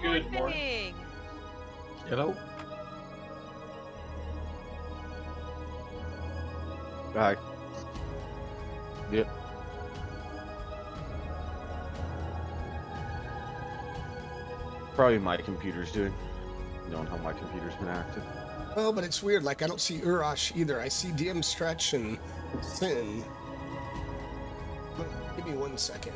Good morning. Hello. Hi. Yep. Probably my computer's doing. Knowing how my computer's been active. Well, but it's weird. Like, I don't see Urash either. I see DM Stretch and Sin. But give me 1 second.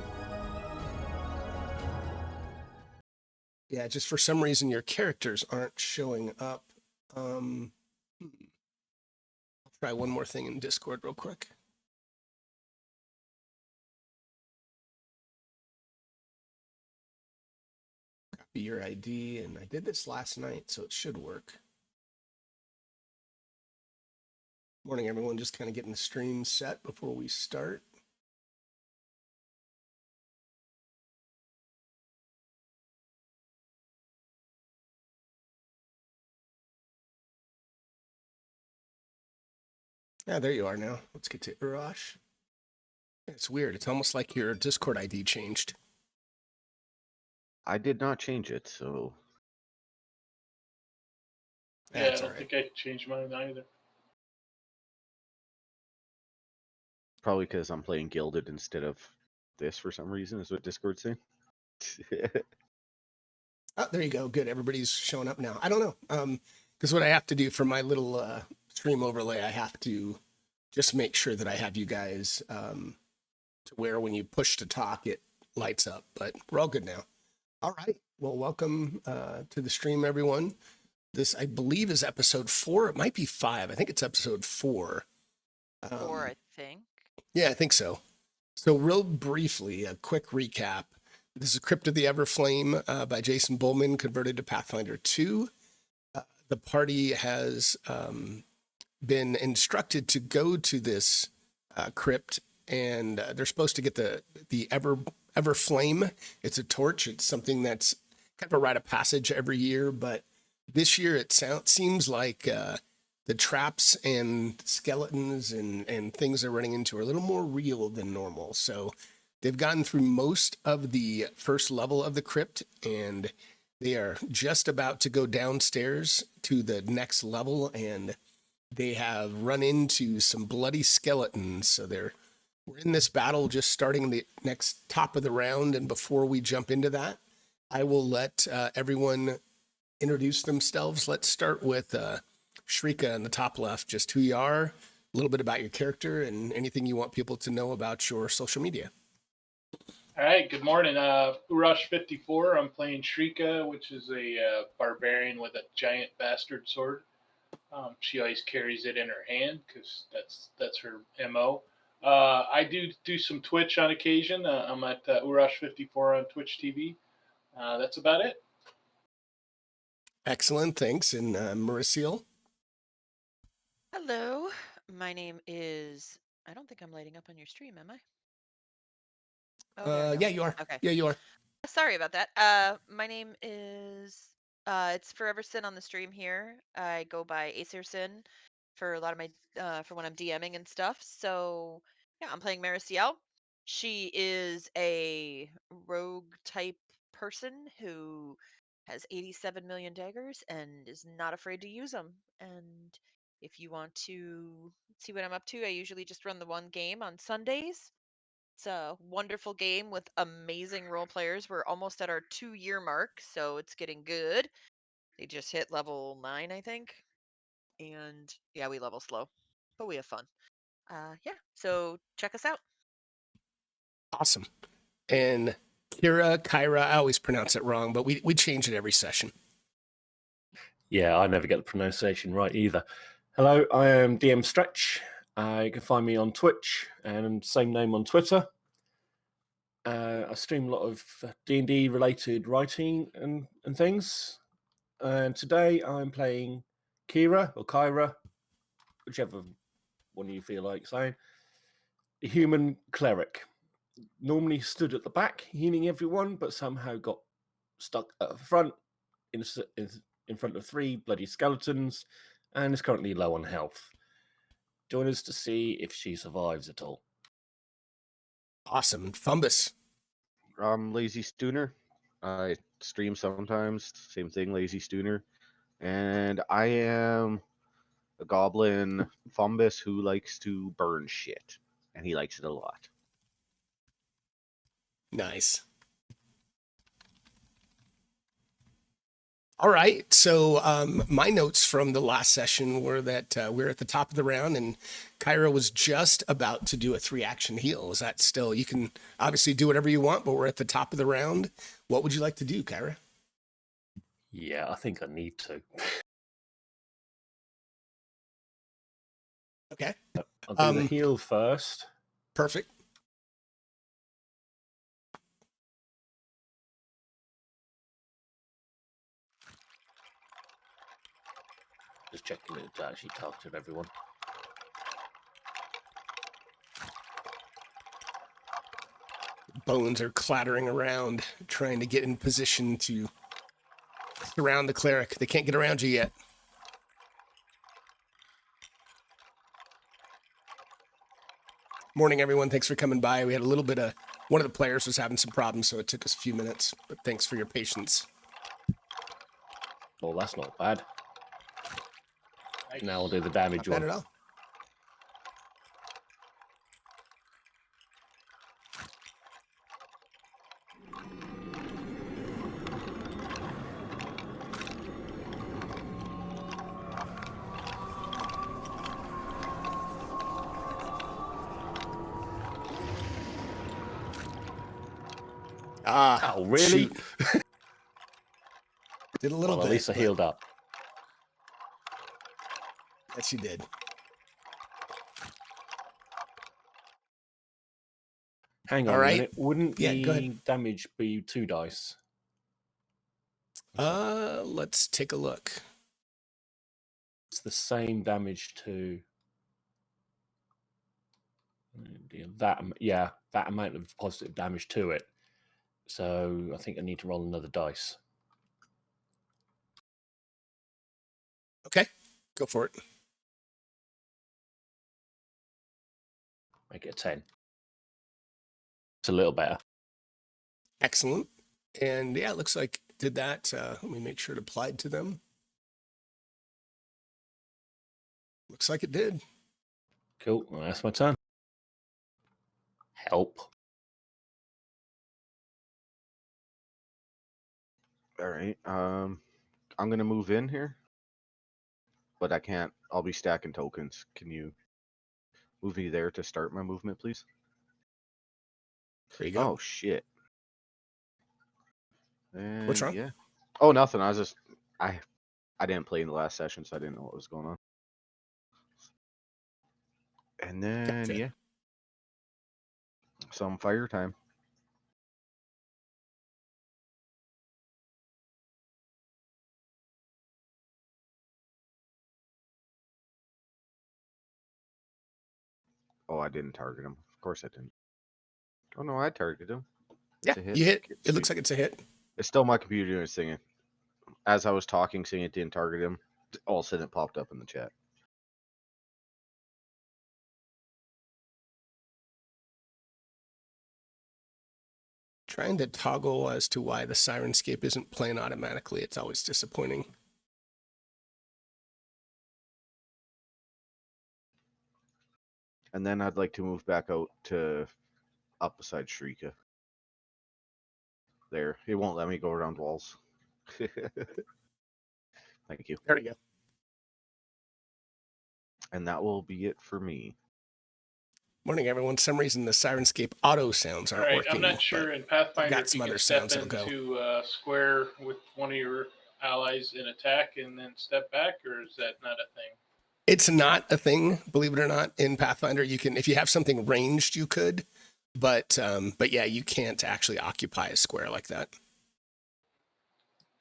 Yeah, just for some reason your characters aren't showing up. I'll try one more thing in Discord real quick. Copy your ID, and I did this last night, so it should work. Morning, everyone. Just kind of getting the stream set before we start. Yeah, there you are now. Let's get to Urash. It's weird. It's almost like your Discord ID changed. I did not change it, so Yeah, I That's don't all right. think I changed mine either. probably because I'm playing Gilded instead of this for some reason, is what Discord's saying. Oh, there you go. Good. Everybody's showing up now. I don't know. Because what I have to do for my little stream overlay, I have to just make sure that I have you guys to where when you push to talk, it lights up. But we're all good now. All right. Well, welcome to the stream, everyone. This, I believe, is episode 4. It might be 5. I think it's episode 4. 4, I think. Yeah, I think so. So real briefly, a quick recap. This is Crypt of the Everflame by Jason Bullman, converted to Pathfinder 2. The party has been instructed to go to this crypt, and they're supposed to get the Everflame. It's a torch. It's something that's kind of a rite of passage every year, but this year it seems like the traps and skeletons and things they're running into are a little more real than normal. So they've gotten through most of the first level of the crypt, and they are just about to go downstairs to the next level, and they have run into some bloody skeletons. So we're in this battle, just starting the next top of the round. And before we jump into that, I will let everyone introduce themselves. Let's start with Shrika in the top left, just who you are, a little bit about your character, and anything you want people to know about your social media. All right, good morning. Rush54. I'm playing Shrika, which is a barbarian with a giant bastard sword. She always carries it in her hand because that's her MO. I do some Twitch on occasion. I'm at Rush54 on Twitch TV. That's about it. Excellent, thanks. And Mauricio? Hello. My name is... I don't think I'm lighting up on your stream, am I? Oh, there we go. Yeah, you are. Okay. Yeah, you are. Sorry about that. My name is... it's Forever Sin on the stream here. I go by Acer Sin for a lot of my... for when I'm DMing and stuff. So, yeah, I'm playing Mariciel. She is a rogue type person who has 87 million daggers and is not afraid to use them. And if you want to see what I'm up to, I usually just run the one game on Sundays. It's a wonderful game with amazing role players. We're almost at our 2-year mark, so it's getting good. They just hit level 9, I think. And yeah, we level slow, but we have fun. Yeah, so check us out. Awesome. And Kyra, I always pronounce it wrong, but we change it every session. Yeah, I never get the pronunciation right either. Hello, I am DM Stretch. You can find me on Twitch and same name on Twitter. I stream a lot of D&D related writing and things. And today I'm playing Kira or Kyra, whichever one you feel like saying. A human cleric. Normally stood at the back healing everyone, but somehow got stuck at the front in front of 3 bloody skeletons and is currently low on health. Join us to see if she survives at all. Awesome. Fumbus. I'm Lazy Stooner. I stream sometimes. Same thing, Lazy Stooner. And I am a goblin Fumbus who likes to burn shit. And he likes it a lot. Nice. All right. So my notes from the last session were that we're at the top of the round and Kyra was just about to do a 3-action heal. Is that still, you can obviously do whatever you want, but we're at the top of the round. What would you like to do, Kyra? Yeah, I think I need to. Okay. I'll do the heal first. Perfect. Just checking it to actually target everyone. Bones are clattering around, trying to get in position to surround the cleric. They can't get around you yet. Morning, everyone. Thanks for coming by. We had a little bit of, one of the players was having some problems, so it took us a few minutes, but thanks for your patience. Well, that's not bad. Nice. Now I'll do the damage Not bad one. at all. Ah, Oh, really? shoot. Did a little Well, bit. at least I but healed up. Yes, you did. Hang on All a right. minute. Wouldn't Yeah, go the ahead. damage be 2 dice? Let's take a look. It's the same damage to that. Yeah, that amount of positive damage to it. So I think I need to roll another dice. Okay, go for it. Make it a 10. It's a little better. Excellent. And yeah, it looks like it did that. Let me make sure it applied to them. Looks like it did. Cool. Well, that's my turn. Help. All right. I'm gonna move in here, but I can't. I'll be stacking tokens. Can you move me there to start my movement, please? There you go. Oh shit. And What's wrong? yeah. Oh, nothing. I was just I didn't play in the last session, so I didn't know what was going on. And then Gotcha. yeah, some fire time. Oh, I didn't target him. Of course I didn't. Oh no, I targeted him. Yeah, It's a hit. you hit. Okay, It looks sweet. like it's a hit. It's still my computer doing its thing. As I was talking, saying it didn't target him, all of a sudden it popped up in the chat. Trying to toggle as to why the Sirenscape isn't playing automatically. It's always disappointing. And then I'd like to move back out to up beside Shrika. There. It won't let me go around walls. Thank you. There we go. And that will be it for me. Morning, everyone. For some reason, the Sirenscape auto sounds All aren't right, working. I'm not sure in Pathfinder got if some you other can step sounds that'll go. into square with one of your allies in attack and then step back, or is that not a thing? It's not a thing, believe it or not. In Pathfinder, you can, if you have something ranged, you could, but yeah, you can't actually occupy a square like that.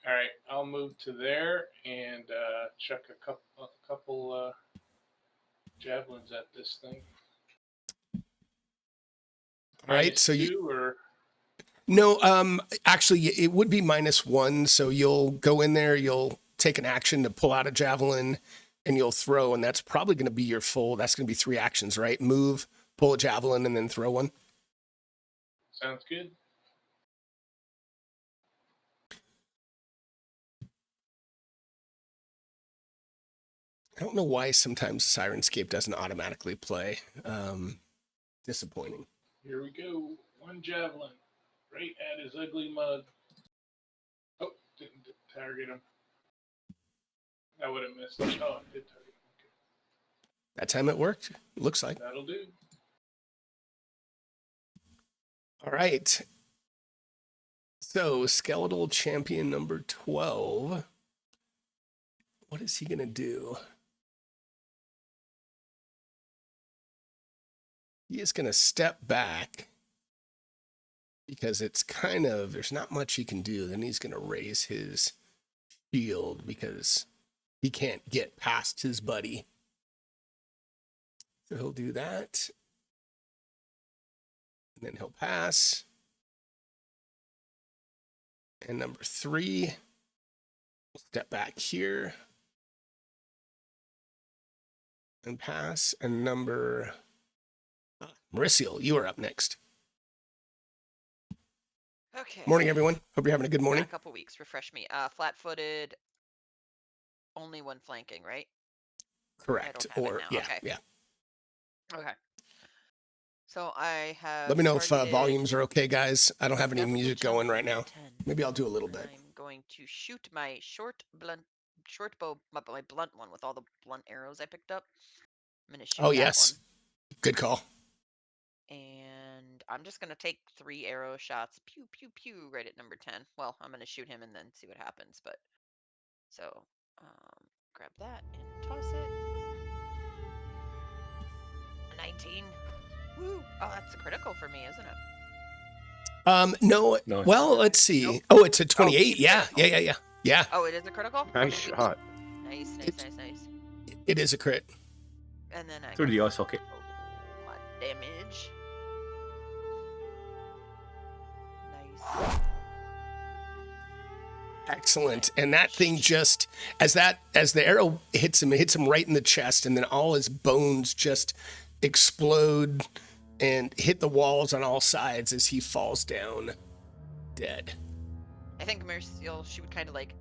All right, I'll move to there and chuck a couple javelins at this thing. All right, so -2 or no, actually, it would be -1. So you'll go in there, you'll take an action to pull out a javelin, and you'll throw, and that's probably going to be your full. That's going to be 3 actions, right? Move, pull a javelin, and then throw one. sounds good. I don't know why sometimes Sirenscape doesn't automatically play. Disappointing. Here we go. One javelin. Right at his ugly mug. Oh, didn't target him. I would have missed. Oh, it did target him. Okay. That time it worked. Looks like. That'll do. All right. So, Skeletal champion number 12. What is he going to do? He is going to step back because it's kind of, there's not much he can do. Then he's going to raise his shield because he can't get past his buddy. So he'll do that. And then he'll pass. And number 3, we'll step back here and pass. And number Mauricio, you are up next. Okay. Morning, everyone. Hope you're having a good morning. A couple weeks. Refresh me. Flat-footed. Only one flanking, right? Correct. I don't have it Or now. yeah, Okay. yeah. Okay. So I have. Let me know if targeted volumes are okay, guys. I don't have any Skeletal music going right now. champion 10. Maybe I'll do a little bit. I'm going to shoot my short bow, my blunt one with all the blunt arrows I picked up. I'm gonna shoot Oh, that yes. one. Good call. And I'm just gonna take 3 arrow shots, pew pew pew, right at number 10. Well, I'm gonna shoot him and then see what happens. But so grab that and toss it. 19. Woo! Oh, that's a critical for me, isn't it? No. Nice. Well, let's see. Nope. Oh, it's a 28. it's Yeah, critical. yeah. Oh, it is a critical. Nice Okay, sweet. shot. Nice. It is a crit. And then I Through got the eye socket. my damage. Nice. Excellent. And that thing just, as the arrow hits him, it hits him right in the chest, and then all his bones just explode and hit the walls on all sides as he falls down dead. I think Merciel, she would kind of like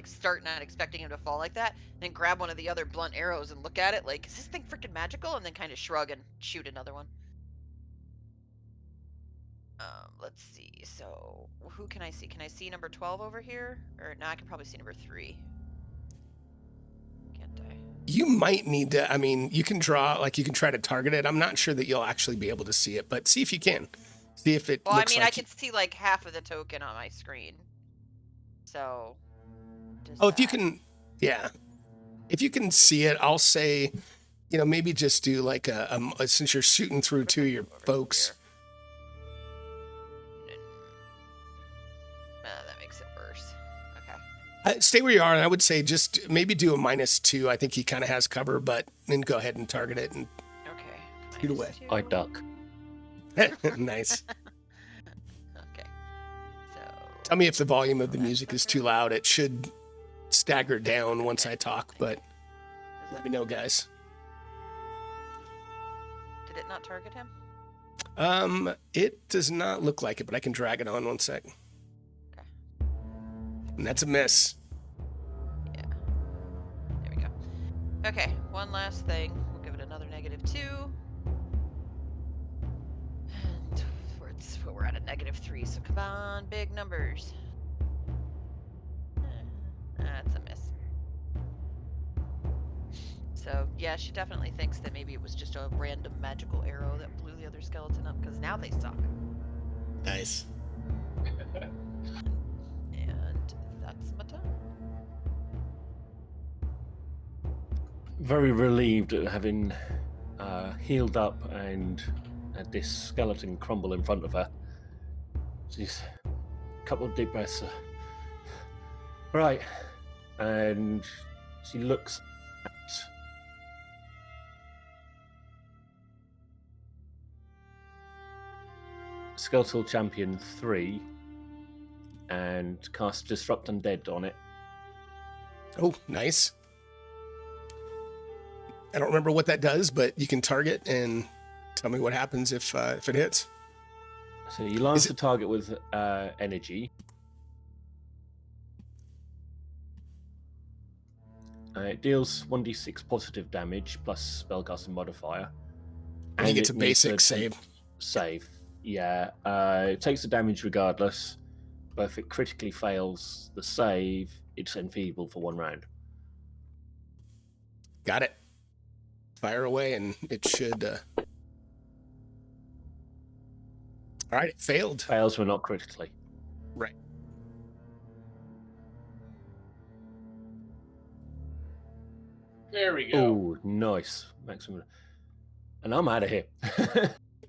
start not expecting him to fall like that, then grab one of the other blunt arrows and look at it like, is this thing freaking magical? And then kind of shrug and shoot another one. Let's see. So who can I see? Can I see number 12 over here? Or no, I can probably see number 3. Can't I? You might need to, I mean, you can draw, like you can try to target it. I'm not sure that you'll actually be able to see it, but see if you can. See if it Well, I looks mean, like I can see like half of the token on my screen. So. Oh, if you can, yeah. If you can see it, I'll say, maybe just do like since you're shooting through two of your folks. That makes it worse. Okay. Stay where you are, and I would say just maybe do a -2. I think he kind of has cover, but then go ahead and target it and Okay. shoot away. I duck. Nice. Okay. So. Tell me if the volume of the music is too loud. It should stagger down once I talk, but let me know, guys. Did it not target him? It does not look like it, but I can drag it on 1 sec. Okay. And that's a miss. Yeah. There we go. Okay, one last thing. We'll give it another -2. And we're at a -3, so come on, big numbers. That's a miss. So, yeah, she definitely thinks that maybe it was just a random magical arrow that blew the other skeleton up, because now they suck. Nice. And that's my turn. Very relieved at having healed up and had this skeleton crumble in front of her. She's a couple of deep breaths. Right. And she looks at Skeletal Champion 3 and cast Disrupt Undead on it. Oh, nice. I don't remember what that does, but you can target and tell me what happens if it hits. So you lance the target with energy. It deals 1d6 positive damage plus spellcasting modifier. And he gets a it needs to basic save. Save. Yeah. It takes the damage regardless, but if it critically fails the save, it's enfeebled for 1 round. Got it. Fire away, and it should. All right, it failed. Fails, but not critically. Right. There we go. Oh, nice. Maximum. And I'm out of here.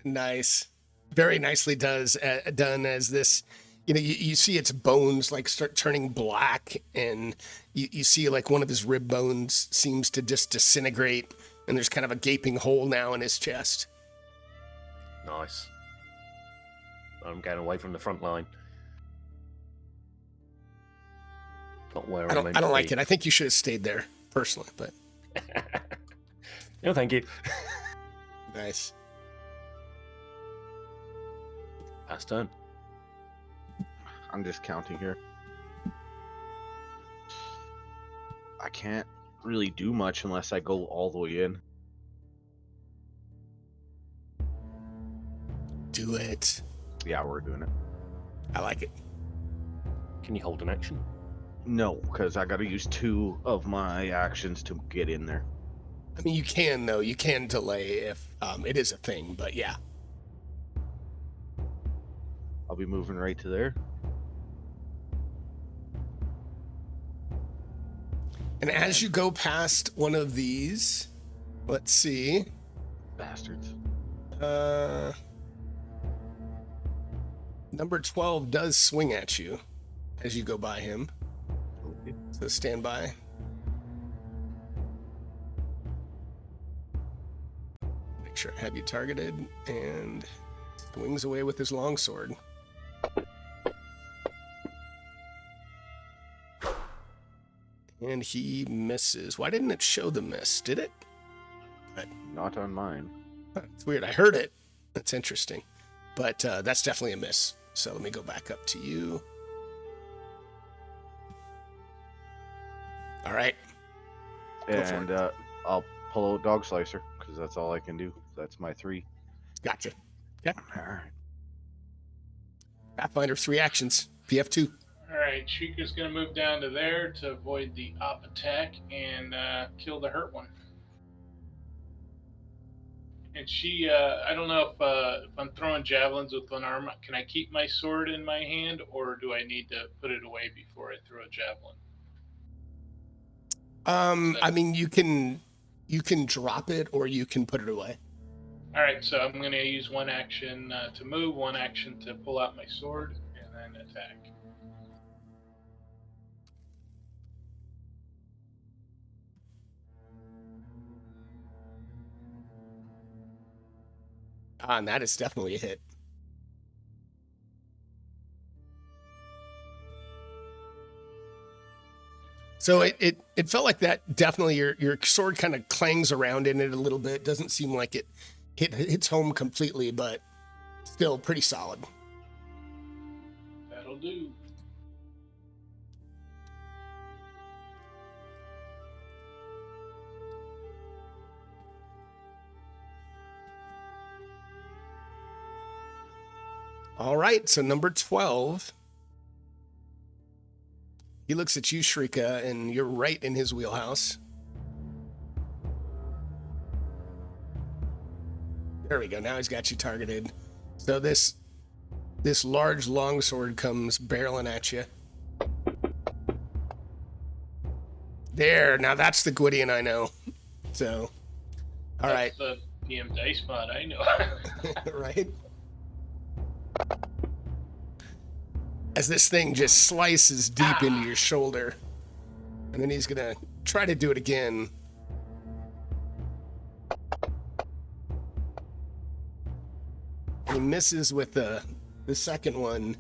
Nice. Very nicely done as this, you see its bones like start turning black, and you see like one of his rib bones seems to just disintegrate, and there's kind of a gaping hole now in his chest. Nice. I'm going away from the front line. Not where I I'm meant don't to like be. it. I think you should have stayed there personally, but No, thank you. nice. Pass turn. I'm just counting here. I can't really do much unless I go all the way in. Do it. Yeah, we're doing it. I like it. Can you hold an action? No, because I got to use 2 of my actions to get in there. I mean, you can, though. You can delay if it is a thing, but yeah. I'll be moving right to there. And as you go past one of these, let's see. Bastards. Number 12 does swing at you as you go by him. Okay. So stand by. Make sure I have you targeted, and swings away with his longsword. And he misses. Why didn't it show the miss? Did it? Not on mine. It's weird. I heard it. That's interesting. But that's definitely a miss. So let me go back up to you. All right. Go for And it. I'll pull out Dog Slicer, because that's all I can do. That's my 3. Gotcha. Okay. All right. Pathfinder, 3 actions. PF2. All right, Shrieker's going to move down to there to avoid the op attack and kill the hurt one. And she, I don't know if I'm throwing javelins with one arm, can I keep my sword in my hand, or do I need to put it away before I throw a javelin? I mean, you can drop it or you can put it away. All right, so I'm going to use 1 action to move, 1 action to pull out my sword, and then attack. And that is definitely a hit. So it felt like that. Definitely your sword kind of clangs around in it a little bit. Doesn't seem like it hits home completely, but still pretty solid. That'll do. All right, so number 12. He looks at you, Shrika, and you're right in his wheelhouse. There we go. Now he's got you targeted. So this large longsword comes barreling at you. There. Now that's the Gwydion I know. So, all right. That's the DM dice mod I know. Right? As this thing just slices deep into your shoulder. And then he's going to try to do it again. He misses with the second one.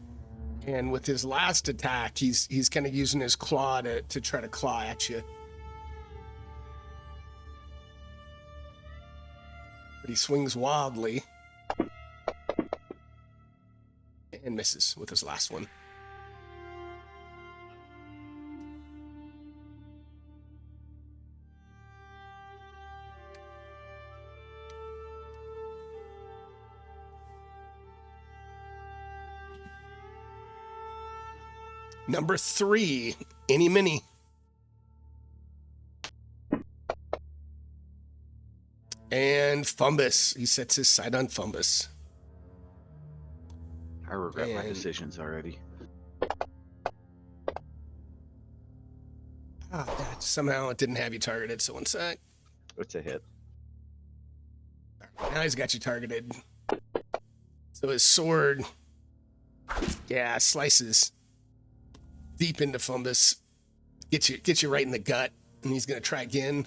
And with his last attack, he's kind of using his claw to try to claw at you. But he swings wildly. And misses with his last one. Number 3, Any Mini. And Fumbus. He sets his sight on Fumbus. I regret my And- decisions already. Somehow it didn't have you targeted, so one sec. It's a hit. Now he's got you targeted. So his sword, slices deep into Fumbus. Gets you right in the gut, and he's gonna try again.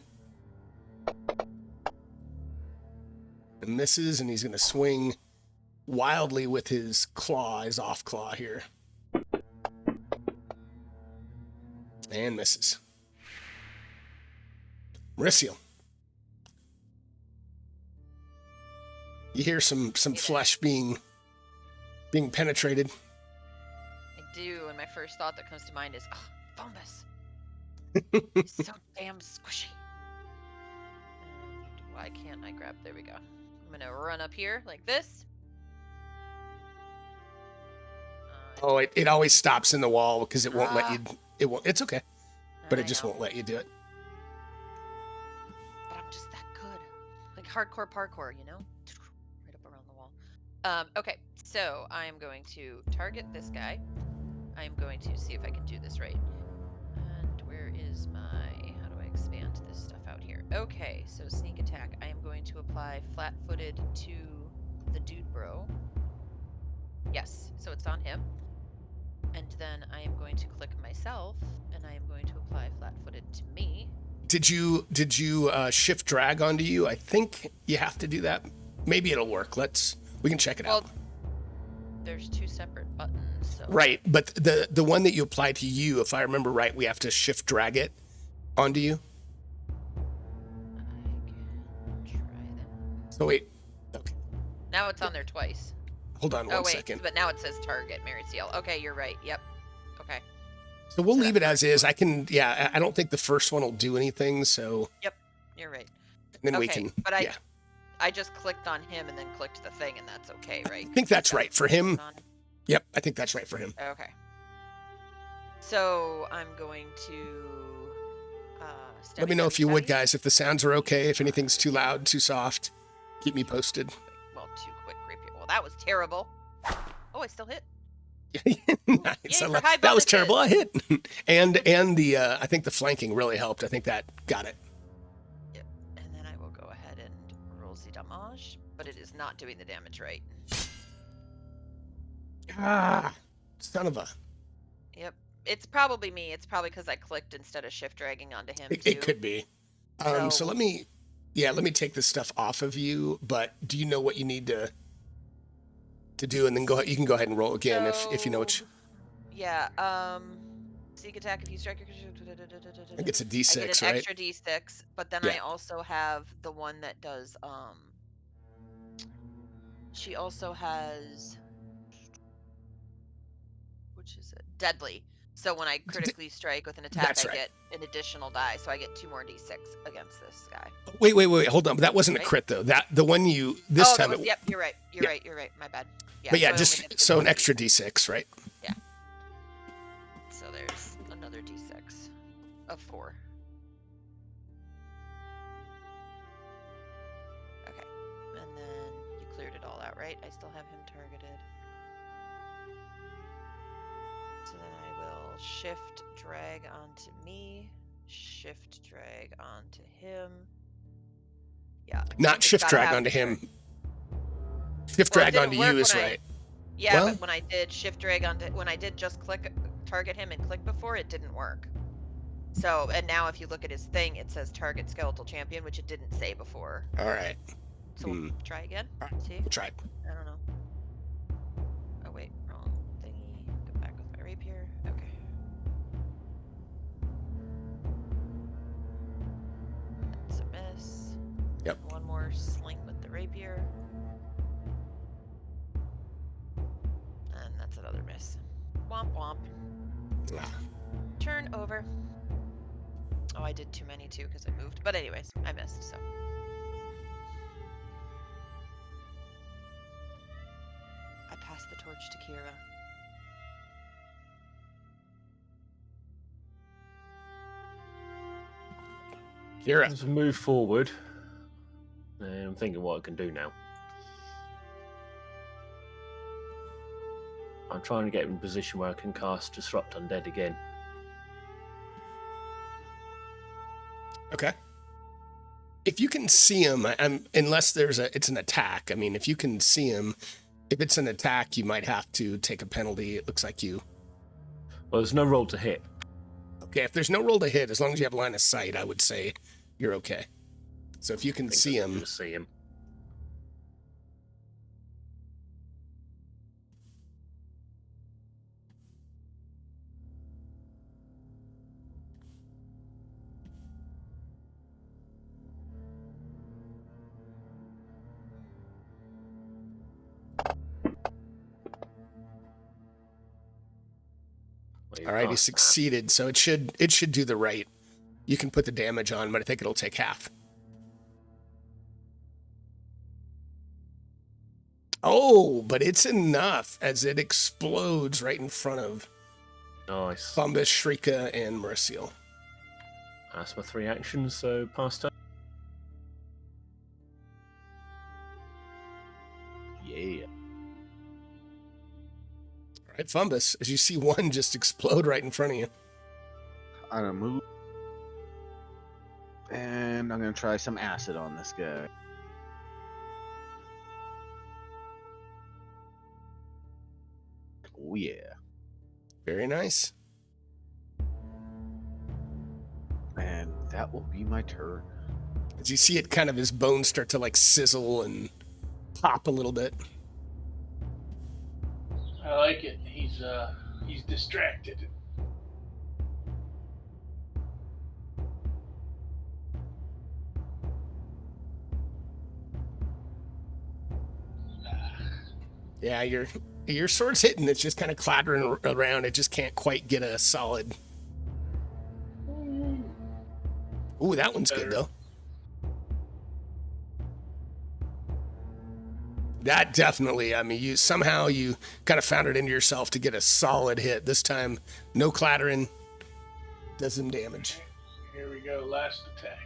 And misses, and he's gonna swing wildly with his claw, his off claw here. And misses. Mauricio. You hear some flesh being penetrated. I do, and my first thought that comes to mind is, oh, Fumbus. He's so damn squishy. And why can't I grab? There we go. I'm gonna run up here like this. Oh, it always stops in the wall because it won't let you. It won't. It's okay, but I it just know, won't let you do it. but I'm just that good. Like hardcore parkour, you know? Right up around the wall. Okay, so I am going to target this guy. I am going to see if I can do this right. And where is my... How do I expand this stuff out here? Okay, so sneak attack. I am going to apply flat-footed to the dude bro. Yes, so it's on him. And then I am going to click myself, and I am going to apply flat-footed to me. Did you shift drag onto you? I think you have to do that. Maybe it'll work. We can check it out. There's 2 separate buttons, so... Right, but the one that you apply to you, if I remember right, we have to shift drag it onto you. I can try that. So wait. Okay. Now it's on there twice. Hold on one second. But now it says target, Mary Seal. Okay, you're right. Yep. Okay. So we'll leave it as is. I don't think the first one will do anything, so... Yep, you're right. Then we Okay, can... but I just clicked on him and then clicked the thing, and that's okay, right? I think that's right for him. On. Yep, I think that's right for him. Okay. So I'm going to... Let me know if you would, guys, if the sounds are okay, if anything's too loud, too soft. Keep me posted. Well, too quick rapier. Well, that was terrible. Oh, I still hit. Nice. Yay, for That was terrible. I hit. and the I think the flanking really helped. I think that got it. Yep. And then I will go ahead and roll the damage, but it is not doing the damage right. Son of a... Yep. It's probably me. It's probably because I clicked instead of shift dragging onto him, too. It could be. So let me take this stuff off of you, but do you know what you need to do? And then you can go ahead and roll again if you know what Yeah, sneak attack if you strike... I think it's a D6, I get an right? extra D6, but then Yeah. I also have the one that does, she also has... Which is it? Deadly. So when I critically strike with an attack, That's I right. get an additional die, so I get 2 more D6 against this guy. Wait, hold on. But that wasn't a crit though. The one you this time. Yep, you're right. You're right. My bad. Yeah, but yeah, so I only just get so one an extra D6. D6, right? Yeah. So there's another D6 of 4. Okay, and then you cleared it all out, right? I still have him targeted. So then I will shift drag onto me, shift drag onto him. Yeah. Not it's shift gotta drag have onto the him. Shift Well, it drag didn't onto work you is when I- right. Yeah, Well- but when I did shift drag onto, when I did just click target him and click before, it didn't work. So, and now if you look at his thing, it says target skeletal champion, which it didn't say before. All right. So we'll try again. All right. See? We'll try it. I don't know. Oh wait, wrong thingy. Go back with my rapier. Okay. That's a miss. Yep. One more sling with the rapier. And that's another miss. Womp womp. Ah. Turn over. Oh, I did too many too because I moved. But anyways, I missed, so. I passed the torch to Kira. You're up. Let's move forward. And I'm thinking what I can do now. I'm trying to get in a position where I can cast Disrupt Undead again. Okay. If you can see him, unless it's an attack. I mean, if you can see him, if it's an attack, you might have to take a penalty. It looks like you. Well, there's no roll to hit. Okay, if there's no roll to hit, as long as you have line of sight, I would say you're okay. So if you can see him. See him. All right, he succeeded, so it should do the right. You can put the damage on, but I think it'll take half. Oh, but it's enough as it explodes right in front of Nice. Fumbus, Shrika, and Merciel. That's my 3 actions, so past turn. Yeah. All right, Fumbus, as you see one just explode right in front of you. I'm gonna move. And I'm gonna try some acid on this guy. Oh yeah. Very nice. And that will be my turn. As you see it, kind of his bones start to like sizzle and pop a little bit. I like it. He's distracted. Yeah, your sword's hitting. It's just kind of clattering around. It just can't quite get a solid. Ooh, that one's good though. That definitely. I mean, you kind of found it into yourself to get a solid hit. This time, no clattering. Does some damage. Here we go. Last attack.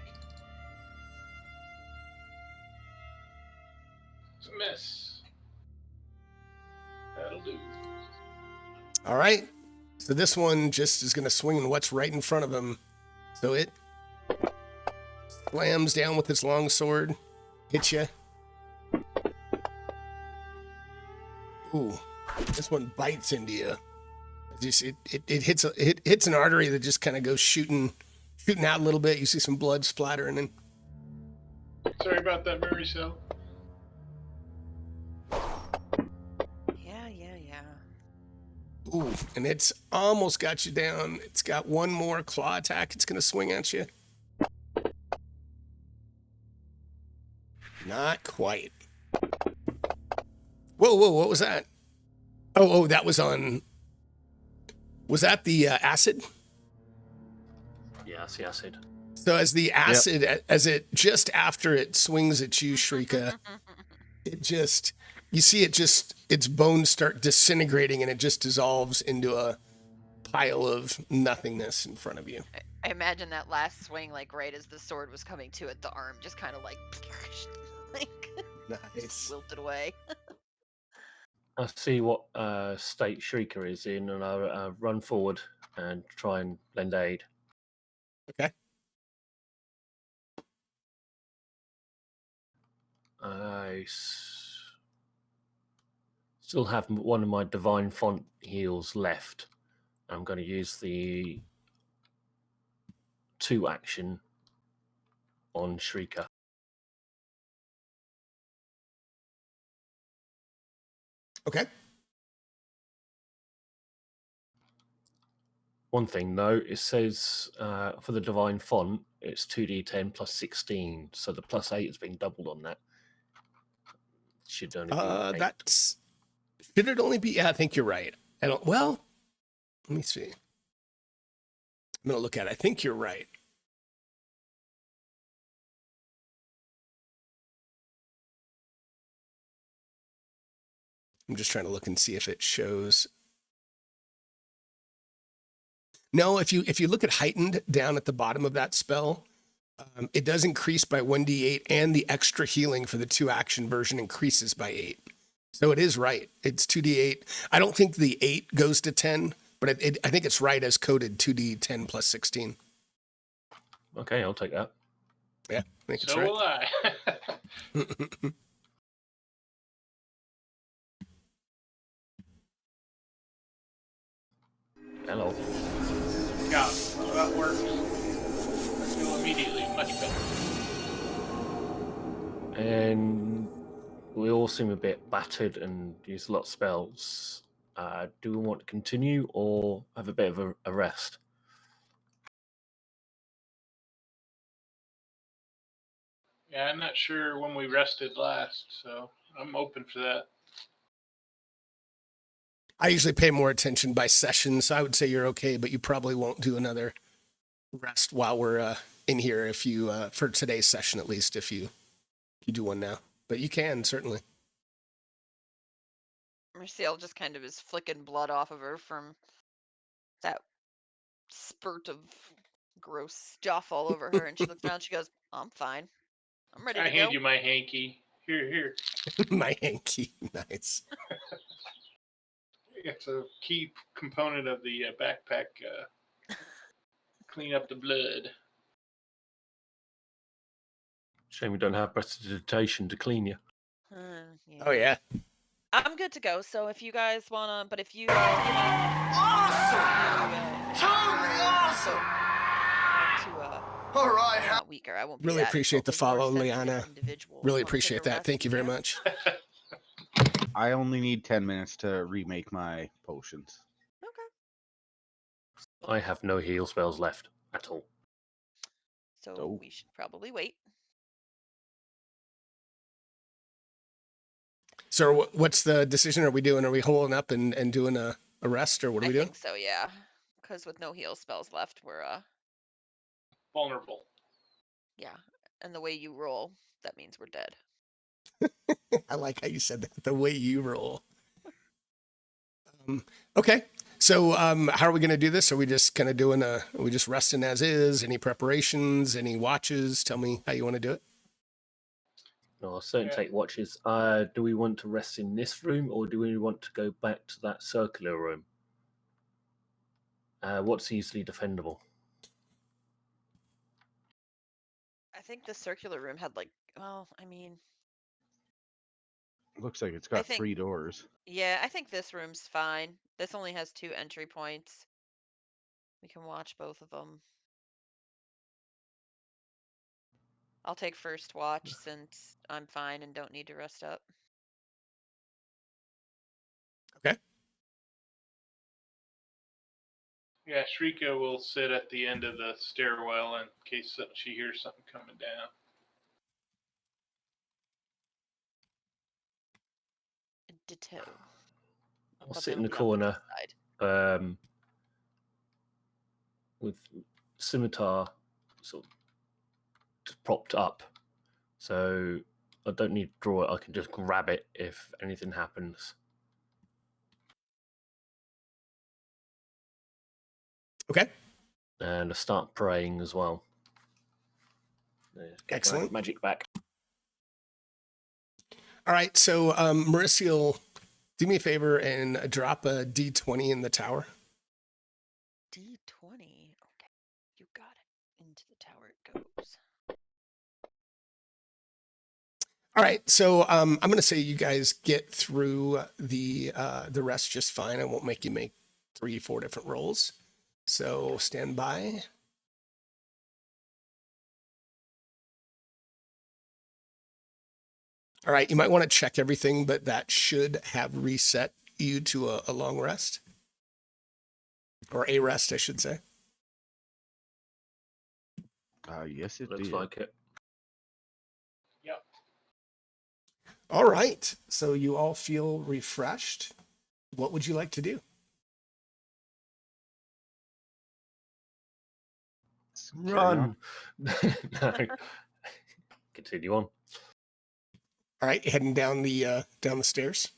It's a miss. That'll do. All right. So this one just is going to swing in what's right in front of him. So it slams down with its long sword, hits you. Ooh, this one bites into you. It hits an artery that just kind of goes shooting out a little bit. You see some blood splattering in. Sorry about that, Mary Cell. Yeah. Ooh, and it's almost got you down. It's got one more claw attack. It's going to swing at you. Not quite. Whoa, what was that? Oh, that was on... Was that the acid? Yeah, that's the acid. So as the acid, as it just after it swings at you, Shrika, you see its bones start disintegrating and it just dissolves into a pile of nothingness in front of you. I imagine that last swing, like right as the sword was coming to it, the arm just kind of like Nice. wilted away. I see what state Shrieker is in, and I run forward and try and lend aid. Okay. I still have one of my Divine Font heals left. I'm going to use the 2 action on Shrieker. Okay. One thing though, it says for the Divine Font, it's 2d10 plus 16, so the plus 8 has been doubled on that. Should only be 8. Should it only be? Yeah, I think you're right. Well, let me see. I'm gonna look at it. I think you're right. I'm just trying to look and see if it shows. No, if you look at heightened down at the bottom of that spell, It does increase by 1d8, and the extra healing for the 2-action version increases by 8. So it is right. It's 2d8. I don't think the 8 goes to 10, but I think it's right as coded 2d10 plus 16. Okay, I'll take that. Yeah, I think So will I. it's right. Hello. Yeah, so that works. I feel immediately much better. And we all seem a bit battered and use a lot of spells. Do we want to continue or have a bit of a rest? Yeah, I'm not sure when we rested last, so I'm open for that. I usually pay more attention by session, so I would say you're okay, but you probably won't do another rest while we're in here if you, for today's session at least, if you do one now. But you can, certainly. Marcel just kind of is flicking blood off of her from that spurt of gross stuff all over her, and she looks around. She goes, "I'm fine. I'm ready I to go." hand you my hanky. Here. My hanky. Nice. It's a key component of the backpack. Clean up the blood. Shame we don't have prestidigitation to clean you. Yeah. Oh, yeah. I'm good to go. So if you guys wanna, but if you, Totally awesome! All right. not weaker. I won't be Really that appreciate the insulted, more follow, sensitive Liana. individual. Really Wanna take appreciate a that. rest, Thank you very can? much. I only need 10 minutes to remake my potions. Okay. I have no heal spells left at all. So Oh. we should probably wait. So what's the decision? Are we holding up and doing a rest, or what are I we doing? think so, yeah. Because with no heal spells left, we're Vulnerable. yeah. And the way you roll, that means we're dead. I like how you said that, the way you roll. Okay. So how are we going to do this? Are we just kind of are we just resting as is? Any preparations, any watches? Tell me how you want to do it. No, I'll certainly Yeah. take watches. Do we want to rest in this room or do we want to go back to that circular room? What's easily defendable? I think the circular room had Looks like it's I got think- 3 doors. yeah, I think this room's fine. This only has 2 entry points. We can watch both of them. I'll take first watch since I'm fine and don't need to rest up. Okay. Yeah, Shrika will sit at the end of the stairwell in case she hears something coming down. Ditto. I'll sit in the corner with scimitar sort of just propped up. So I don't need to draw it. I can just grab it if anything happens. Okay. And I start praying as well. Get Excellent. my magic back. All right. So Mauricio, do me a favor and drop a D20 in the tower. D20. Okay. You got it. Into the tower it goes. All right, so I'm going to say you guys get through the rest just fine. I won't make you make 3-4 different rolls. So stand by. All right, you might want to check everything, but that should have reset you to a long rest. Or a rest, I should say. Yes, it Looks did. like it. Yep. All right, so you all feel refreshed. What would you like to do? Run! No. Continue on. All right, heading down the stairs.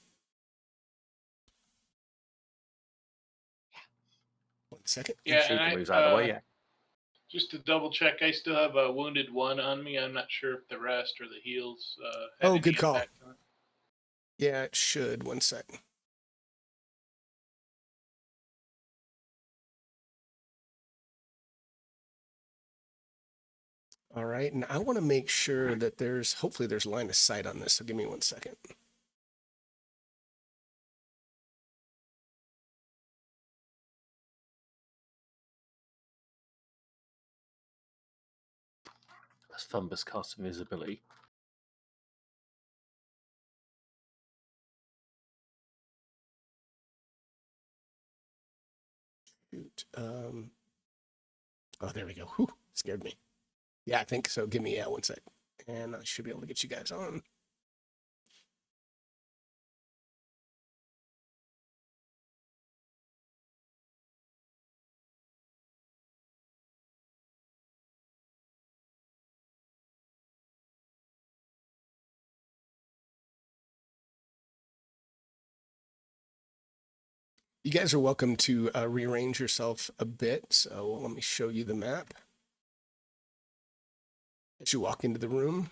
One second. Yeah, She and can move out of the way, yeah. Just to double check, I still have a wounded 1 on me. I'm not sure if the rest or the heals had any good call. impact on it. Yeah, it should. 1 sec. All right, and I want to make sure that hopefully there's line of sight on this, so give me 1 second. That's Thumbus cast invisibility. Shoot. Oh, there we go. Whew, scared me. Yeah, I think so. Give me 1 sec. And I should be able to get you guys on. You guys are welcome to rearrange yourself a bit. So let me show you the map. As you walk into the room.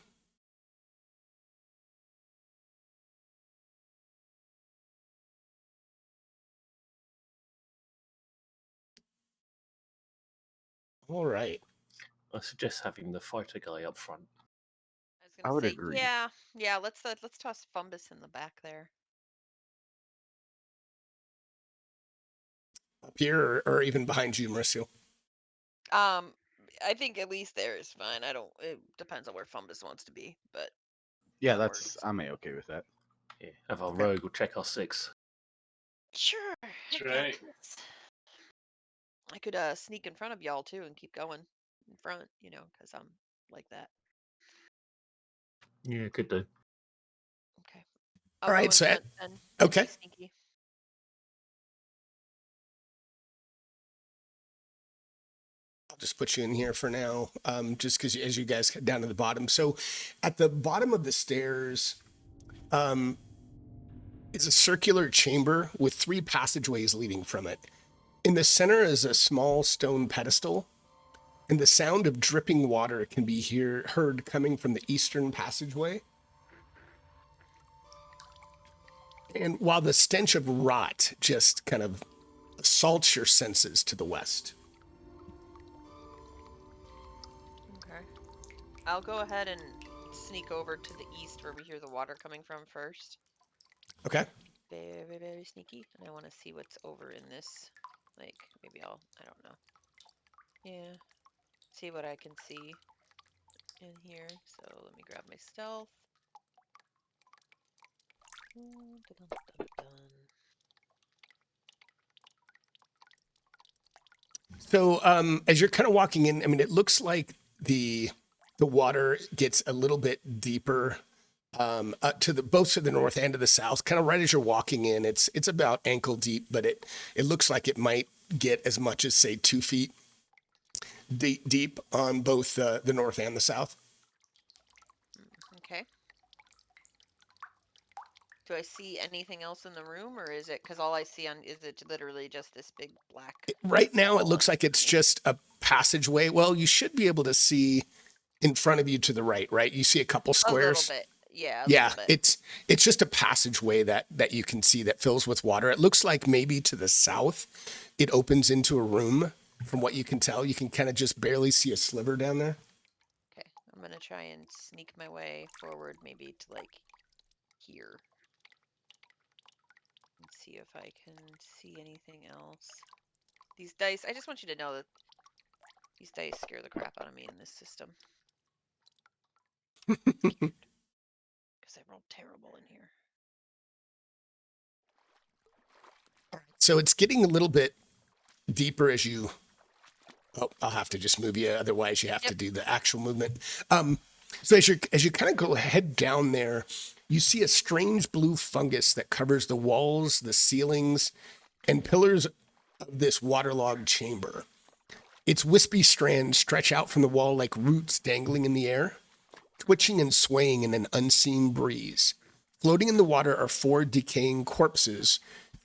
All right. I suggest having the fighter guy up front. I was I gonna would say, agree. yeah. Let's toss Fumbus in the back there. Up here or even behind you, Mauricio. I think at least there is fine. It depends on where Fumbus wants to be, but Yeah, that works. I'm okay with that. Yeah, have our rogue will check our 6. Sure. That's I got right. this. I could sneak in front of y'all too and keep going in front, because I'm like that. Yeah, could do. Okay. I'll All go right, in so front and okay. be sneaky. I'll just put you in here for now, just because as you guys get down to the bottom. So at the bottom of the stairs is a circular chamber with 3 passageways leading from it. In the center is a small stone pedestal, and the sound of dripping water can be heard coming from the eastern passageway. And while the stench of rot just kind of assaults your senses to the west. Okay. I'll go ahead and sneak over to the east where we hear the water coming from first. Okay. Very, very sneaky. And I want to see what's over in this. Like, maybe I don't know. Yeah. See what I can see in here. So let me grab my stealth. Dun, dun, dun. So as you're kind of walking in, I mean, it looks like the water gets a little bit deeper to both to the north and to the south. Kind of right as you're walking in, it's about ankle deep, but it looks like it might get as much as say 2 feet deep on both the north and the south. Okay. Do I see anything else in the room, or is it because all I see is it literally just this big black? Right now, it wall looks like it's me? just a passageway. Well, you should be able to see in front of you to the right. You see a couple squares. A little bit, yeah. Yeah, little bit. it's just a passageway that you can see that fills with water. It looks like maybe to the south, it opens into a room. From what you can tell, you can kind of just barely see a sliver down there. Okay, I'm gonna try and sneak my way forward, maybe to like here. And see if I can see anything else. These dice, I just want you to know that these dice scare the crap out of me in this system. Because I rolled terrible in here. So it's getting a little bit deeper as you. Oh, I'll have to just move you. Otherwise, you have to do the actual movement. So as you kind of go head down there, you see a strange blue fungus that covers the walls, the ceilings, and pillars of this waterlogged chamber. Its wispy strands stretch out from the wall like roots dangling in the air, twitching and swaying in an unseen breeze. Floating in the water are 4 decaying corpses,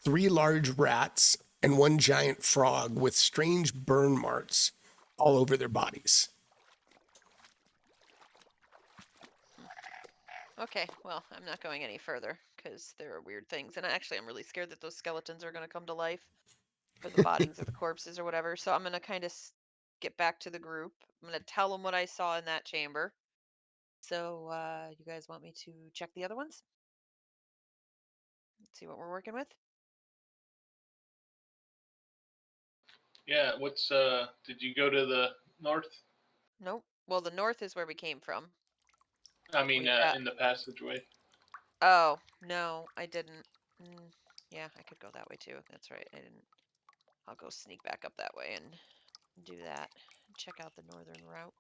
3 large rats, and 1 giant frog with strange burn marks all over their bodies. Okay, well, I'm not going any further because there are weird things. And actually, I'm really scared that those skeletons are going to come to life, or the bodies or the corpses or whatever. So I'm going to kind of get back to the group. I'm going to tell them what I saw in that chamber. So you guys want me to check the other ones? Let's see what we're working with. Yeah, did you go to the north? Nope. Well, the north is where we came from. I mean, We've got. in the passageway. Oh, no, I didn't. Yeah, I could go that way too. That's right. I didn't. I'll go sneak back up that way and do that. Check out the northern route.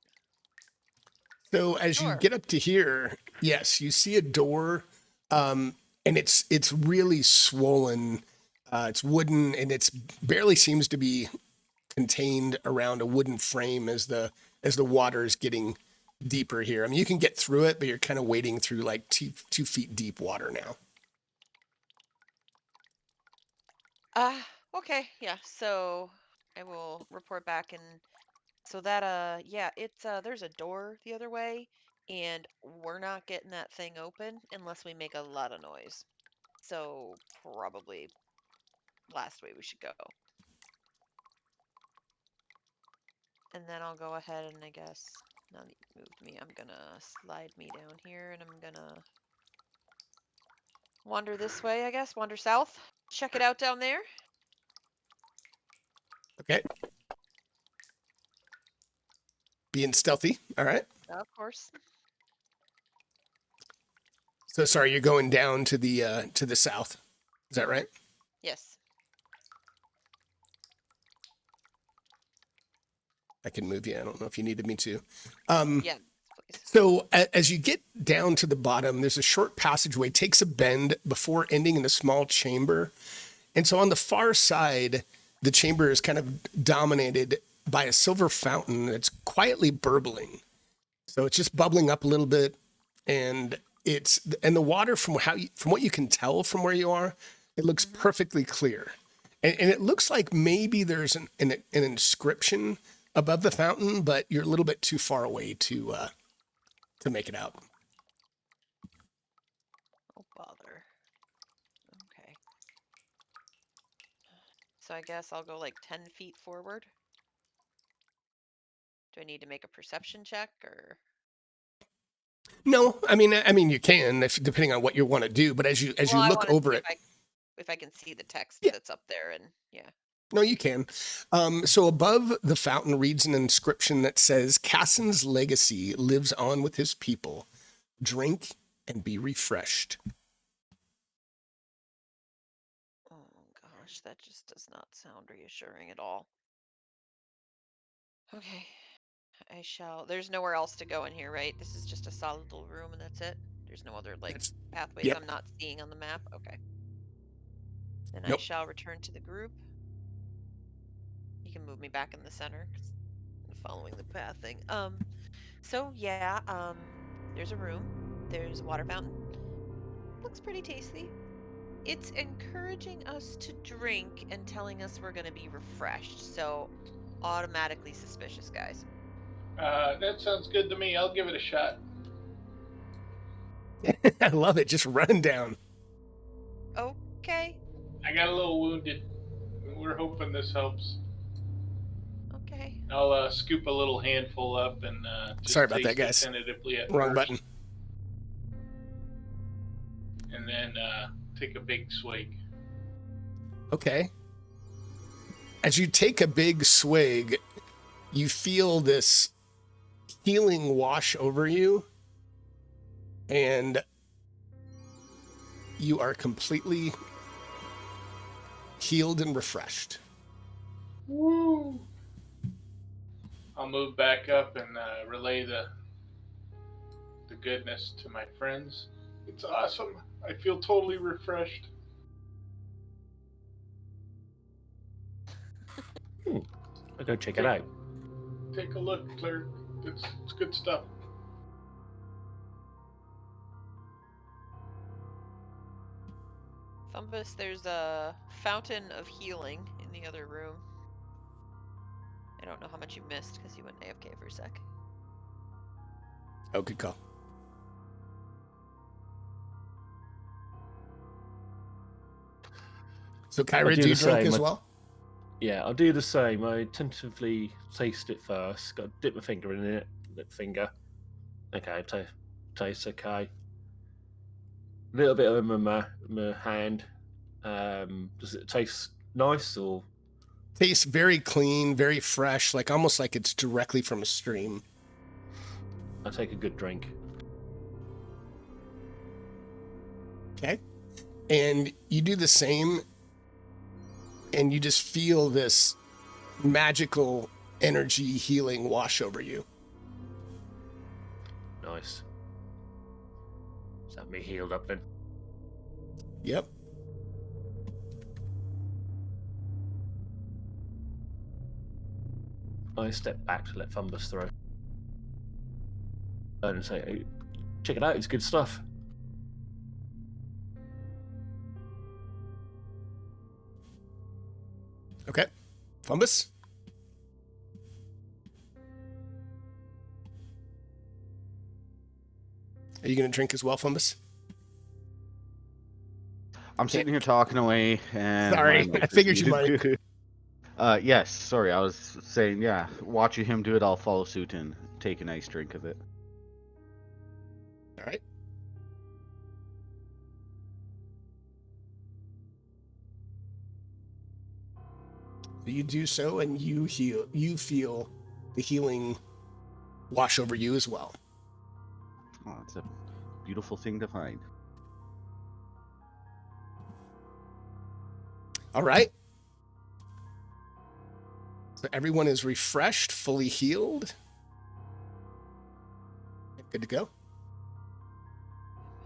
So as you Sure. get up to here, yes, you see a door, and it's really swollen. It's wooden, and it's barely seems to be contained around a wooden frame as the water is getting deeper here. I mean, you can get through it, but you're kind of wading through like 2 feet deep water now. Okay, yeah. So I will report back, and so that yeah, it's there's a door the other way, and we're not getting that thing open unless we make a lot of noise. So probably last way we should go. And then I'll go ahead and I guess now that you moved me, I'm gonna slide me down here and I'm gonna wander this way, I guess. Wander south. Check it out down there. Okay. Being stealthy. All right. Of course. So sorry, you're going down to the south. Is that right? Yes. I can move you. I don't know if you needed me to. Yeah, please. So as you get down to the bottom, there's a short passageway, takes a bend before ending in a small chamber. And so on the far side, the chamber is kind of dominated by a silver fountain that's quietly burbling. So it's just bubbling up a little bit, and the water from what you can tell from where you are, it looks perfectly clear. And it looks like maybe there's an inscription above the fountain, but you're a little bit too far away to make it out. Oh, bother. Okay. So I guess I'll go like 10 feet forward. Do I need to make a perception check or? No, I mean you can if depending on what you want to do, but as you Well, I look want to over see it, if I can see the text Yeah. that's up there, and yeah. no, you can. So above the fountain reads an inscription that says, "Cassin's legacy lives on with his people. Drink and be refreshed." Oh gosh, that just does not sound reassuring at all. Okay, I shall. There's nowhere else to go in here, right? This is just a solid little room, and that's it. There's no other like That's pathways Yep. I'm not seeing on the map. Okay. Then I Nope. shall return to the group. You can move me back in the center 'cause I'm following the path thing. So yeah, there's a room. There's a water fountain. Looks pretty tasty. It's encouraging us to drink and telling us we're gonna be refreshed. So automatically suspicious, guys. That sounds good to me. I'll give it a shot. I love it. Just running down. Okay. I got a little wounded. We're hoping this helps. Okay. I'll scoop a little handful up and just Sorry about that, taste it guys. tentatively at Wrong first, button. and then take a big swig. Okay. As you take a big swig, you feel this healing wash over you, and you are completely healed and refreshed. Woo! I'll move back up and relay the goodness to my friends. It's awesome. I feel totally refreshed. I'll go check it out. Take a look, Claire. It's good stuff. Thumbus, there's a fountain of healing in the other room. don't know how much you missed because you went AFK for a sec. Oh, good call. So, Kyra, do you drink as well? Yeah, I'll do the same. I tentatively taste it first. Got to dip my finger in it. Lip finger. Okay, tastes okay. A little bit of my hand. Does it taste nice or? Tastes very clean, very fresh, like almost like it's directly from a stream. I take a good drink. Okay. And you do the same, and you just feel this magical energy healing wash over you. Nice. Is that me healed up then? Yep. I step back to let Fumbus through. And say, hey, check it out, it's good stuff. Okay. Fumbus? Are you going to drink as well, Fumbus? I'm sitting here talking away, and Sorry, my mic I figured you muted. Yes, sorry, I was saying, yeah, watching him do it, I'll follow suit and take a nice drink of it. All right. So you do so, and you heal. You feel the healing wash over you as well. Oh, it's a beautiful thing to find. All right. So everyone is refreshed, fully healed. Good to go.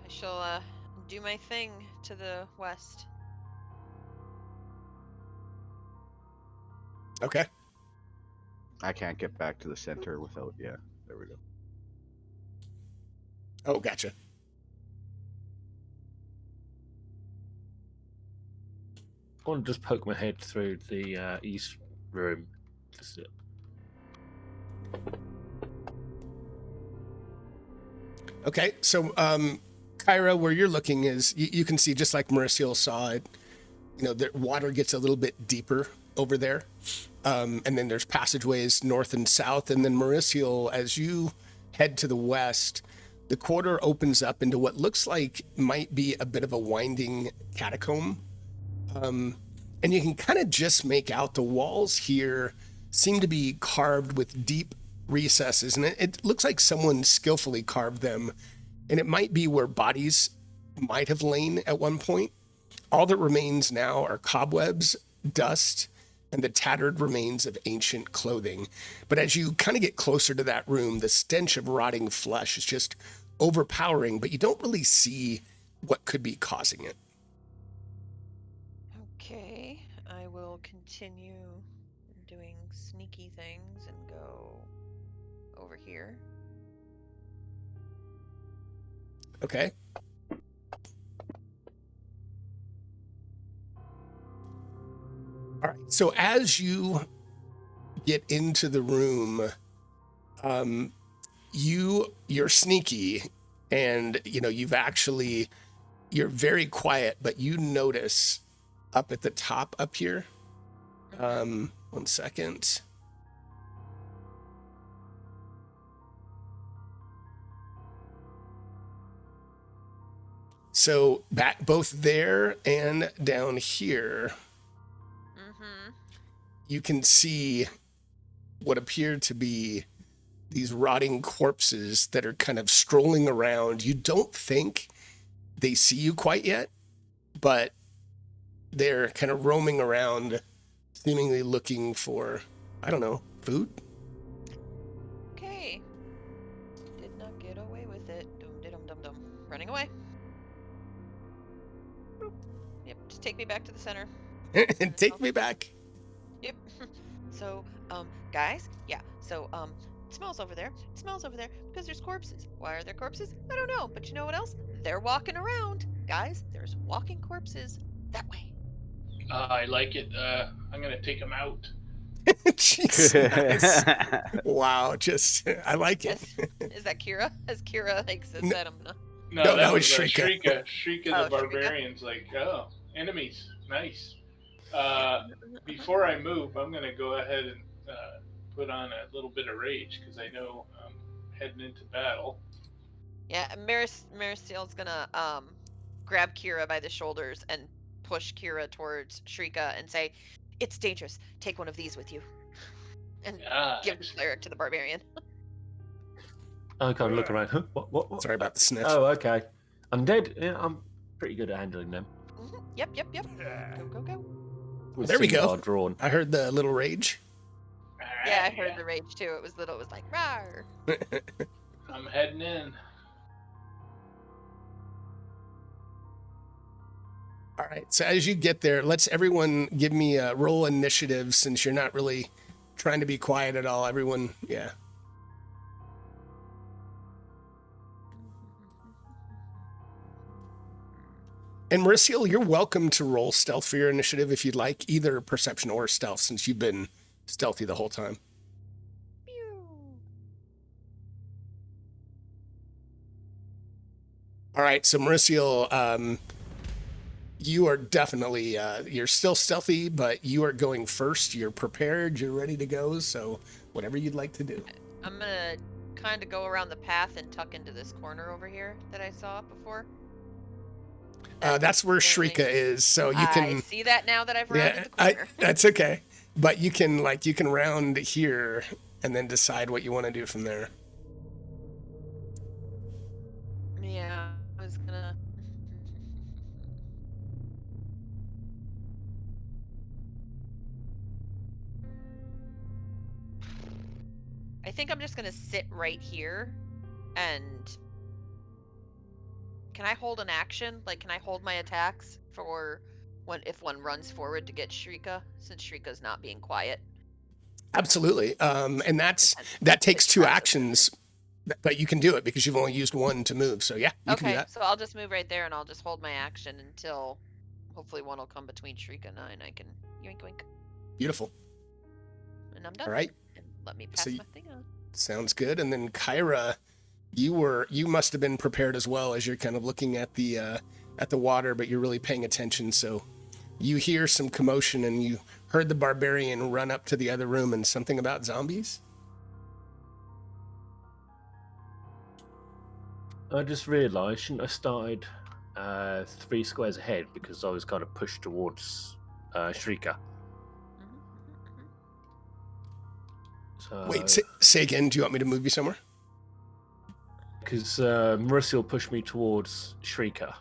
I shall do my thing to the west. Okay. I can't get back to the center without, yeah, there we go. Oh, gotcha. I want to just poke my head through the east room. Just Okay, so Kyra, where you're looking is you can see, just like Mauricio saw it, you know, the water gets a little bit deeper over there, and then there's passageways north and south, and then Mauricio, as you head to the west, the quarter opens up into what looks like might be a bit of a winding catacomb, and you can kind of just make out the walls here seem to be carved with deep recesses, and it looks like someone skillfully carved them, and it might be where bodies might have lain at one point. All that remains now are cobwebs, dust, and the tattered remains of ancient clothing. But as you kind of get closer to that room, the stench of rotting flesh is just overpowering, but you don't really see what could be causing it. Okay, I will continue doing sneaky things and go over here. Okay. All right. So as you get into the room, you're sneaky, and you're very quiet, but you notice up at the top up here. 1 second. So back both there and down here, you can see what appear to be these rotting corpses that are kind of strolling around. You don't think they see you quite yet, but they're kind of roaming around, seemingly looking for, I don't know, food? Okay. Did not get away with it. Dum-de-dum-dum-dum. Running away. Boop. Yep, just take me back to the center. Take me back. Yep. So, guys, yeah, so, it smells over there. It smells over there because there's corpses. Why are there corpses? I don't know, but you know what else? They're walking around. Guys, there's walking corpses that way. I like it. I'm going to take him out. Jeez, nice. Wow, just I like it. Is that Kira? As Kira like says that, I'm gonna. No, that was was Shrika. Shrika. Shrika Oh, the Shrika. barbarian's like, oh, enemies, nice. Yeah. Before I move, I'm gonna go ahead and put on a little bit of rage because I know I'm heading into battle. Yeah, Marisil's gonna grab Kira by the shoulders and push Kira towards Shrika and say, "It's dangerous. Take one of these with you." And give the cleric to the barbarian. I kind of look around. Huh? What? Sorry about the snitch. Oh, okay. Undead. Yeah, I'm pretty good at handling them. Yep. Go. Well, there we Scenes go. are drawn. I heard the little rage. Yeah, I heard the rage too. It was like, rawr. I'm heading in. All right. So as you get there, let's everyone give me a roll initiative since you're not really trying to be quiet at all. Everyone, yeah. And Mauricio, you're welcome to roll stealth for your initiative if you'd like, either perception or stealth, since you've been stealthy the whole time. All right, so Mauricio, you are definitely, you're still stealthy, but you are going first. You're prepared. You're ready to go. So whatever you'd like to do. I'm going to kind of go around the path and tuck into this corner over here that I saw before. That's where Shrika is. So you can I see that now that I've rounded the corner. That's okay. But you can round here and then decide what you want to do from there. Yeah, I was gonna. I think I'm just gonna sit right here, and can I hold an action? Like, can I hold my attacks for if one runs forward to get Shrika, since Shrika's not being quiet? Absolutely. And that takes two actions, but you can do it because you've only used one to move. So yeah, you can do that. So I'll just move right there and I'll just hold my action until hopefully one will come between Shrika and I can yoink yoink. Beautiful. And I'm done. All right. And let me pass my thing on. Sounds good. And then Kyra, you must have been prepared as well as you're kind of looking at the water, but you're really paying attention. So you hear some commotion and you heard the barbarian run up to the other room and something about zombies. I just realised, shouldn't I started 3 squares ahead because I was kind of pushed towards Shrika. So, wait, say again. Do you want me to move you somewhere? Because Mauricio pushed me towards Shrika,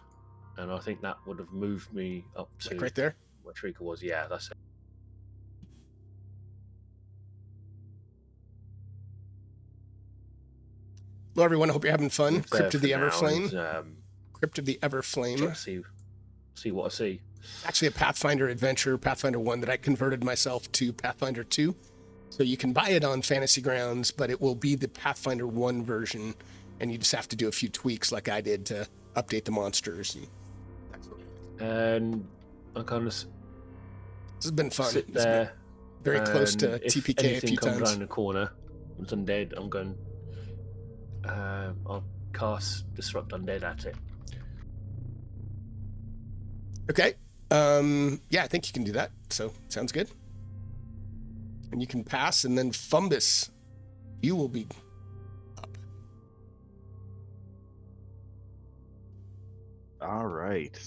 and I think that would have moved me up to right there where Shrika was. Yeah, that's it. Hello, everyone. I hope you're having fun. Crypt of the Everflame. And, Crypt of the Everflame. See what I see. Actually, a Pathfinder adventure, Pathfinder 1 that I converted myself to Pathfinder 2. So you can buy it on Fantasy Grounds, but it will be the Pathfinder 1 version, and you just have to do a few tweaks like I did to update the monsters. And I kind of this has been fun. Sit there, very close to TPK a few comes times. around the corner, and it's undead, I'm going. I'll cast Disrupt Undead at it. Okay. Yeah, I think you can do that. So sounds good. And you can pass, and then Fumbus, you will be up. All right.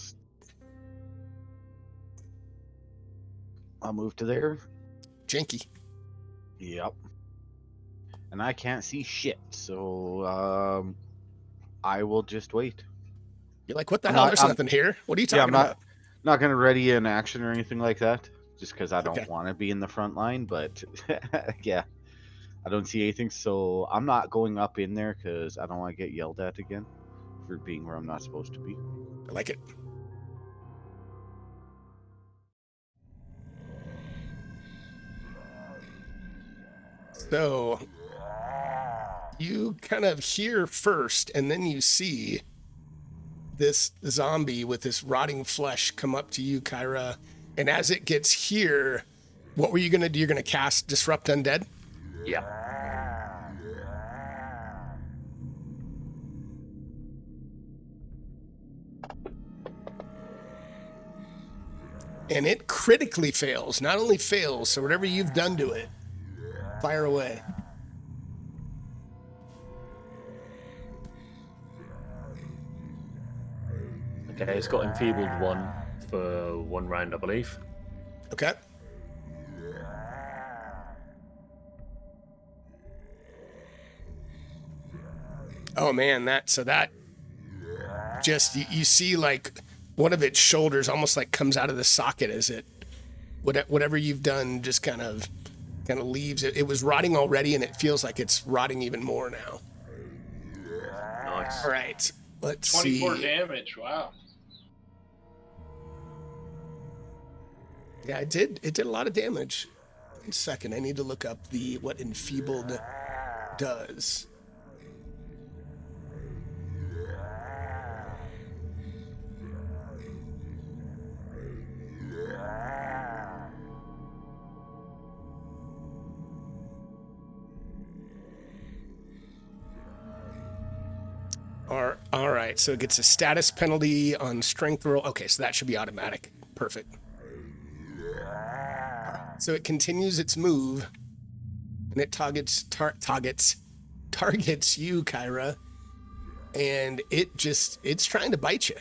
I'll move to there. Janky. Yep. And I can't see shit, so I will just wait. You're like, what the hell? There's nothing here. What are you talking about? Not going to ready an action or anything like that, just because I don't want to be in the front line, but yeah, I don't see anything, so I'm not going up in there because I don't want to get yelled at again for being where I'm not supposed to be. I like it. So you kind of hear first, and then you see this zombie with this rotting flesh come up to you, Kyra. And as it gets here, What were you gonna do? You're gonna cast Disrupt Undead? Yeah. And it critically fails. Not only fails, so whatever you've done to it, fire away. Okay, it's got enfeebled 1 for 1 round, I believe. Okay. Oh man, that just you see like one of its shoulders almost like comes out of the socket as it whatever you've done just kind of leaves it. It was rotting already and it feels like it's rotting even more now. Nice. All right. Let's 24 see. damage. Wow. Yeah, it did a lot of damage. 1 second, I need to look up what enfeebled does. All right, so it gets a status penalty on strength roll. Okay, so that should be automatic. Perfect. So it continues its move, and it targets you, Kyra, and it's trying to bite you.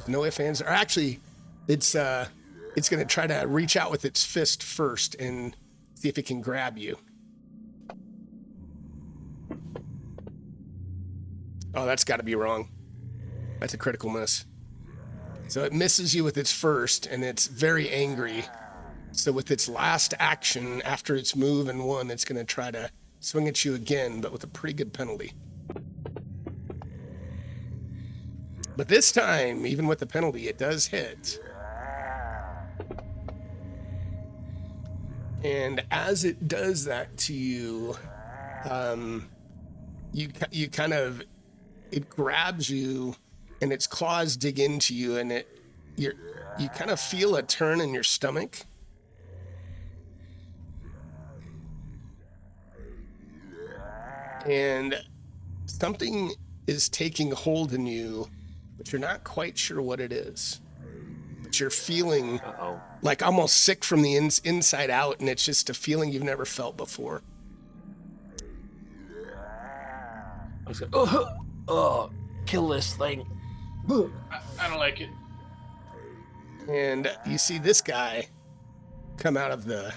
No ifs, ands, or actually, it's gonna try to reach out with its fist first and see if it can grab you. Oh, that's got to be wrong. That's a critical miss. So it misses you with its first, and it's very angry. So with its last action, after its move and 1, it's going to try to swing at you again, but with a pretty good penalty. But this time, even with the penalty, it does hit. And as it does that to you, you kind of... It grabs you, and its claws dig into you, and you kind of feel a turn in your stomach. And something is taking hold in you, but you're not quite sure what it is. But you're feeling like almost sick from the inside out, and it's just a feeling you've never felt before. I was like, oh, kill this thing. I don't like it. And you see this guy come out of the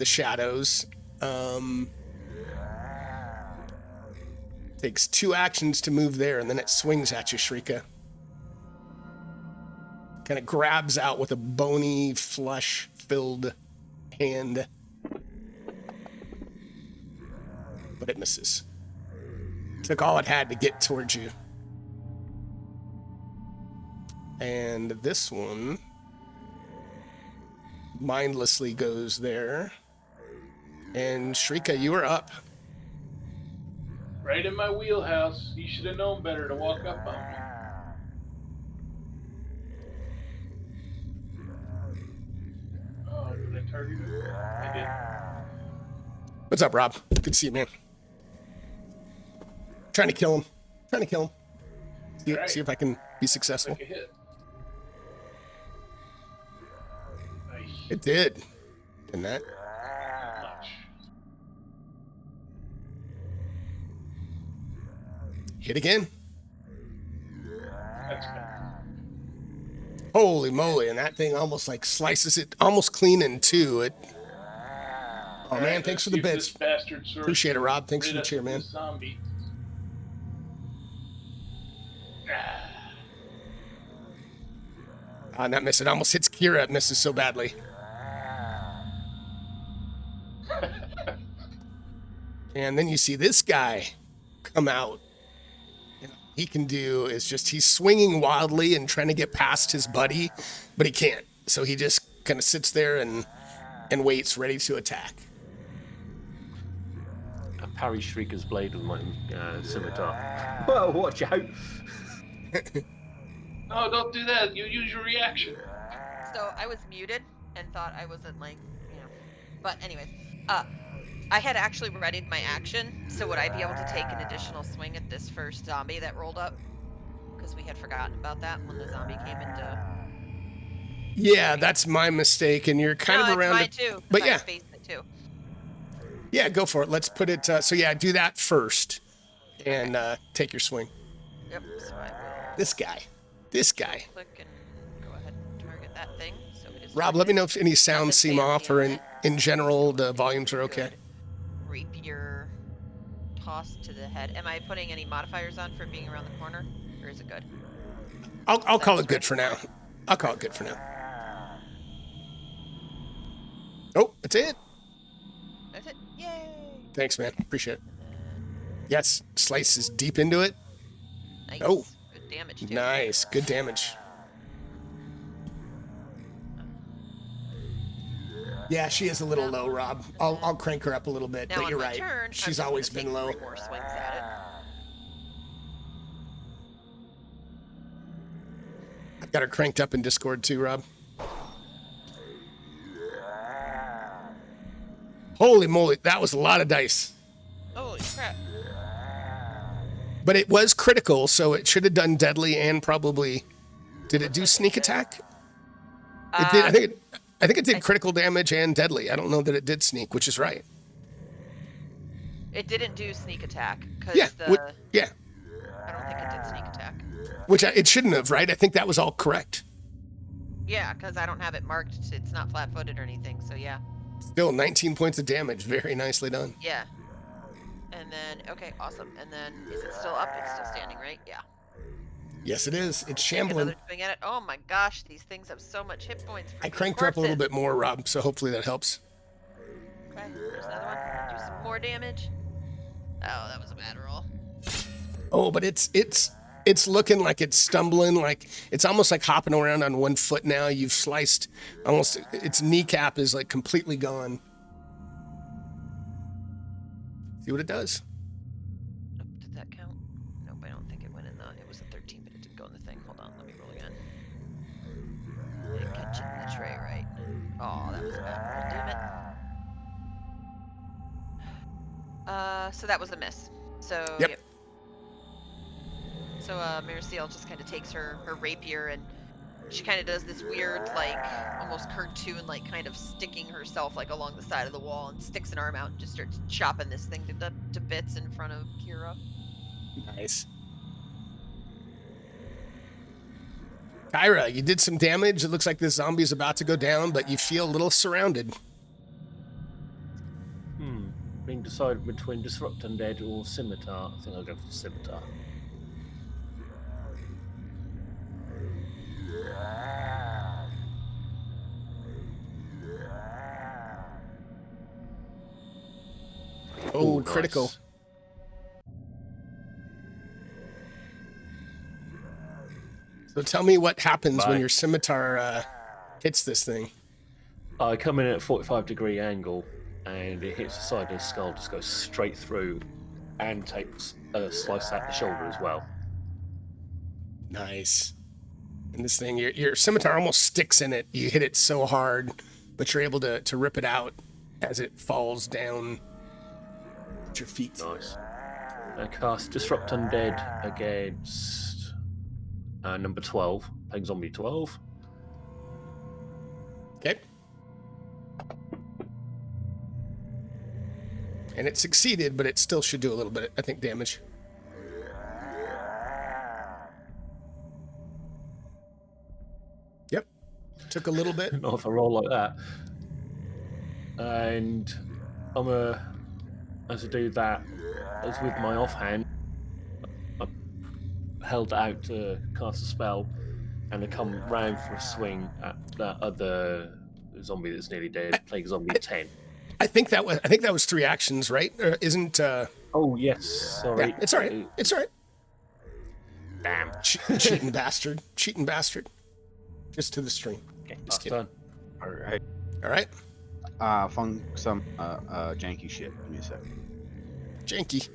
shadows. Takes 2 actions to move there, and then it swings at you, Shrika. Kind of grabs out with a bony, flesh-filled hand. But it misses. Took all it had to get towards you. And this one mindlessly goes there. And Shrika, you are up. Right in my wheelhouse. You should have known better to walk up on me. Oh, did I target it? I did. What's up, Rob? Good to see you, man. Trying to kill him. See if I can be successful. Take a hit. Nice. It did. And that. Much. Hit again. That's good. Holy moly. And that thing almost like slices it almost clean in 2. Oh, All man, right, thanks for let's the see if bits. this bastard sword Appreciate it, Rob. Thanks rid for the us cheer, of man. this zombie. And that miss. It almost hits Kira. It misses so badly. And then you see this guy come out. And all he can do is he's swinging wildly and trying to get past his buddy, but he can't. So he just kind of sits there and waits, ready to attack. I parry Shrieker's blade with my scimitar. Well, watch out. Oh, don't do that. You use your reaction. So I was muted and thought I wasn't like But anyways, I had actually readied my action, so would I be able to take an additional swing at this first zombie that rolled up? Because we had forgotten about that when the zombie came into. Yeah, that's my mistake, and you're kind No, of it's around mine it. too. But Because I yeah, spaced it too. yeah, go for it. Let's put it. So yeah, do that first, and take your swing. Yep. So I will. This guy. Click and go ahead and target that thing. So it is. Rob, let me know if any sounds Nothing seem off, fancy or on it. in general the volumes are okay. Good. Rapier toss to the head. Am I putting any modifiers on for being around the corner, or is it good? I'll call it good ready for now. it. I'll call it good for now. Oh, that's it. That's it. Yay! Thanks, man. Appreciate it. And then Yes, slices deep into it. nice. Oh. Good damage too. Nice, good damage. Yeah, she is a little low, Rob. I'll crank her up a little bit, Now but on you're my right. turn, I'm She's just always gonna been take low. 3 more swings at it. I've got her cranked up in Discord too, Rob. Holy moly, that was a lot of dice. Holy crap! But it was critical, so it should have done deadly and probably. Did it do sneak attack? It did. I think it did critical damage and deadly. I don't know that it did sneak, which is right. It didn't do sneak attack because Yeah. Yeah. I don't think it did sneak attack. Which it shouldn't have, right? I think that was all correct. Yeah, because I don't have it marked. It's not flat-footed or anything. So yeah. Still 19 points of damage. Very nicely done. Yeah. And then okay, awesome. And then is it still up? It's still standing, right? Yeah. Yes, it is. It's Take shambling. another swing at it. Oh my gosh, these things have so much hit points. For I being cranked her up a little corpses. bit more, Rob, so hopefully that helps. Okay, there's another one. Do some more damage. Oh, that was a bad roll. Oh, but it's looking like it's stumbling, like it's almost like hopping around on one foot now. You've sliced almost its kneecap is like completely gone. See what it does. Oh, did that count? Nope, I don't think it went in the. It was a 13, but it didn't go in the thing. Hold on, let me roll again. I didn't catch it in the tray, right? Oh, that was a bad roll. Damn it. So that was a miss. So Yep. So Maricel just kind of takes her rapier and she kind of does this weird, like, almost cartoon, like, kind of sticking herself, like, along the side of the wall and sticks an arm out and just starts chopping this thing to bits in front of Kira. Nice. Kyra, you did some damage. It looks like this zombie's about to go down, but you feel a little surrounded. Being decided between Disrupt Undead or Scimitar. I think I'll go for Scimitar. Oh, Nice. critical. So tell me what happens when your scimitar hits this thing. I come in at a 45-degree angle, and it hits the side of the skull, just goes straight through, and takes a slice at the shoulder as well. Nice. And this thing, your scimitar almost sticks in it. You hit it so hard, but you're able to rip it out as it falls down at your feet. Nice. I cast Disrupt Undead against number 12, playing Zombie 12. Okay. And it succeeded, but it still should do a little bit, I think, damage. Yep. Took a little bit. Not if I roll like that. And as I do that, as with my offhand, I held it out to cast a spell, and I come round for a swing at that other zombie that's nearly dead, playing Zombie 10. I think that was 3 actions, right? Or isn't? Oh yes, sorry. Yeah, it's all right. It's all right. Damn. Cheating bastard. Cheating bastard. Just to the stream. Okay, Just last kidding. turn. All right. All right. Fun some janky shit. Give me a sec. Janky.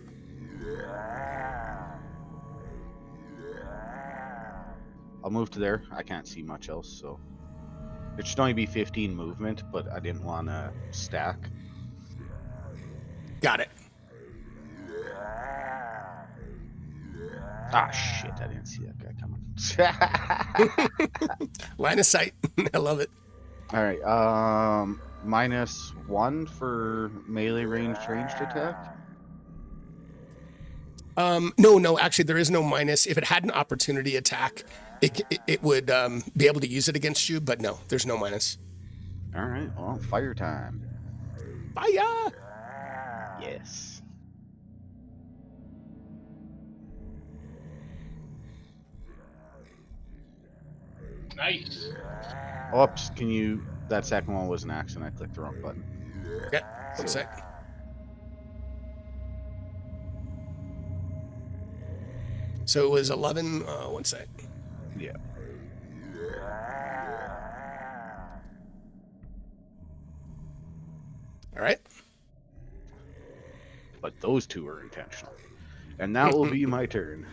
I'll move to there. I can't see much else, so. It should only be 15 movement, but I didn't want to stack. Got it. Ah, shit! I didn't see that guy coming. Line of sight. I love it. All right. -1 for melee ranged attack. No. Actually, there is no minus. If it had an opportunity attack, it would be able to use it against you. But no, there's no minus. All right. Well, fire time. Fire! Yes. Nice. Oops. Can you? That second one was an accident. I clicked the wrong button. Okay, 1 sec. So it was 11. 1 sec. Yeah. All right. But those two were intentional. And that will be my turn.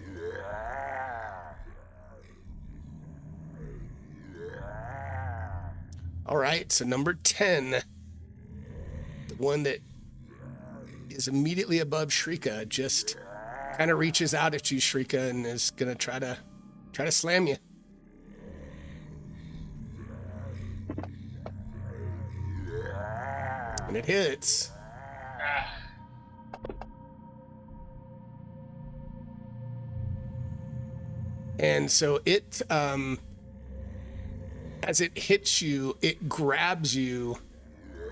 All right. So number 10, the one that is immediately above Shrika, just kind of reaches out at you, Shrika, and is gonna try to slam you. And it hits. Ah, And so it, as it hits you, it grabs you,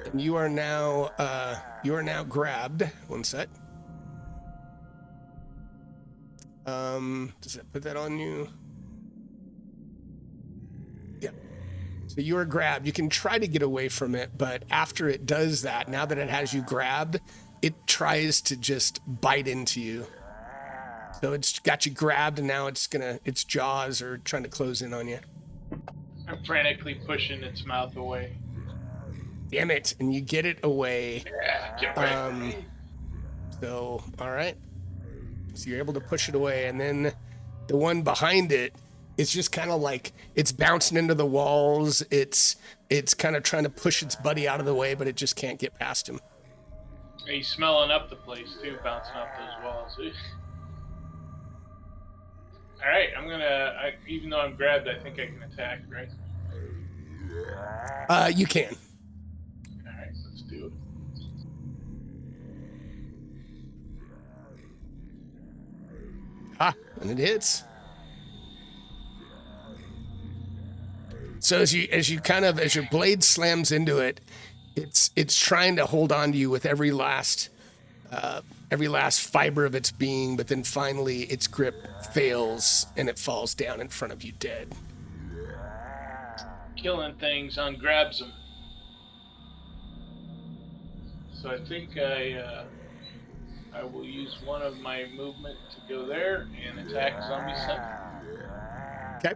and you are now grabbed. 1 sec. Does that put that on you? Yeah. So you are grabbed. You can try to get away from it, but after it does that, now that it has you grabbed, it tries to just bite into you. So it's got you grabbed, and now its jaws are trying to close in on you. I'm frantically pushing its mouth away. Damn it! And you get it away. Yeah, get away. So all right. So you're able to push it away, and then the one behind it, it's just kind of like it's bouncing into the walls. It's kind of trying to push its buddy out of the way, but it just can't get past him. He's smelling up the place too, bouncing off those walls. All right, even though I'm grabbed, I think I can attack, right? You can. All right, let's do it. And it hits. So as your blade slams into it, it's trying to hold on to you with every last fiber of its being, but then finally its grip fails and it falls down in front of you dead. Killing things ungrabs them. So I think I will use one of my movement to go there and attack Zombie Center. Okay.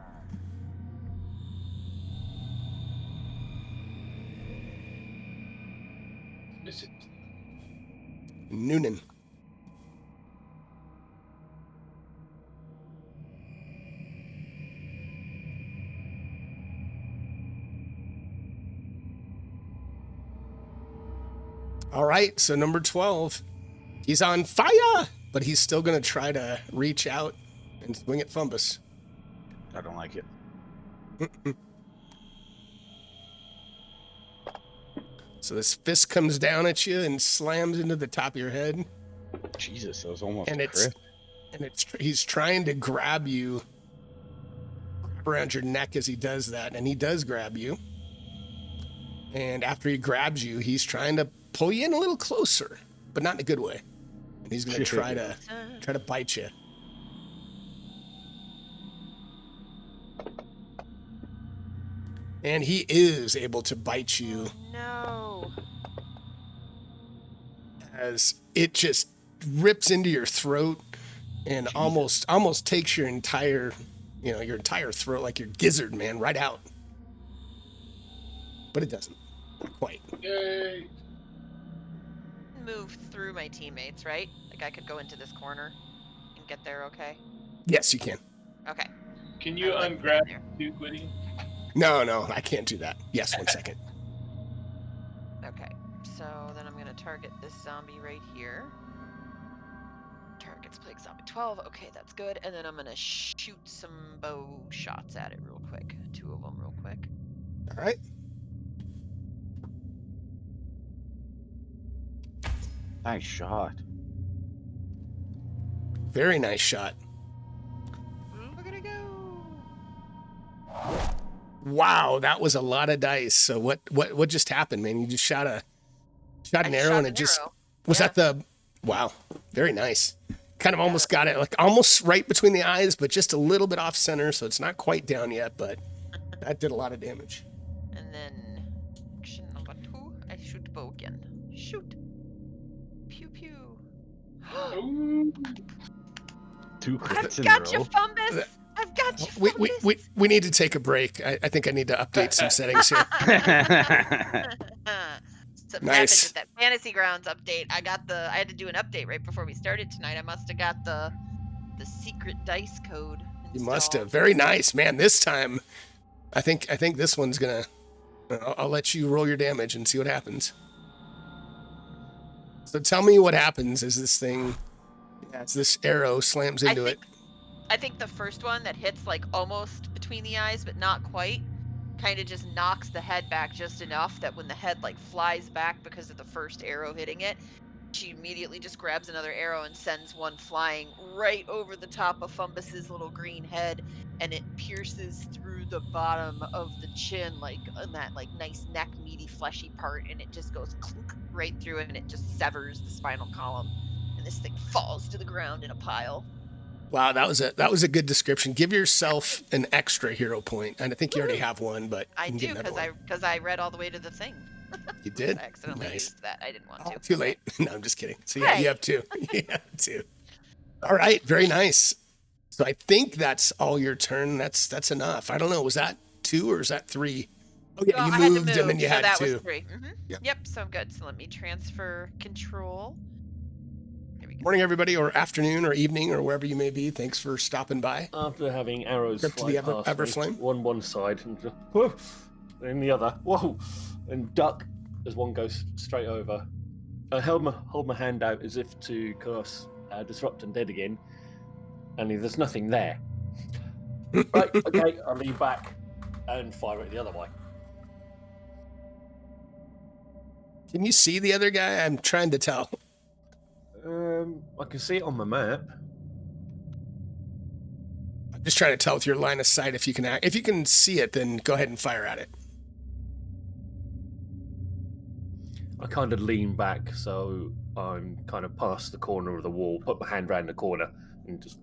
Miss it. Noonan. All right, so number 12. He's on fire, but he's still going to try to reach out and swing at Fumbus. I don't like it. So this fist comes down at you and slams into the top of your head. Jesus, that was almost And a it's crit. he's trying to grab you around your neck as he does that, and he does grab you. And after he grabs you, he's trying to pull you in a little closer, but not in a good way. And he's going to try to bite you. And he is able to bite you. No. As it just rips into your throat and almost takes your entire throat, like your gizzard, man, right out. But it doesn't. Not quite. Yay! Move through my teammates, right? Like I could go into this corner and get there, okay? Yes, you can. Okay. Can you I like ungrab there. too, Quiddy? No, I can't do that. Yes, 1 second. Okay, so then I'm gonna target this zombie right here. Target's Plague Zombie 12. Okay, that's good. And then I'm gonna shoot some bow shots at it real quick. 2 of them real quick. All right. Nice shot. Very nice shot. Look at it go! Wow, that was a lot of dice. So what just happened, man? You just shot an arrow and it just was Yeah. that the wow, very nice. Kind of almost got it, like almost right between the eyes, but just a little bit off center, so it's not quite down yet, but that did a lot of damage. And then action number 2, I shoot bow again. Shoot. Pew pew. Ooh. 2 I've crits in a got you, row. Fumbus. I've got you, Fumbus. We need to take a break. I think I need to update some settings here. Something Nice. happened with that Fantasy Grounds update. I had to do an update right before we started tonight. I must have got the secret dice code You must have. installed. Very nice, man. This time, I think this one's gonna. I'll let you roll your damage and see what happens. So tell me what happens as this thing, as this arrow slams into it. I think the first one that hits like almost between the eyes, but not quite, kind of just knocks the head back just enough that when the head like flies back because of the first arrow hitting it, she immediately just grabs another arrow and sends one flying right over the top of Fumbus's little green head, and it pierces through the bottom of the chin, like in that like nice neck, meaty, fleshy part, and it just goes clunk right through it, and it just severs the spinal column, and this thing falls to the ground in a pile. Wow, that was a good description. Give yourself an extra hero point, and I think you already have one, but I you can do get another one. because I read all the way to the thing. You did. I accidentally Nice. used that. I didn't want Oh, to. too Okay. late. No, I'm just kidding. So yeah, Hey. you have 2. You have 2. All right, very nice. So I think that's all your turn. That's enough. I don't know. Was that 2 or is that 3? Oh yeah, Well, you I had to moved and then move, you so had that 2. was 3. Yep. Yep, so good. So let me transfer control. There we go. Morning, everybody, or afternoon, or evening, or wherever you may be. Thanks for stopping by. After having arrows Crypt to fly the past Everflame? me, one side and just, whoa, and the other, whoa, and duck as one goes straight over. I hold my hand out as if to cast Disrupt Undead again, only there's nothing there. Right, okay, I'll lean back and fire it the other way. Can you see the other guy? I'm trying to tell. I can see it on my map. I'm just trying to tell with your line of sight if you can if you can see it, then go ahead and fire at it. I kind of lean back, so I'm kind of past the corner of the wall, put my hand round the corner, and just...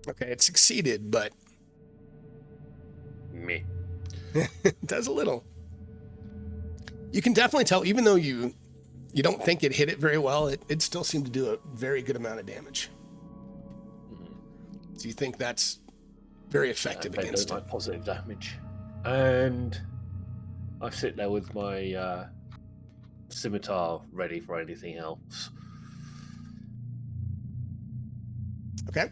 Okay, it succeeded, but meh. it does a little. You can definitely tell, even though you don't think it hit it very well, it still seemed to do a very good amount of damage. So you think that's very effective against it. Like positive damage. And I sit there with my scimitar ready for anything else. Okay.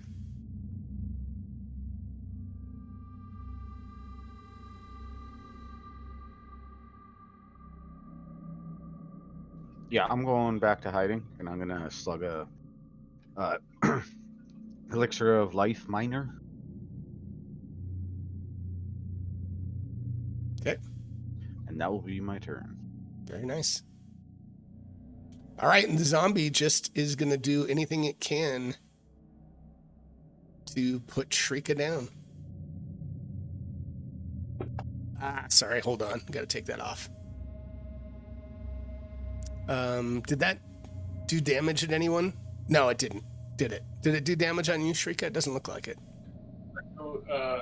Yeah, I'm going back to hiding, and I'm gonna slug a elixir of life minor. Okay. And that will be my turn. Very nice. All right, and the zombie just is going to do anything it can to put Shrika down. Sorry, hold on. Got to take that off. Did that do damage at anyone? No, it didn't. Did it? Did it do damage on you, Shrika? It doesn't look like it.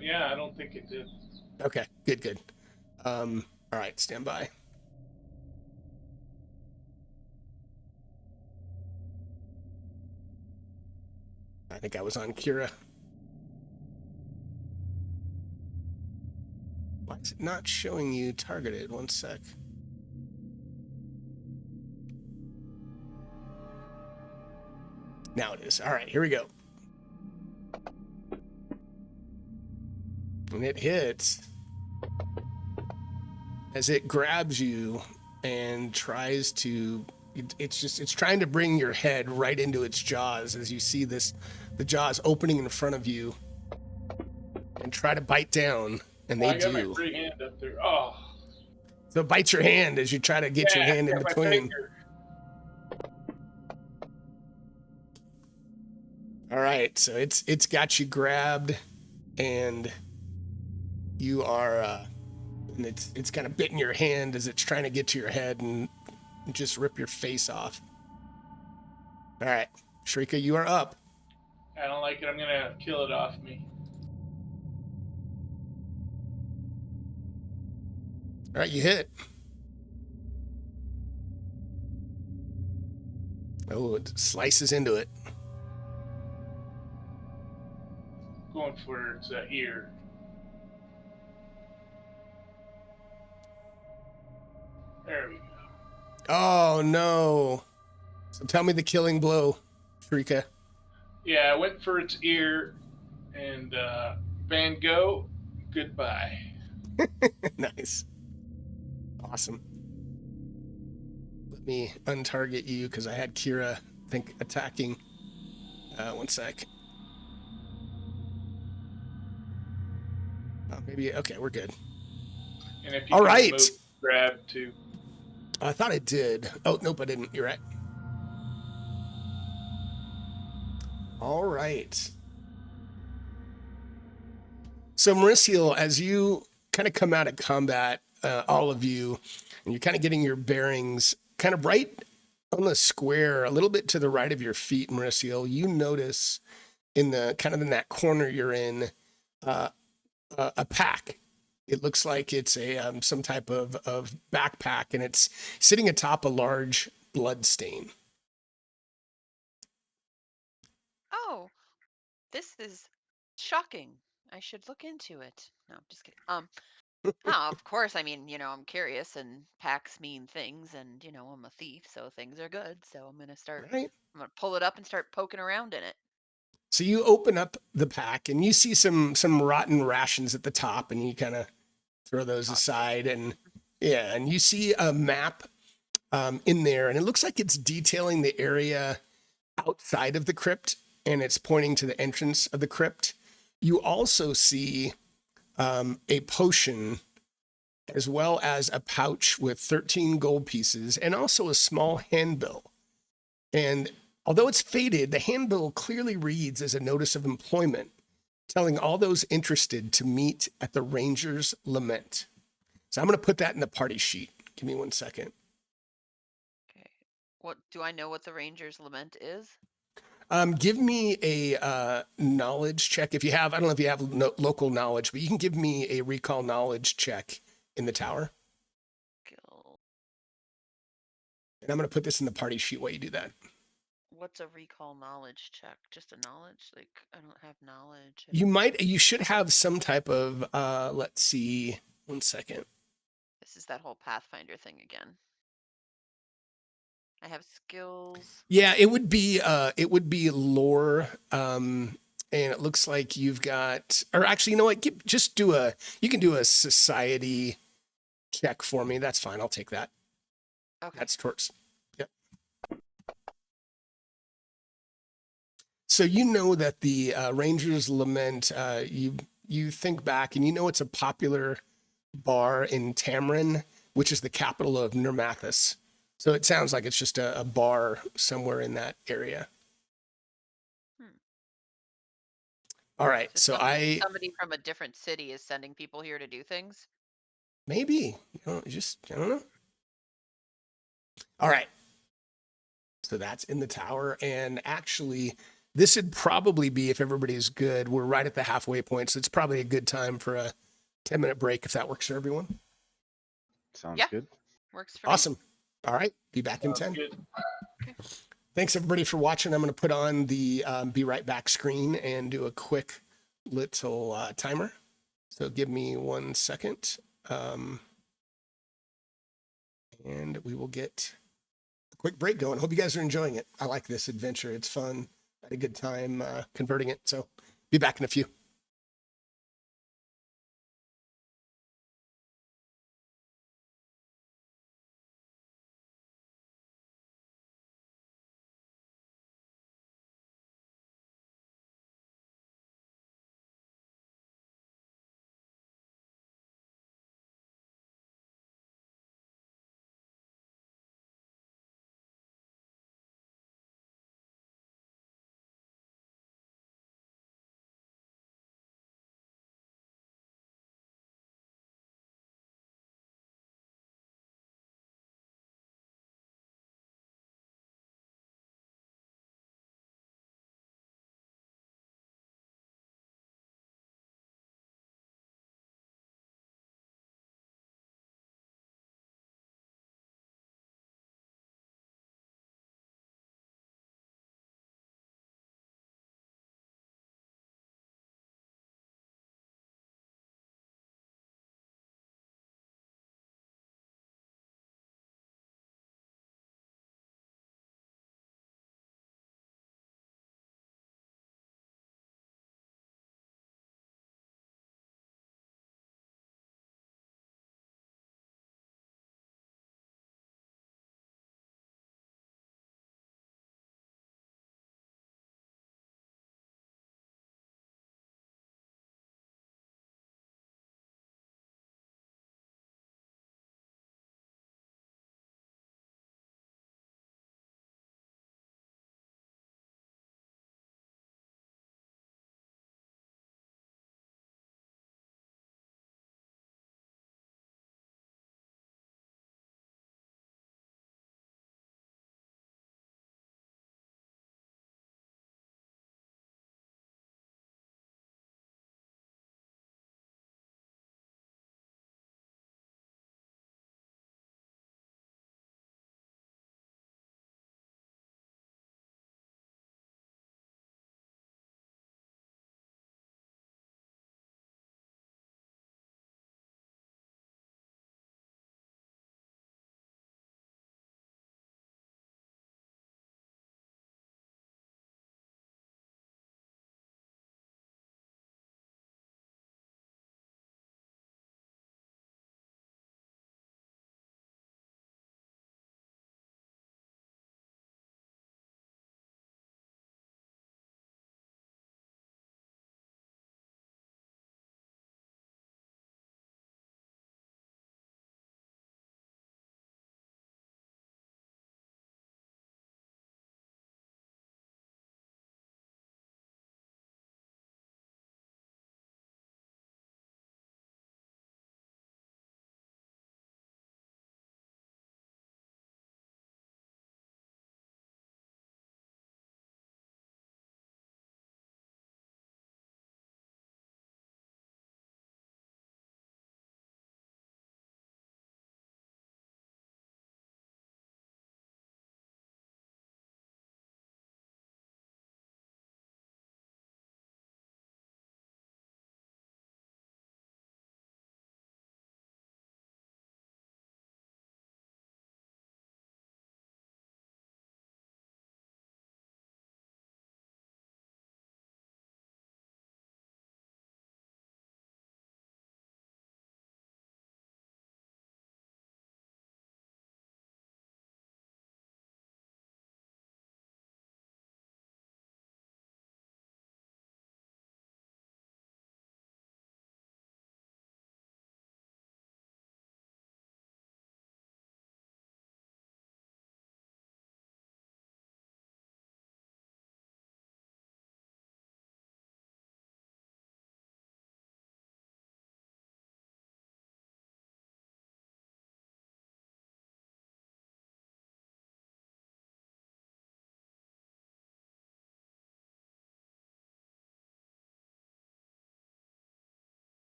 Yeah, I don't think it did. Okay, good. All right, stand by. I think I was on Kira. Why is it not showing you targeted? One sec. Now it is. All right, here we go. And it hits as it grabs you and tries to, it's trying to bring your head right into its jaws as you see the jaws opening in front of you and try to bite down, and they I got do. my free hand up there. Oh. So it bites your hand as you try to get your hand in got my between. finger. All right, so it's got you grabbed, and you are, and it's kind of bitten your hand as it's trying to get to your head and just rip your face off. All right, Shrika, you are up. I don't like it. I'm gonna kill it off me. All right, you hit. Oh, it slices into it. Going for its ear. There we go. Oh no! So tell me the killing blow, Shrika. Yeah, I went for its ear, and Van Gogh, goodbye. Nice. Awesome. Let me untarget you because I had Kira attacking. One sec. Maybe, okay, we're good. And if you All can right. remove grab too. I thought I did. Oh, nope, I didn't. You're right. All right. So, Mauricio, as you kind of come out of combat, all of you, and you're kind of getting your bearings kind of right on the square, a little bit to the right of your feet, Mauricio, you notice in the kind of in that corner you're in a pack. It looks like it's a some type of backpack, and it's sitting atop a large blood stain. Oh, this is shocking. I should look into it. No, I'm just kidding. No, of course. I mean, I'm curious, and packs mean things, and I'm a thief, so things are good. So I'm Right. gonna pull it up and start poking around in it. So you open up the pack, and you see some rotten rations at the top, and you kind of throw those aside, and yeah, and you see a map in there, and it looks like it's detailing the area outside of the crypt, and it's pointing to the entrance of the crypt. You also see a potion, as well as a pouch with 13 gold pieces, and also a small handbill. And although it's faded, the handbill clearly reads as a notice of employment, telling all those interested to meet at the Ranger's Lament. So I'm going to put that in the party sheet. Give me 1 second. Okay. What do I know? What the Ranger's Lament is? Give me a knowledge check. If you have, I don't know if you have local knowledge, but you can give me a recall knowledge check in the tower. Skill. And I'm going to put this in the party sheet while you do that. What's a recall knowledge check? Just a knowledge? Like, I don't have knowledge. You should have some type of, let's see, 1 second. This is that whole Pathfinder thing again. I have skills. Yeah, it would be lore. And it looks like you've got, or actually, you know what? You can do a society check for me. That's fine. I'll take that. Okay. That's towards, yep. So you know that the Ranger's Lament, you think back and you know it's a popular bar in Tamarin, which is the capital of Nirmathus. So it sounds like it's just a bar somewhere in that area. All right, so somebody from a different city is sending people here to do things? Maybe. I don't know. All right. So that's in the tower. And actually, this would probably be, if everybody's good, we're right at the halfway point. So it's probably a good time for a 10-minute break if that works for everyone. Sounds good. Works for me. Awesome. All right. Be back in 10. Good. Okay. Thanks, everybody, for watching. I'm going to put on the Be Right Back screen and do a quick little timer. So give me 1 second. And we will get a quick break going. Hope you guys are enjoying it. I like this adventure. It's fun. had a good time converting it. So be back in a few.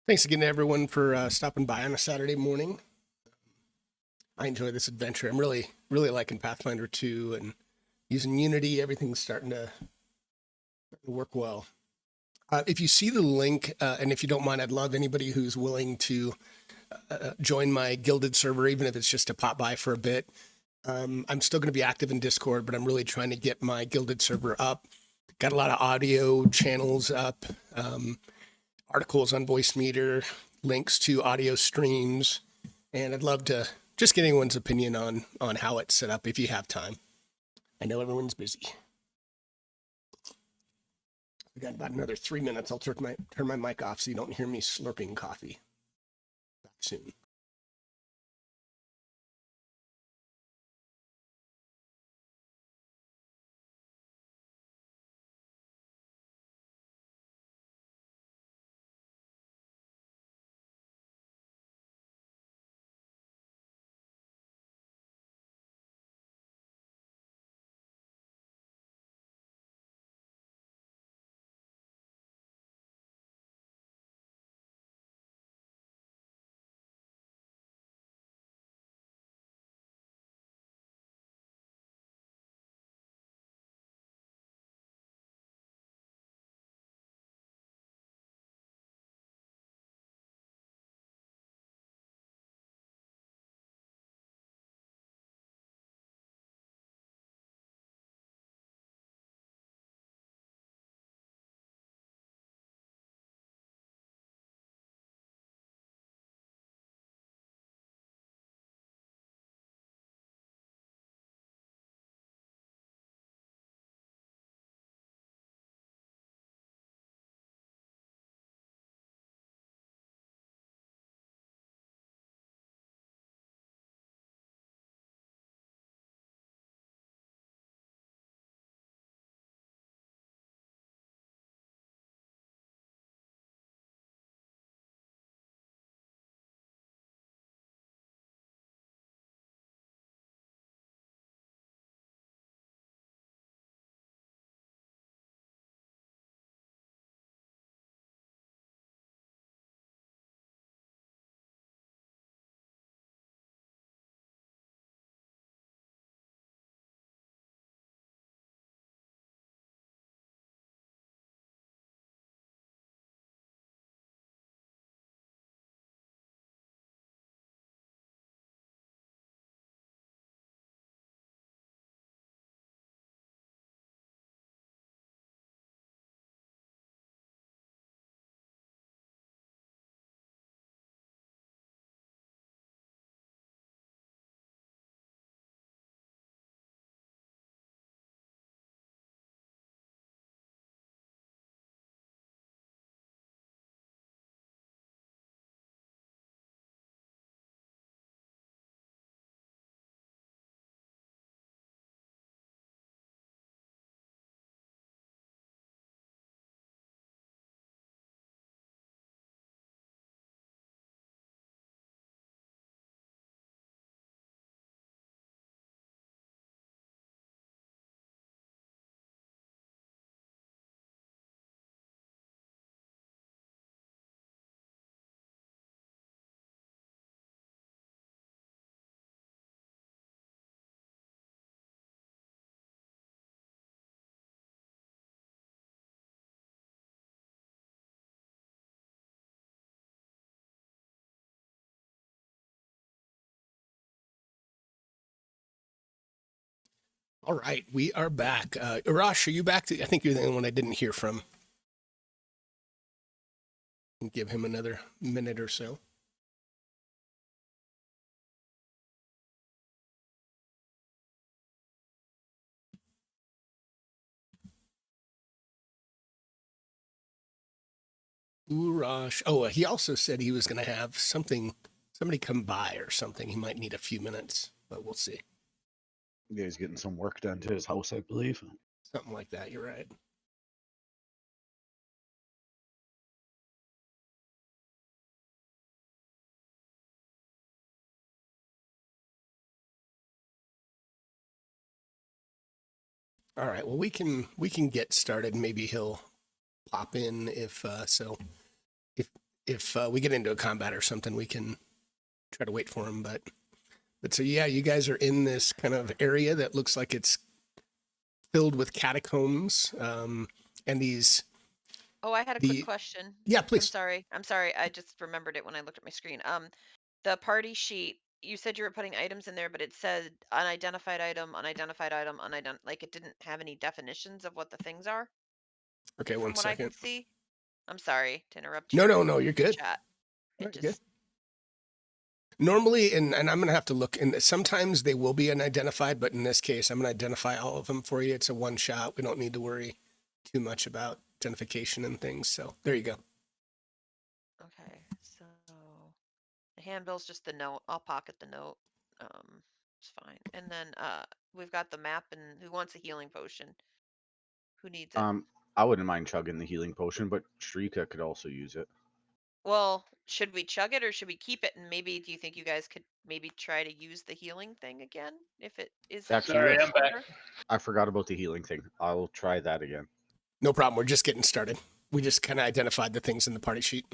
Thanks again to everyone for stopping by on a Saturday morning. I enjoy this adventure. I'm really liking Pathfinder 2 and using Unity. Everything's starting to work well. If you see the link, and if you don't mind, I'd love anybody who's willing to join my Gilded server, even if it's just to pop by for a bit. I'm still going to be active in Discord, but I'm really trying to get my Gilded server up. Got a lot of audio channels up, articles on Voice Meter, links to audio streams, and I'd love to just get anyone's opinion on how it's set up if you have time. I know everyone's busy. We got about another 3 minutes. I'll turn my mic off so you don't hear me slurping coffee. Back soon. All right, we are back. Arash, are you back? I think you're the only one I didn't hear from. Give him another minute or so. Urash. Oh, he also said he was going to have somebody come by or something. He might need a few minutes, but we'll see. Yeah, he's getting some work done to his house, I believe. Something like that. You're right. All right. Well, we can get started. Maybe he'll pop in if so. if we get into a combat or something, we can try to wait for him. But so yeah, you guys are in this kind of area that looks like it's filled with catacombs, and these. Oh, I had a quick question. Yeah, please. I'm sorry. I just remembered it when I looked at my screen. The party sheet. You said you were putting items in there, but it said unidentified item, unidentified item, like it didn't have any definitions of what the things are. Okay, From one what I second. can see. I'm sorry to interrupt No, you. no, you're good. Chat. No, It you're just good. Normally, and I'm going to have to look, and sometimes they will be unidentified, but in this case, I'm going to identify all of them for you. It's a one shot. We don't need to worry too much about identification and things. So there you go. okay. So the handbill's just the note. I'll pocket the note. It's fine. And then we've got the map, and who wants a healing potion? Who needs it? I wouldn't mind chugging the healing potion, but Shrika could also use it. Well, should we chug it or should we keep it? And maybe do you think you guys could maybe try to use the healing thing again if it is? Actually, Sorry, yes. I'm back. I forgot about the healing thing. I'll try that again. No problem. We're just getting started. We just kind of identified the things in the party sheet.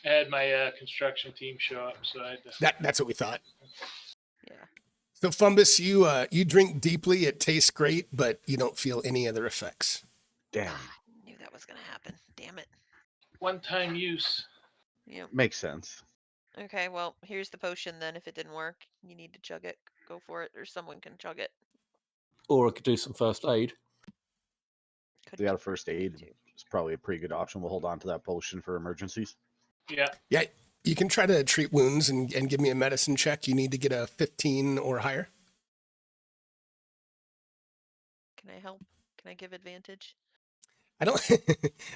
I had my construction team show up, so I had to... That's what we thought. Yeah. So Fumbus, you drink deeply. It tastes great, but you don't feel any other effects. Damn. I knew that was gonna happen. Damn it. One-time use. Yep. Makes sense. Okay, well, here's the potion then. If it didn't work, you need to chug it. Go for it, or someone can chug it. Or I could do some first aid. Could They got do a first aid aid. too. It's probably a pretty good option. We'll hold on to that potion for emergencies. Yeah. Yeah, you can try to treat wounds and give me a medicine check. You need to get a 15 or higher. Can I help? Can I give advantage? I don't.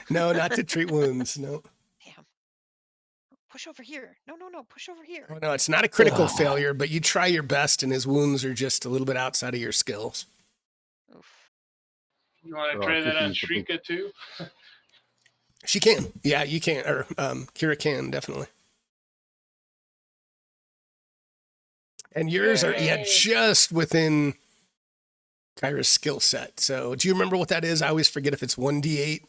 No, not to treat wounds. No. Damn. Push over here. No, push over here. Oh, no, it's not a critical failure, but you try your best, and his wounds are just a little bit outside of your skills. Oof. You want to Oh, try I that on think he's the Shrika too? She can. Yeah, you can. Or Kira can, definitely. And yours are Yay. just within Kyra's skill set. So do you remember what that is? I always forget if it's 1d8,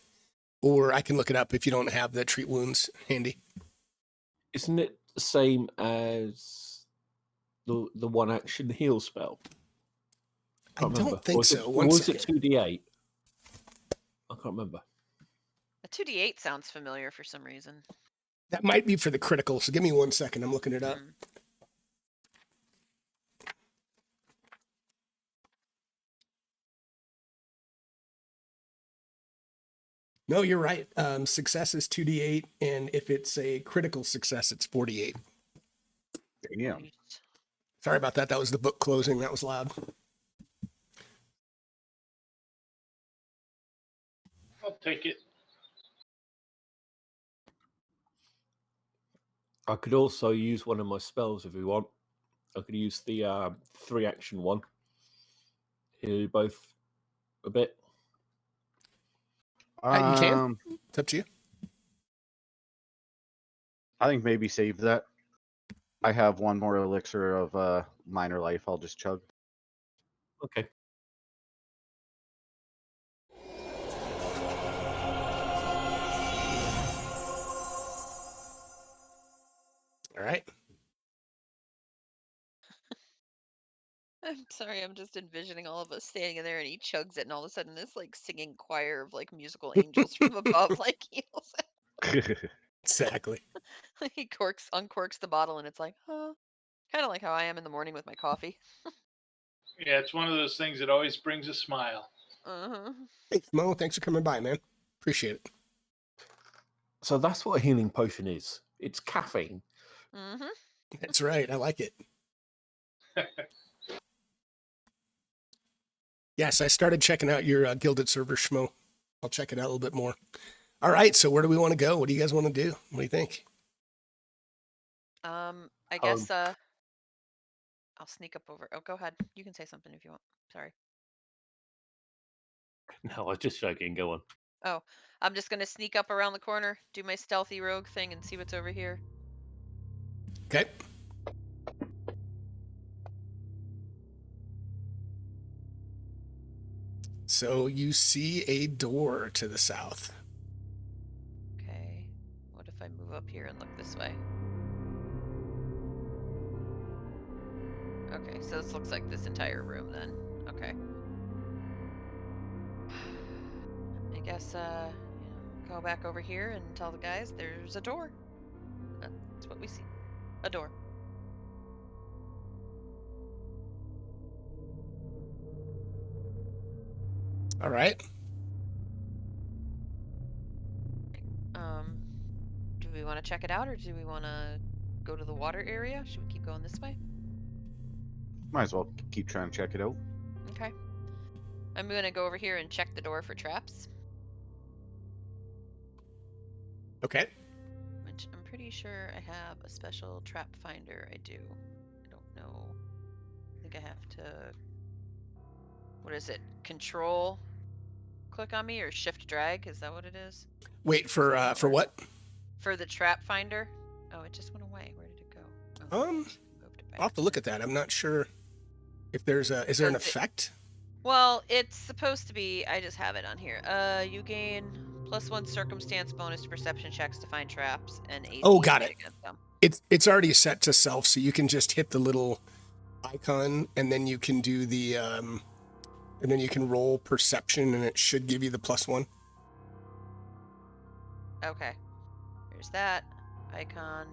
or I can look it up if you don't have the treat wounds handy. Isn't it the same as the one action heal spell? I don't think so. Or was it 2d8? I can't remember. A 2d8 sounds familiar for some reason. That might be for the critical. So give me 1 second. I'm looking it up. No, you're right. Success is 2d8, and if it's a critical success, it's 48. Yeah. Sorry about that. That was the book closing. That was loud. I'll take it. I could also use one of my spells if we want. I could use the 3-action one. Heal you both a bit. You can. It's up to you. I think maybe save that. I have one more elixir of minor life. I'll just chug. Okay. All right. I'm sorry, I'm just envisioning all of us standing in there and he chugs it and all of a sudden this like singing choir of like musical angels from above like heals it. Exactly. He uncorks the bottle and it's like, huh. Kind of like how I am in the morning with my coffee. Yeah, it's one of those things that always brings a smile. Uh-huh. Thanks, Mo. Thanks for coming by, man. Appreciate it. So that's what a healing potion is. It's caffeine. Mm-hmm. That's right. I like it. Yes, I started checking out your Gilded Server, Schmo. I'll check it out a little bit more. All right, so where do we want to go? What do you guys want to do? What do you think? I guess I'll sneak up over. Oh, go ahead. You can say something if you want. Sorry. No, I was just joking. Go on. Oh, I'm just gonna sneak up around the corner, do my stealthy rogue thing, and see what's over here. Okay. So you see a door to the south. Okay. What if I move up here and look this way? Okay, so this looks like this entire room then. Okay. I guess, go back over here and tell the guys there's a door. That's what we see. A door. All right. Do we want to check it out or do we want to go to the water area? Should we keep going this way? Might as well keep trying to check it out. Okay. I'm going to go over here and check the door for traps. Okay. Which I'm pretty sure I have a special trap finder. I do. I don't know. I think I have to... What is it? Control click on me or shift drag? Is that what it is? Wait for what? For the trap finder? Oh, it just went away. Where did it go? Oh, Moved it back. I'll have to look at that. I'm not sure if there's a... Is there an effect? Well, it's supposed to be... I just have it on here. You gain +1 circumstance bonus to perception checks to find traps and AC Oh, got to it. hit against them. It's already set to self, so you can just hit the little icon, and then you can do the... and then you can roll perception, and it should give you the +1. Okay. There's that icon.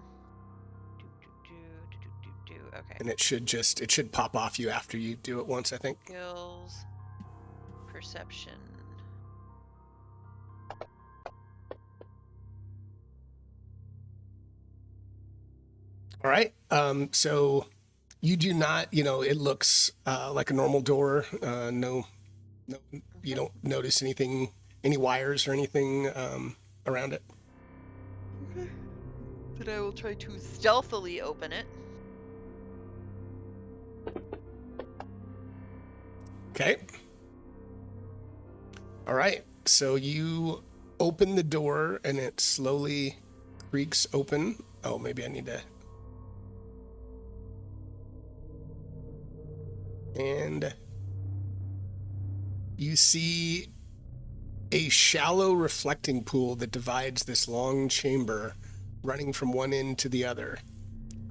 Okay. And it should pop off you after you do it once, I think. Skills. Perception. All right. So you do not, it looks like a normal door. No, you don't notice anything, any wires or anything around it. Okay. Then I will try to stealthily open it. Okay. All right. So you open the door and it slowly creaks open. Oh, maybe I need to. And you see a shallow reflecting pool that divides this long chamber running from one end to the other.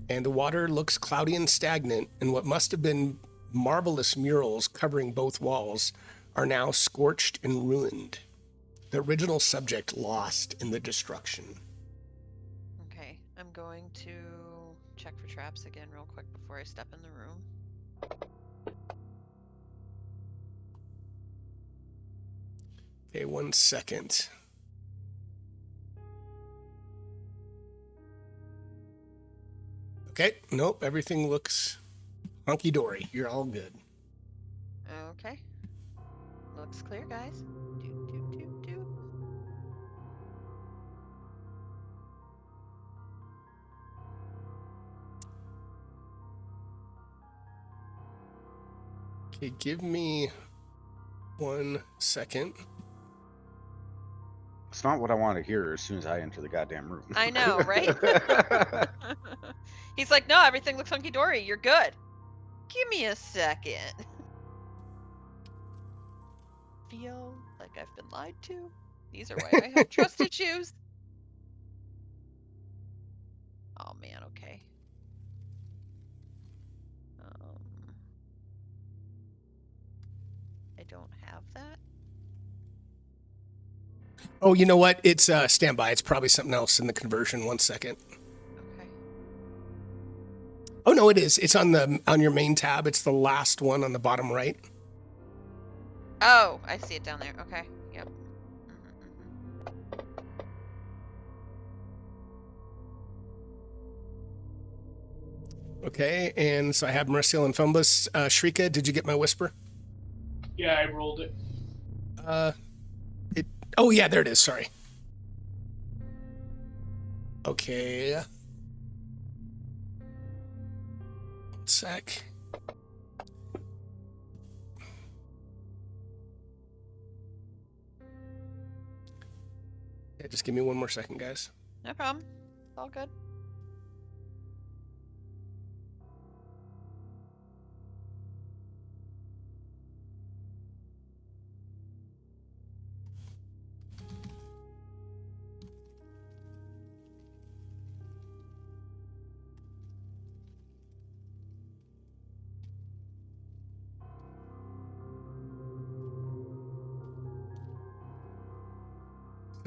And the water looks cloudy and stagnant, and what must have been marvelous murals covering both walls are now scorched and ruined. The original subject lost in the destruction. Okay, I'm going to check for traps again real quick before I step in the room. Okay, 1 second. Okay, nope, everything looks hunky-dory. You're all good. Okay. Looks clear, guys. Do. Okay, give me 1 second. It's not what I want to hear as soon as I enter the goddamn room. I know, right? He's like, no, everything looks hunky-dory. You're good. Give me a second. Feel like I've been lied to. These are why I have trust issues. Oh, man, okay. I don't have that. Oh, you know what? It's standby. It's probably something else in the conversion. 1 second. Okay. Oh no, it is. It's on your main tab. It's the last one on the bottom right. Oh, I see it down there. Okay. Yep. Okay, and so I have Mercial and Fumbus. Shrika, did you get my whisper? Yeah, I rolled it. Oh yeah, there it is. Sorry. Okay. 1 sec. Yeah, just give me 1 more second, guys. No problem. It's all good.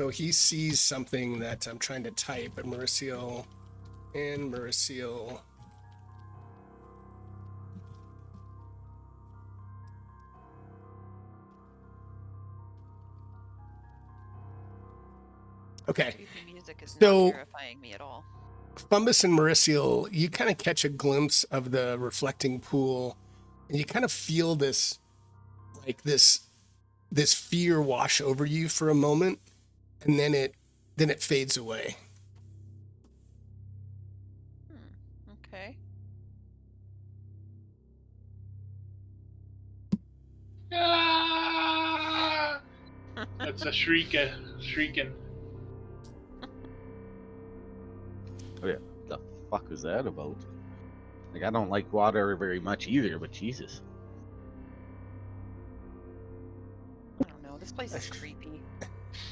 So he sees something that I'm trying to type, but Mauricio. Okay. Creepy music is So- not terrifying me at all. Fumbus and Mauricio, you kind of catch a glimpse of the reflecting pool, and you kind of feel this, like this fear wash over you for a moment, and then it fades away. Okay. Ah! That's a shrieking. Oh yeah, the fuck is that about? Like, I don't like water very much either, but Jesus. I don't know. This place is creepy.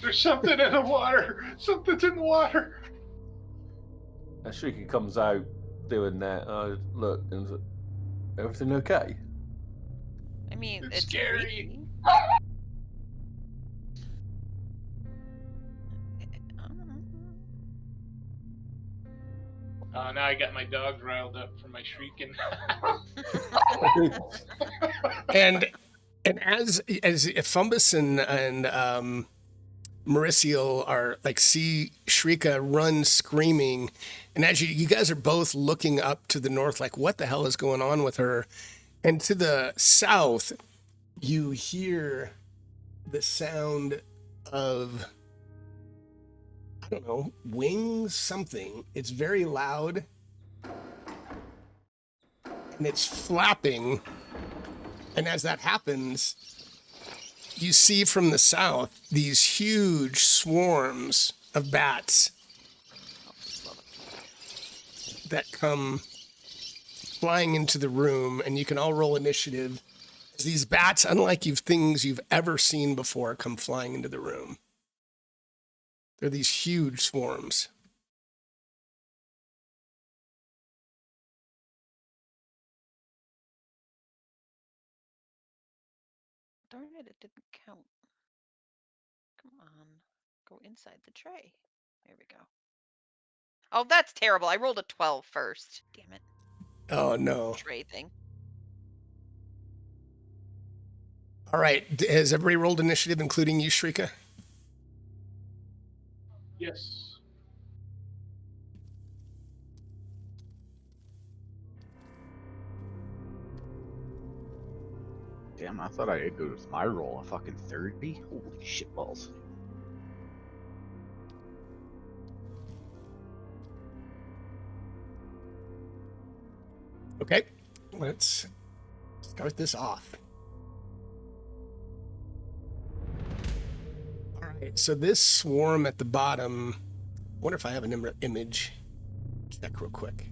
There's something in the water. Something's in the water. As Shrieky comes out doing that, I look and is everything okay? I mean, It's it's scary. creepy. Now I got my dogs riled up from my shrieking. And as Fumbus and Mauricio are like see Shrika run screaming, and as you guys are both looking up to the north, like what the hell is going on with her? And to the south, you hear the sound of, I don't know, wings, something. It's very loud, and it's flapping. And as that happens, you see from the south these huge swarms of bats that come flying into the room, and you can all roll initiative. As these bats, unlike things you've ever seen before, come flying into the room. They're these huge swarms. Darn it didn't count. Come on. Go inside the tray. There we go. Oh, that's terrible. I rolled a 12 first. Damn it. Oh, no. Tray thing. All right. Has everybody rolled initiative, including you, Shrika? Yes. Damn, I thought I go with my roll a fucking 30. Holy shitballs. Okay. Let's start this off. All right. So this swarm at the bottom, I wonder if I have an image. Check real quick.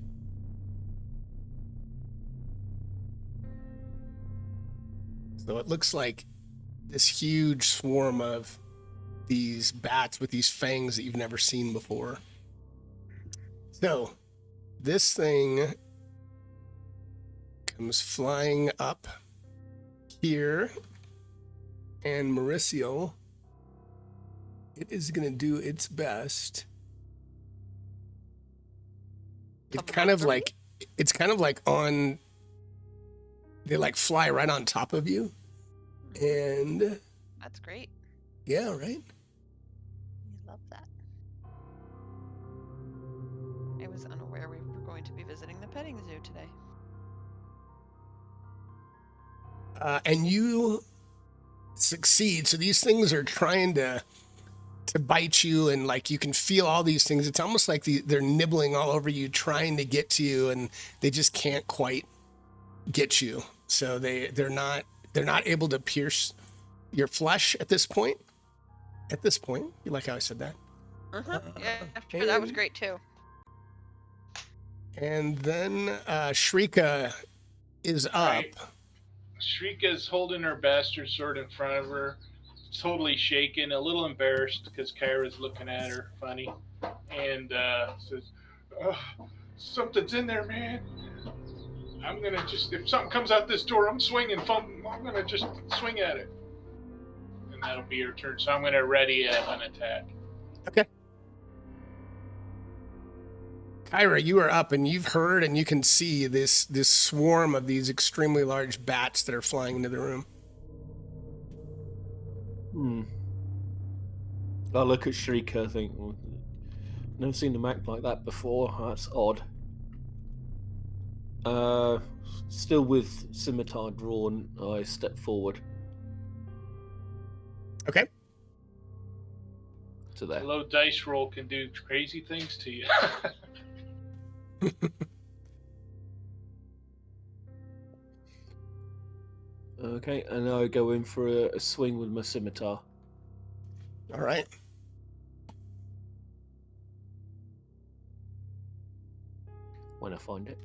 So it looks like this huge swarm of these bats with these fangs that you've never seen before. So this thing comes flying up here, and Mauricio, it is going to do its best. It's kind of like on, they like fly right on top of you. And That's great. yeah, right? I love that. I was unaware we were going to be visiting the petting zoo today. And you succeed. So these things are trying to bite you, and like you can feel all these things. It's almost like they're nibbling all over you, trying to get to you, and they just can't quite get you. So they're not able to pierce your flesh at this point. At this point, you like how I said that? Yeah, sure, that was great too. And then Shrika is up. Right. Shrika's holding her bastard sword in front of her, totally shaken, a little embarrassed because Kyra's looking at her funny, and says, something's in there, man. I'm going to just, if something comes out this door, I'm swinging, I'm going to just swing at it. And that'll be her turn, so I'm going to ready an attack. Okay. Kyra, you are up and you've heard and you can see this swarm of these extremely large bats that are flying into the room. I look at Shrieker, I think, never seen them act like that before. That's odd. Still with scimitar drawn, I step forward. Okay. To there. A low dice roll can do crazy things to you. Okay, and I go in for a swing with my scimitar. All right. When I find it.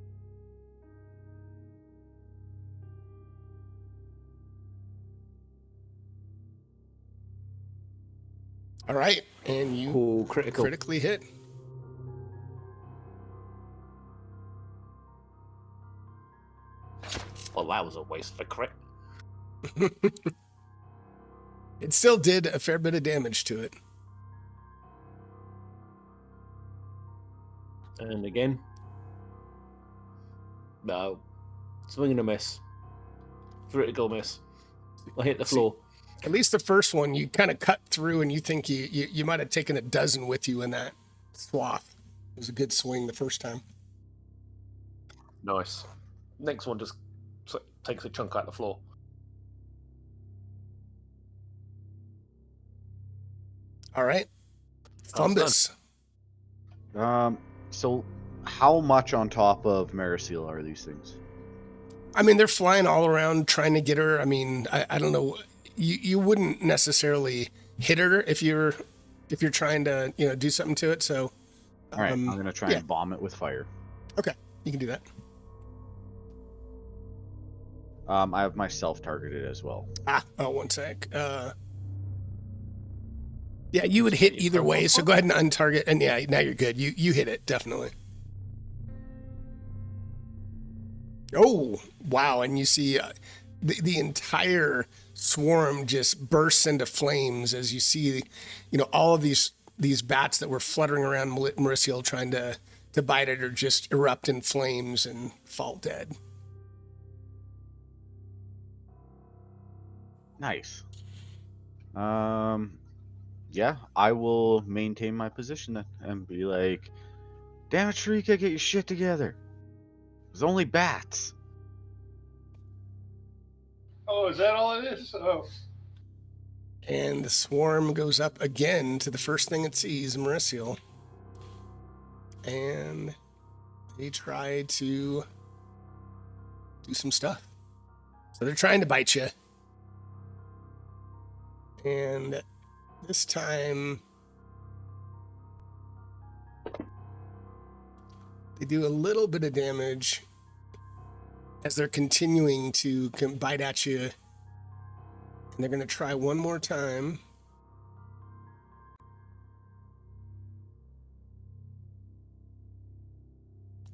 All right. And you Critical. critically hit. Well, that was a waste of a crit. It still did a fair bit of damage to it. And again. No. Swing and a miss. Critical miss. I hit the floor. At least the first one, you kind of cut through and you think you might have taken a dozen with you in that swath. It was a good swing the first time. Nice. Next one just takes a chunk out of the floor. All right. Thumbus. So how much on top of Marisil are these things? I mean, they're flying all around trying to get her. I mean, I don't know. You wouldn't necessarily hit her if you're trying to, do something to it. So, all right, I'm going to try and bomb it with fire. Okay, you can do that. I have myself targeted as well. One sec. Yeah, you would hit either way. So go ahead and untarget. And yeah, now you're good. You hit it, definitely. Oh, wow. And you see the entire swarm just bursts into flames as you see, all of these bats that were fluttering around Marisil trying to bite it or just erupt in flames and fall dead. Nice. Yeah, I will maintain my position then and be like, damn it, Shrika, get your shit together. There's only bats. Oh, is that all it is? Oh. And the swarm goes up again to the first thing it sees, Marisil. And they try to do some stuff. So they're trying to bite you. And this time they do a little bit of damage as they're continuing to bite at you. And they're going to try one more time.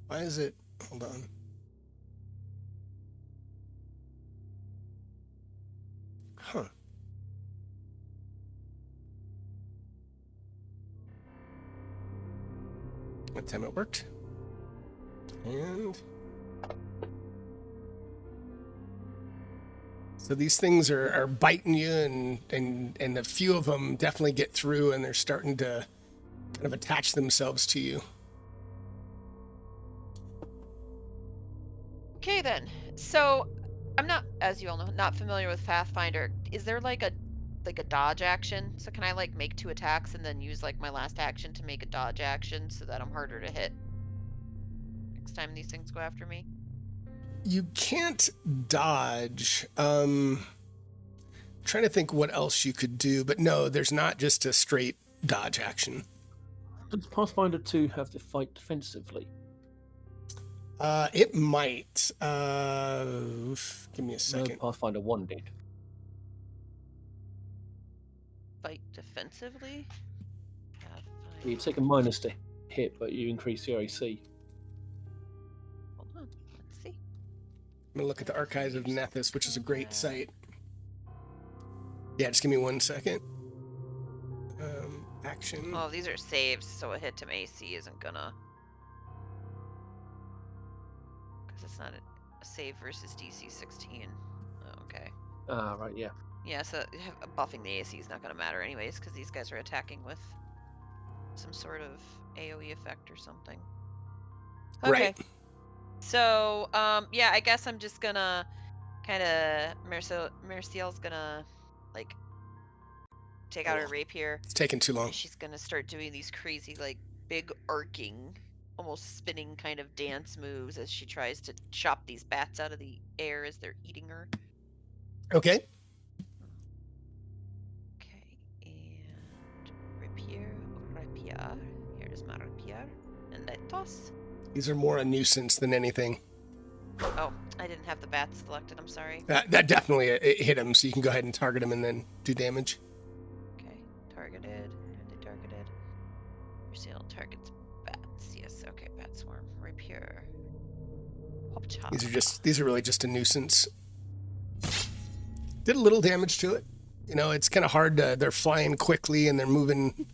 Why is it? Hold on. Huh. That time it worked. And so these things are biting you, and a few of them definitely get through, and they're starting to kind of attach themselves to you. Okay then. So I'm not, as you all know, not familiar with Pathfinder. Is there like a dodge action? So can I make 2 attacks and then use my last action to make a dodge action so that I'm harder to hit next time these things go after me? You can't dodge. Trying to think what else you could do, but no, there's not just a straight dodge action. Does Pathfinder 2 have to fight defensively? It might. Give me a second. No, Pathfinder 1 did. Fight defensively? You take a minus to hit, but you increase your AC. Hold on. Let's see. I'm going to look at the Archives of Nethys, which is a great site. Yeah, just give me 1 second. action. Oh, these are saves, so a hit to AC isn't gonna. Because it's not a save versus DC 16. Oh, okay. Right, yeah. Yeah, so buffing the AC is not gonna matter anyways, because these guys are attacking with some sort of AoE effect or something. Okay. Right. So, yeah, I guess I'm just gonna kind of Merciel's gonna like take out her Oh, rapier. it's taking too long. And she's gonna start doing these crazy, like, big arcing, almost spinning kind of dance moves as she tries to chop these bats out of the air as they're eating her. Okay. Okay, and rapier. Here's my rapier. And I toss. These are more a nuisance than anything. Oh, I didn't have the bats selected, I'm sorry. That definitely it hit him, so you can go ahead and target him and then do damage. Okay, targeted. Are they targeted? Merciel targets bats. Yes, okay, bat swarm. Rapier. Hop chop. These are really just a nuisance. Did a little damage to it. You know, it's kind of hard to, they're flying quickly and they're moving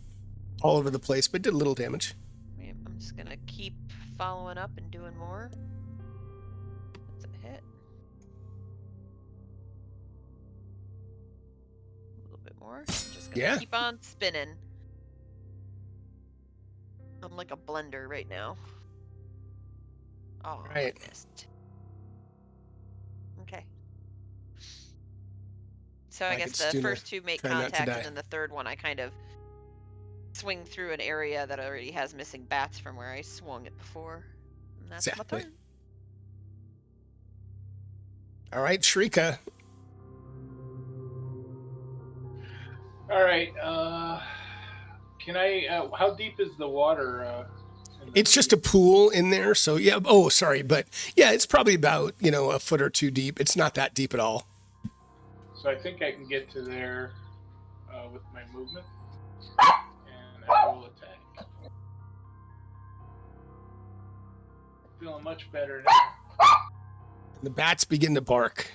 all over the place, but did a little damage. I'm just gonna keep following up and doing more. That's a hit. A little bit more. I'm just gonna keep on spinning. I'm like a blender right now. Oh, right. I missed. Okay. So I guess the first two make contact, and then the third one I kind of swing through an area that already has missing bats from where I swung it before. And that's my turn. All right, Shrika. All right. Can I? How deep is the water? It's just a pool in there, so yeah. Oh, sorry, but yeah, it's probably about a foot or two deep. It's not that deep at all. So I think I can get to there with my movement, and I will attack. Feeling much better now. The bats begin to bark.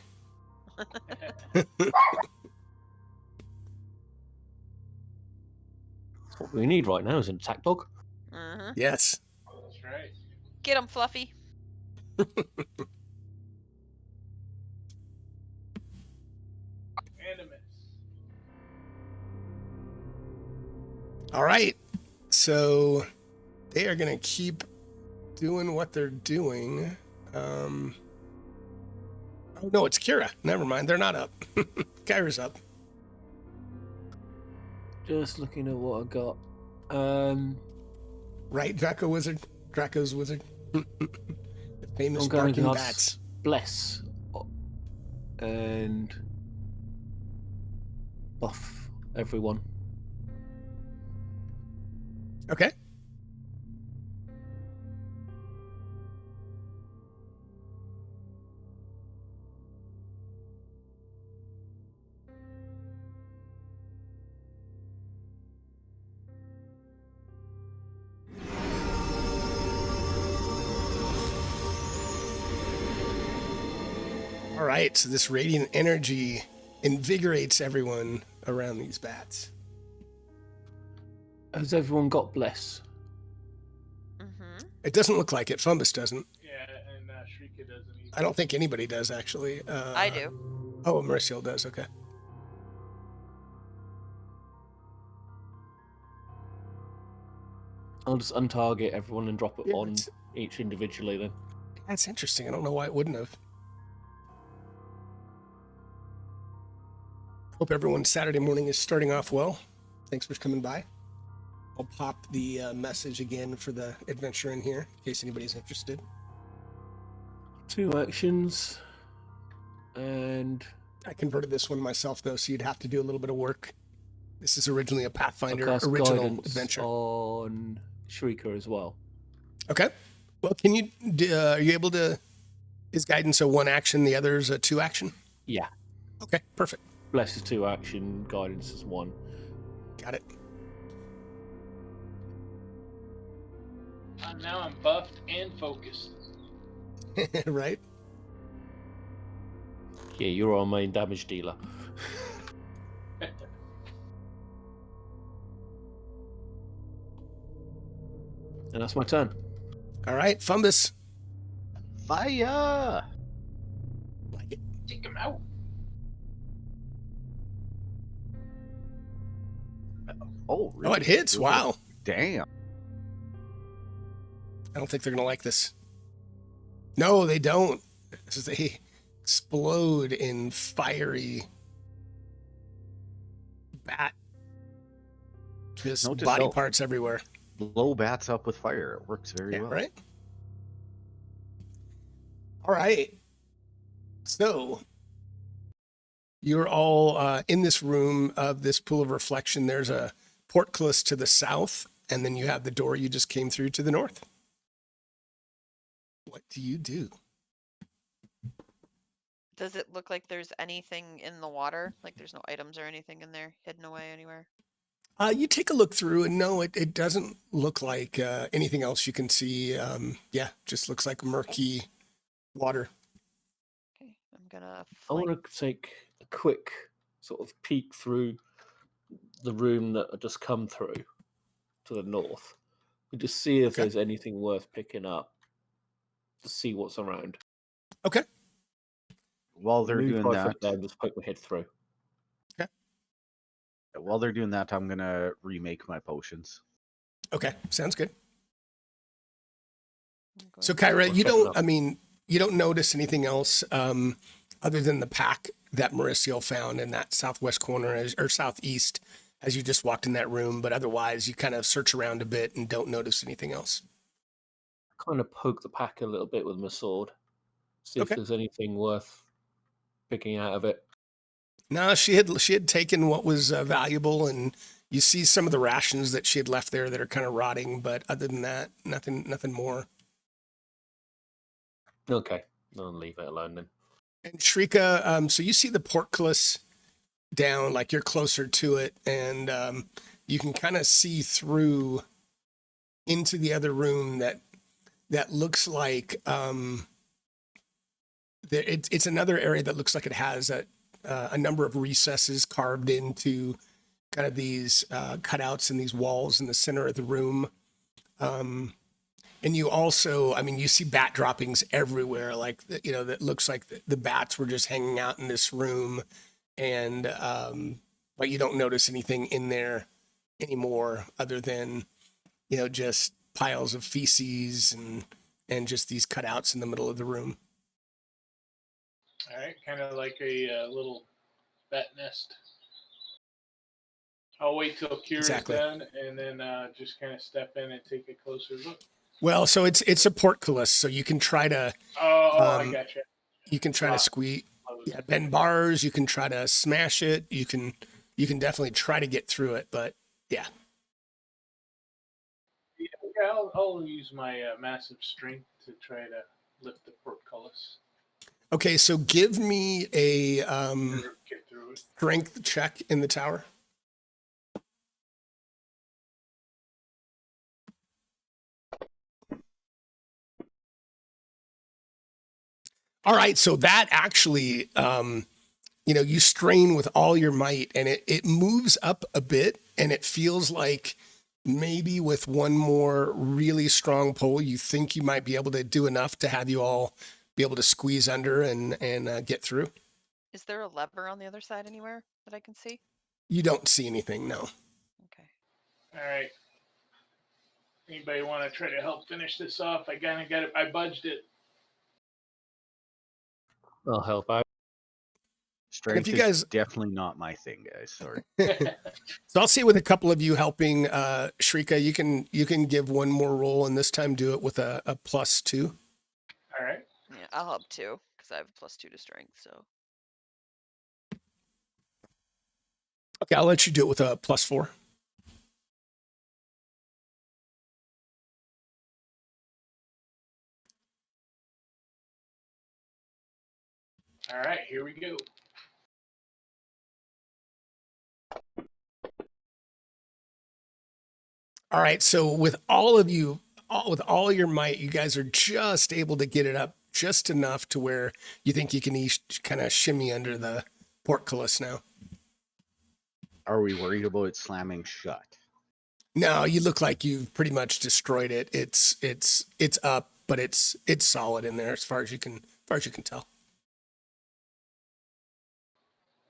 What we need right now is an attack dog. Mm-hmm. Yes. That's right. Get him, Fluffy. And a miss. All right. So they are going to keep doing what they're doing. Oh, no, it's Kira. Never mind. They're not up. Kyra's up. Just looking at what I got. Right, Draco's wizard. The famous I'm going barking to bats. Bless and buff everyone. Okay. All right, so this radiant energy invigorates everyone around these bats. Has everyone got Bless? Mm-hmm. It doesn't look like it. Fumbus doesn't. Yeah, and Shrika doesn't either. I don't think anybody does, actually. I do. Oh, Merciel does. Okay. I'll just untarget everyone and drop it Yeah, on each individually then. That's interesting. I don't know why it wouldn't have. Hope everyone's Saturday morning is starting off well. Thanks for coming by. I'll pop the message again for the adventure in here, in case anybody's interested. 2 actions. And I converted this one myself, though, so you'd have to do a little bit of work. This is originally a Pathfinder cast original guidance adventure. On Shrieker as well. Okay. Well, can you? Are you able to? Is guidance a 1 action? The other's a 2 action? Yeah. Okay. Perfect. Bless is 2 action. Guidance is 1. Got it. Now I'm buffed and focused. Right. Yeah, you're our main damage dealer. And that's my turn. All right, Fumbus. Fire! Like it. Take him out. Oh, really? Oh, it hits. Good. Wow. Damn. I don't think they're going to like this. No, they don't. They explode in fiery bat. Just Note to body self. parts everywhere. Blow bats up with fire. It works very Yeah, well. right? All right. So you're all in this room of this pool of reflection. There's a portcullis to the south, and then you have the door you just came through to the north. What do you do? Does it look like there's anything in the water? Like there's no items or anything in there hidden away anywhere? You take a look through, and no, it doesn't look like anything else you can see. Yeah, just looks like murky water. Okay, I'm gonna I want flank. to take a quick sort of peek through the room that I just come through to the north. And just see if Okay. there's anything worth picking up. To see what's around. Okay. While they're Move doing 5 that, foot down, just poke my head through. while they're doing that, I'm gonna remake my potions. Okay, sounds good. I'm going So to- Kyra, Or you checking don't, up. I mean, you don't notice anything else other than the pack that Mauricio found in that southwest corner or southeast as you just walked in that room. But otherwise, you kind of search around a bit and don't notice anything else. Kind of poke the pack a little bit with my sword. See Okay. if there's anything worth picking out of it. No, she had taken what was valuable, and you see some of the rations that she had left there that are kind of rotting. But other than that, nothing more. Okay, I'll leave it alone then. And Shrika, so you see the portcullis down, like you're closer to it, and you can kind of see through into the other room that looks like it's another area that looks like it has a number of recesses carved into kind of these cutouts in these walls in the center of the room. And you also, I mean, you see bat droppings everywhere, like, you know, that looks like the bats were just hanging out in this room. And, but you don't notice anything in there anymore other than, you know, just piles of feces and just these cutouts in the middle of the room. All right, kind of like a little bat nest. I'll wait till Kira's Exactly. done, and then just kind of step in and take a closer look. Well, so it's a portcullis, so you can try to I gotcha. you can try to Lock. squeeze, bend bars. You can try to smash it. You can definitely try to get through it, but yeah. Yeah, I'll use my massive strength to try to lift the portcullis. Okay, so give me a Get through it. strength check in the tower. All right, so that actually, you know, you strain with all your might, and it moves up a bit, and it feels like maybe with one more really strong pull, you think you might be able to do enough to have you all be able to squeeze under and get through. Is there a lever on the other side anywhere that I can see? You don't see anything, no. Okay. All right. Anybody want to try to help finish this off? I kind of got it. I budged it. I'll help out. Strength you is guys- definitely not my thing, guys. Sorry. So I'll see with a couple of you helping, Shrika, you can give one more roll, and this time do it with a +2. All right. Yeah, I'll help too, because I have a +2 to strength, so. Okay, I'll let you do it with a +4. All right, here we go. All right, so with all of you, with all your might, you guys are just able to get it up just enough to where you think you can kind of shimmy under the portcullis now. Are we worried about it slamming shut? No, you look like you've pretty much destroyed it. It's up, but it's solid in there as far as you can tell.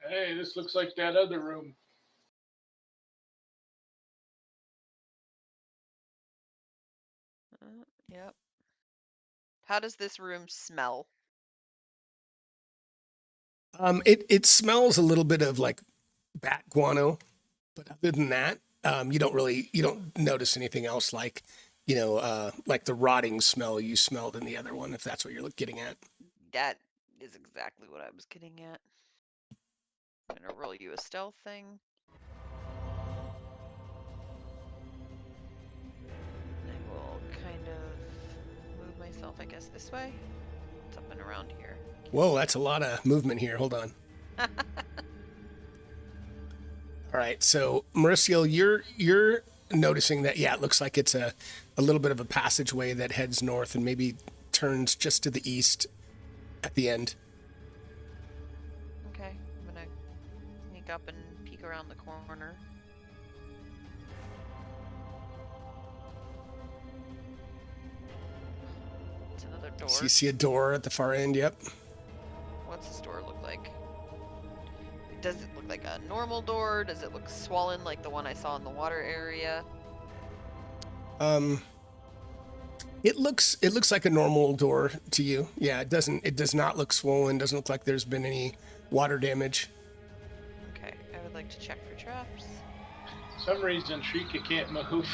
Hey, this looks like that other room. Yep. How does this room smell? It smells a little bit of like bat guano, but other than that, you don't notice anything else like, like the rotting smell you smelled in the other one, if that's what you're getting at. That is exactly what I was getting at. I'm gonna roll you a stealth thing. I will kind of move myself, I guess, this way. It's up and around here. Whoa, that's a lot of movement here. Hold on. All right, so Mauricio, you're noticing that, yeah, it looks like it's a little bit of a passageway that heads north and maybe turns just to the east at the end. Okay, I'm gonna sneak up and peek around the corner. It's another door. So you see a door at the far end, yep. What's this door look like? Does it look like a normal door? Does it look swollen like the one I saw in the water area? It looks like a normal door to you. Yeah, it does not look swollen, doesn't look like there's been any water damage. Okay, I would like to check for traps. For some reason, Shrika can't move.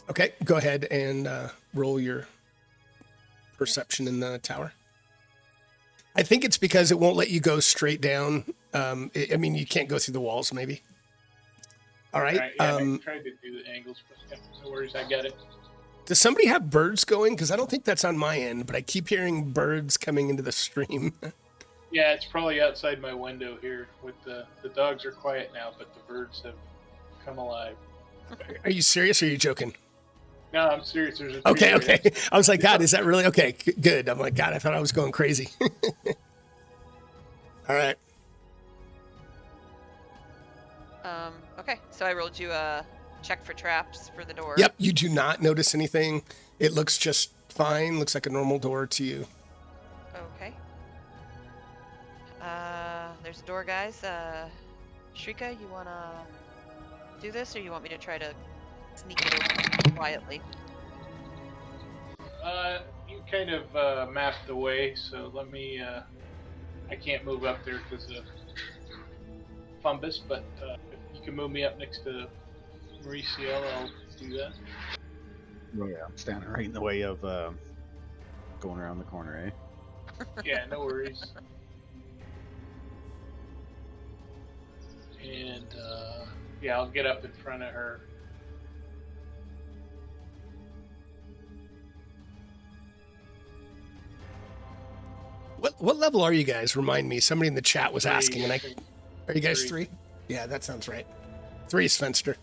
Okay, go ahead and roll your perception in the tower. I think it's because it won't let you go straight down. I mean, you can't go through the walls, maybe. All right. Yeah, I tried to do the angles, but yeah, no worries, I got it. Does somebody have birds going? Because I don't think that's on my end, but I keep hearing birds coming into the stream. Yeah, it's probably outside my window here. With the dogs are quiet now, but the birds have come alive. Are you serious or are you joking? No, I'm serious. There's a Okay, tree right okay. I was like, God, is that really? Okay, good. I'm like, God, I thought I was going crazy. All right. Okay, so I rolled you a check for traps for the door. Yep, you do not notice anything. It looks just fine. Looks like a normal door to you. Okay. There's a door, guys. Shrika, you wanna do this, or you want me to try to sneak it open quietly? You kind of mapped the way, so let me. I can't move up there because of fungus, but if you can move me up next to Mauricio, I'll do that. Oh, yeah, I'm standing right in the way of going around the corner, eh? Yeah, no worries. And yeah, I'll get up in front of her. What level are you guys? Remind me. Somebody in the chat was asking, and are you guys 3? Yeah, that sounds right. 3 is Fenster.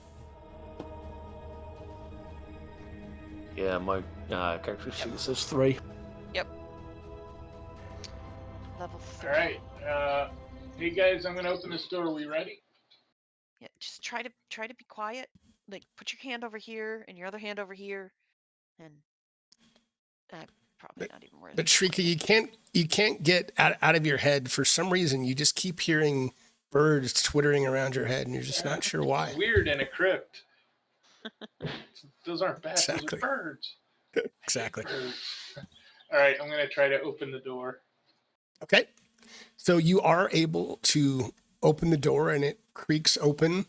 Yeah, my character sheet says 3. Yep. Level 3. All right. Hey guys, I'm gonna open this door. Are we ready? Yeah, just try to be quiet. Like, put your hand over here and your other hand over here, and probably not even worth. But Shrika, you can't get out of your head for some reason. You just keep hearing birds twittering around your head, and you're just not sure why. It's weird in a crypt. Those aren't bats. Exactly. Those are birds. Exactly. Birds. All right, I'm gonna try to open the door. Okay. So you are able to open the door, and it creaks open,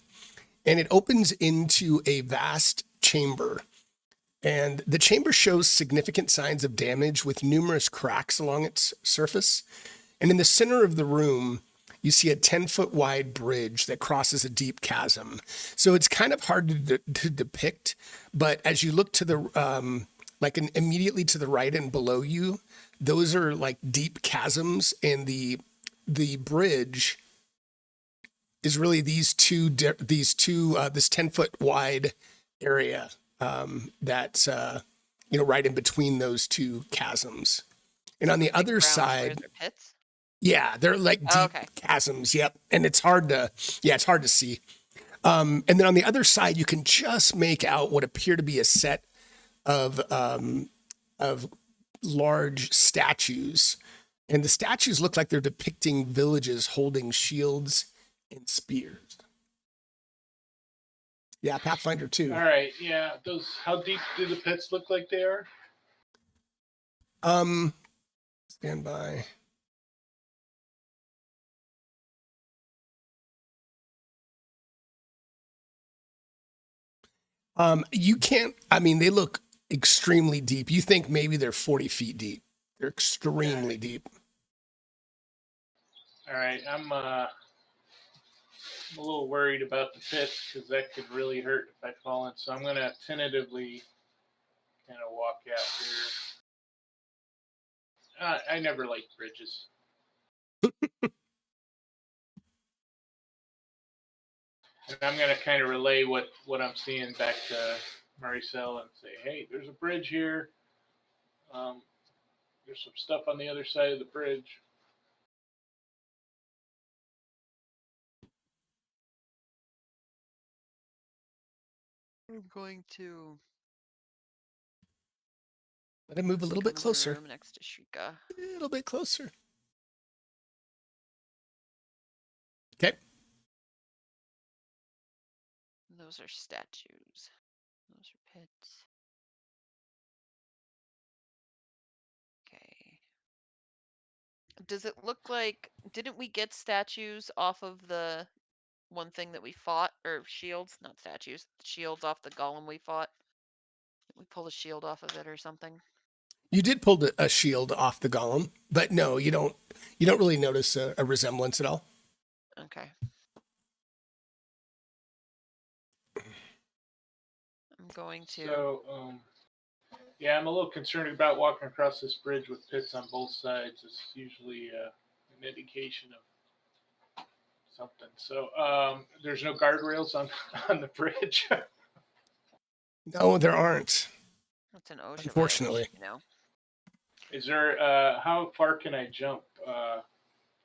and it opens into a vast chamber. And the chamber shows significant signs of damage with numerous cracks along its surface. And in the center of the room, you see a 10-foot wide bridge that crosses a deep chasm. So it's kind of hard to depict, but as you look to the, immediately to the right and below you, those are like deep chasms, and the bridge is really this 10-foot wide area that's right in between those two chasms. And on the other side, pits? Yeah, they're like deep okay. chasms. Yep, and it's hard to see. And then on the other side, you can just make out what appear to be a set of large statues. And the statues look like they're depicting villages holding shields and spears. Yeah, Pathfinder 2. All right, yeah. Those. How deep do the pits look like they are? Stand by. You can't, I mean, they look extremely deep. You think maybe they're 40 feet deep. They're extremely deep. All right, I'm a little worried about the pits because that could really hurt if I fall in. So I'm gonna tentatively kind of walk out here. I never liked bridges. And I'm gonna kind of relay what I'm seeing back to Maricel and say, hey, there's a bridge here. There's some stuff on the other side of the bridge. I'm going to Let him move a little bit come into the closer. room next to Shrika. A little bit closer. Okay. Those are statues. Those are pits. Okay. Does it look like, didn't we get statues off of the one thing that we fought, or shields, not statues, shields off the golem we fought? We pulled a shield off of it or something. You did pull a shield off the golem, but no, you don't really notice a resemblance at all. Okay. I'm going to. So, yeah, I'm a little concerned about walking across this bridge with pits on both sides. It's usually an indication of something. So, there's no guardrails on on the bridge. No, there aren't. That's an OSHA Unfortunately. violation, you know. Is there? How far can I jump? I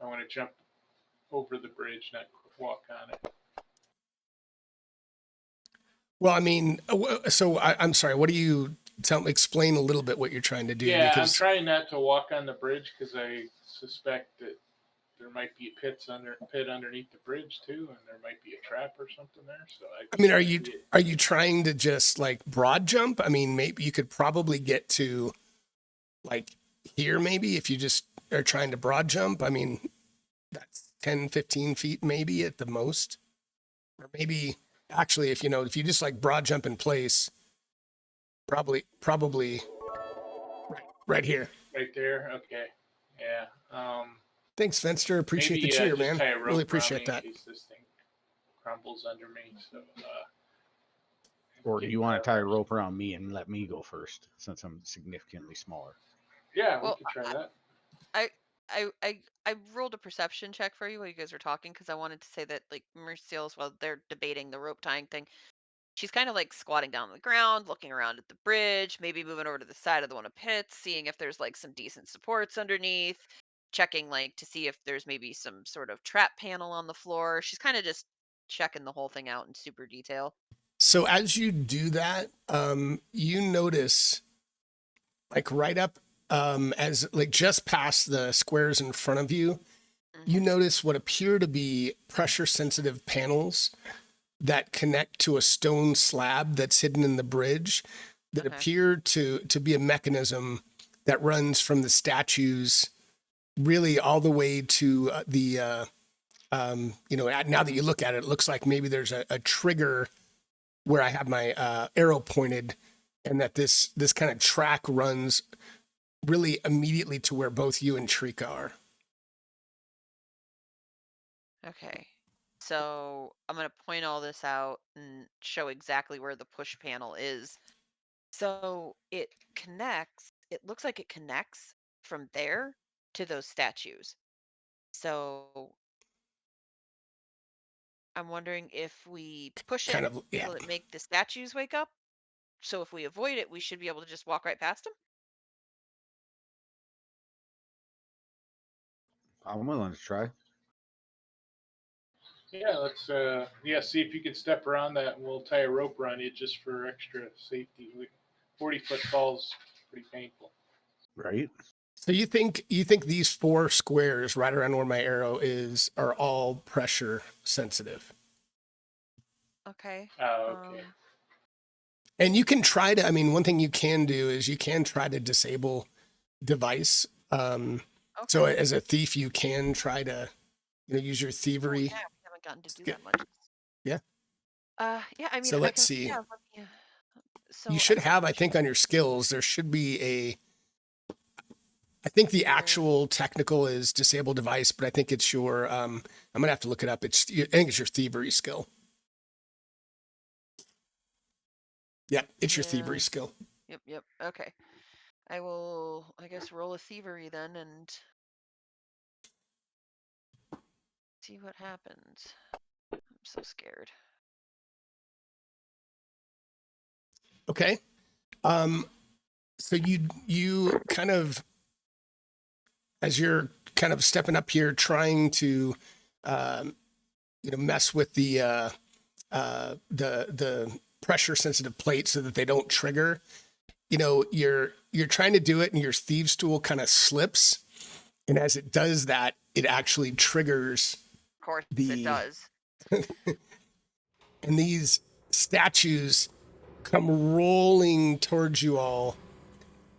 want to jump over the bridge, not walk on it. Well, I mean, so I'm sorry. What do you explain a little bit what you're trying to do? Yeah, because I'm trying not to walk on the bridge because I suspect that there might be a pit underneath the bridge too, and there might be a trap or something there. So I mean, are you trying to just like broad jump? I mean, maybe you could probably get to like here, maybe if you just are trying to broad jump. I mean, that's 10, 15 feet maybe at the most, or maybe actually if you just like broad jump in place, probably right here. Right there. Okay. Yeah. Thanks, Fenster. Appreciate Maybe the cheer, just man. tie a rope Really around appreciate me that. in case this thing crumbles under me. So. Or do you want to tie a rope around me and let me go first, since I'm significantly smaller? Yeah, Well, we could try that. I rolled a perception check for you while you guys were talking because I wanted to say that like Merciel's, while they're debating the rope tying thing, she's kind of like squatting down on the ground, looking around at the bridge, maybe moving over to the side of the one of pits, seeing if there's like some decent supports underneath, checking like to see if there's maybe some sort of trap panel on the floor. She's kind of just checking the whole thing out in super detail. So as you do that, you notice like right up as like just past the squares in front of you, you notice what appear to be pressure sensitive panels that connect to a stone slab that's hidden in the bridge that appear to be a mechanism that runs from the statues really all the way to the now that you look at it, it looks like maybe there's a trigger where I have my arrow pointed, and that this kind of track runs really immediately to where both you and Shrika are. Okay. So I'm going to point all this out and show exactly where the push panel is. So it looks like it connects from there to those statues. So I'm wondering if we push it, will it make the statues wake up? So if we avoid it, we should be able to just walk right past them? I'm willing to try. Yeah, let's see if you can step around that, and we'll tie a rope around you just for extra safety. 40-foot falls pretty painful. Right? So you think these 4 squares right around where my arrow is are all pressure sensitive? Okay. Okay. And you can try to, I mean, one thing you can do is you can try to disable device. So Okay. as a thief, you can try to, use your Oh, thievery. yeah, we haven't gotten to do that much. Yeah. Yeah, I mean, So I let's can. see. Yeah, let me. You So should as a have, I think, on your skills, there should be I think the actual technical is disable device, but I think it's your, I'm going to have to look it up. I think it's your thievery skill. Yeah, it's your thievery skill. Yep. Okay. I will, I guess, roll a thievery then and see what happens. I'm so scared. Okay. So you kind of, as you're kind of stepping up here, trying to, mess with the pressure sensitive plate so that they don't trigger. You're trying to do it, and your thieves tool kind of slips, and as it does that, it actually triggers. Of course, it does. And these statues come rolling towards you all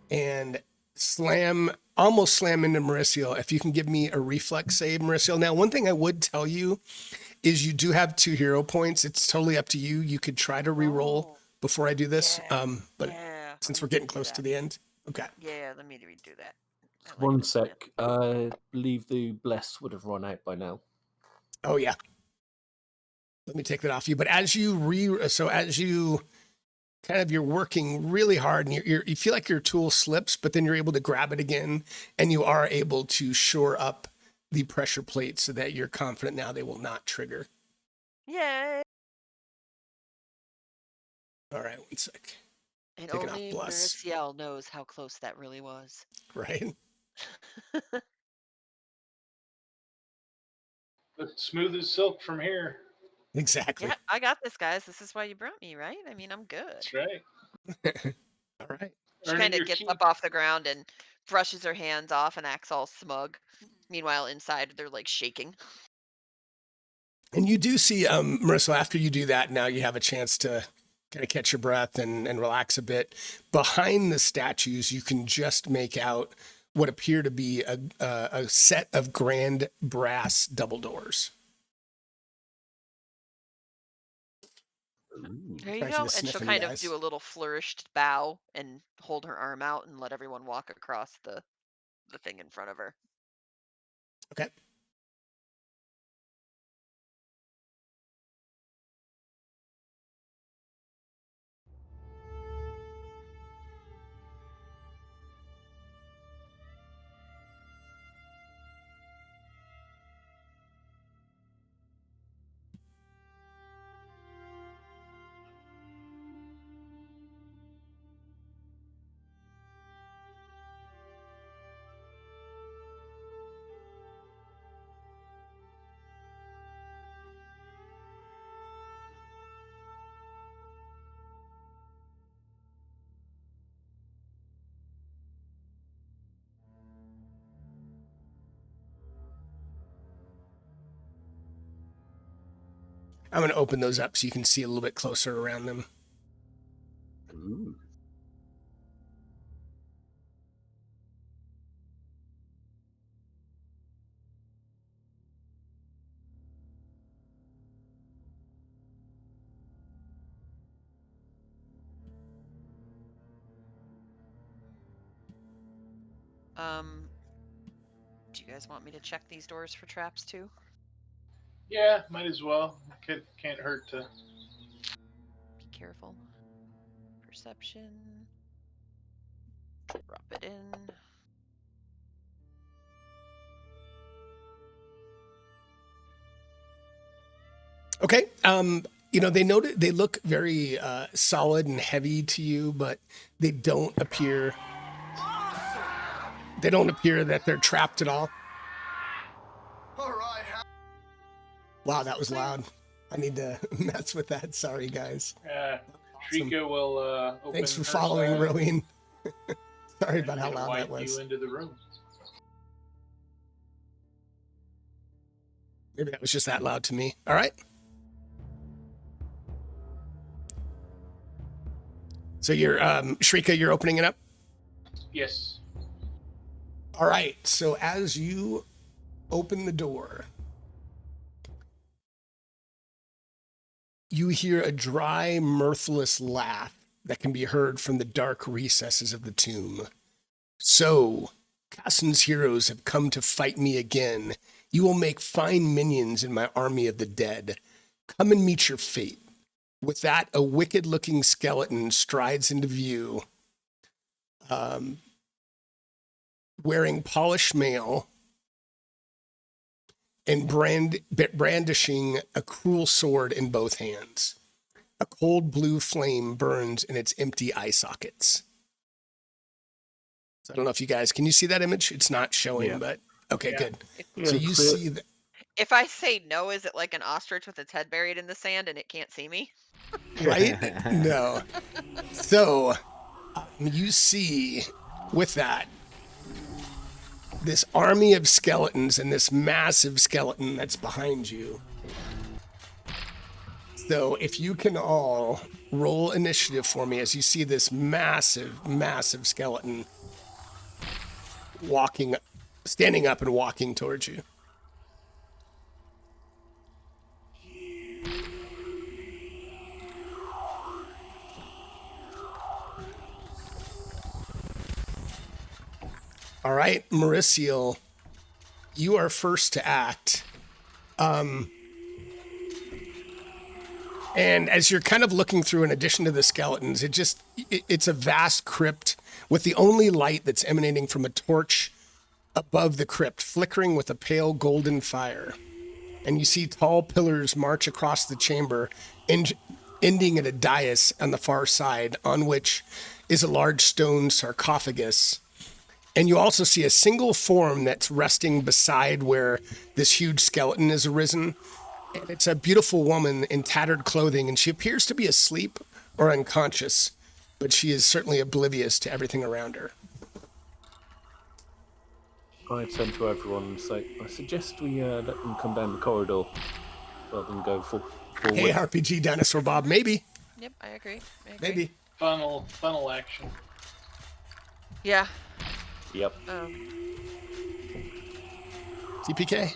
and almost slam into Mauricio. If you can give me a reflex save, Mauricio. Now, one thing I would tell you is you do have 2 hero points. It's totally up to you. You could try to re-roll before I do this. But since we're getting close to the end. Okay. Yeah, let me redo that. One sec. I believe the bless would have run out by now. Oh yeah. Let me take that off you. But as you you're working really hard, and you feel like your tool slips, but then you're able to grab it again, and you are able to shore up the pressure plate so that you're confident now they will not trigger. Yay! All right, one sec. And Taking only off bless. Mauricio knows how close that really was. Right. But smooth as silk from here. Exactly. Yeah, I got this, guys. This is why you brought me, right? I mean, I'm good. That's right. All right. She kind of gets up off the ground and brushes her hands off and acts all smug. Meanwhile, inside, they're like shaking. And you do see, Marissa, after you do that, now you have a chance to kind of catch your breath and relax a bit. Behind the statues, you can just make out what appear to be a set of grand brass double doors. There you go. And she'll kind of do a little flourished bow and hold her arm out and let everyone walk across the thing in front of her. Okay. I'm going to open those up so you can see a little bit closer around them. Ooh. Do you guys want me to check these doors for traps too? Yeah, might as well. Can't hurt to. Be careful. Perception. Drop it in. Okay. They look very solid and heavy to you, but they don't appear that they're trapped at all. All right. Wow, that was loud. I need to mess with that. Sorry, guys. Shrika will open Thanks for her following, side Roween. Sorry and about how it'll loud that wipe you was. into the room. Maybe that was just that loud to me. All right. So you're Shrika, you're opening it up? Yes. All right. So as you open the door, you hear a dry, mirthless laugh that can be heard from the dark recesses of the tomb. So, Kassan's heroes have come to fight me again. You will make fine minions in my army of the dead. Come and meet your fate. With that, a wicked-looking skeleton strides into view, wearing polished mail and brandishing a cruel sword in both hands. A cold blue flame burns in its empty eye sockets. So I don't know if you guys, can you see that image? It's not showing, Yeah. but okay, Yeah. good. Yeah, So you clear. see that, If I say no, is it like an ostrich with its head buried in the sand and it can't see me? right? No. So you see with that, this army of skeletons and this massive skeleton that's behind you. So if you can all roll initiative for me as you see this massive, massive skeleton standing up and walking towards you. All right, Mauricio, you are first to act. And as you're kind of looking through, in addition to the skeletons, it's a vast crypt with the only light that's emanating from a torch above the crypt, flickering with a pale golden fire. And you see tall pillars march across the chamber, ending at a dais on the far side, on which is a large stone sarcophagus. And you also see a single form that's resting beside where this huge skeleton is arisen. And it's a beautiful woman in tattered clothing, and she appears to be asleep or unconscious, but she is certainly oblivious to everything around her. I turn to everyone and say, I suggest we let them come down the corridor rather than go forward. Hey, RPG Dinosaur Bob, maybe. Yep, I agree. Maybe. Funnel action. Yeah. Yep. TPK.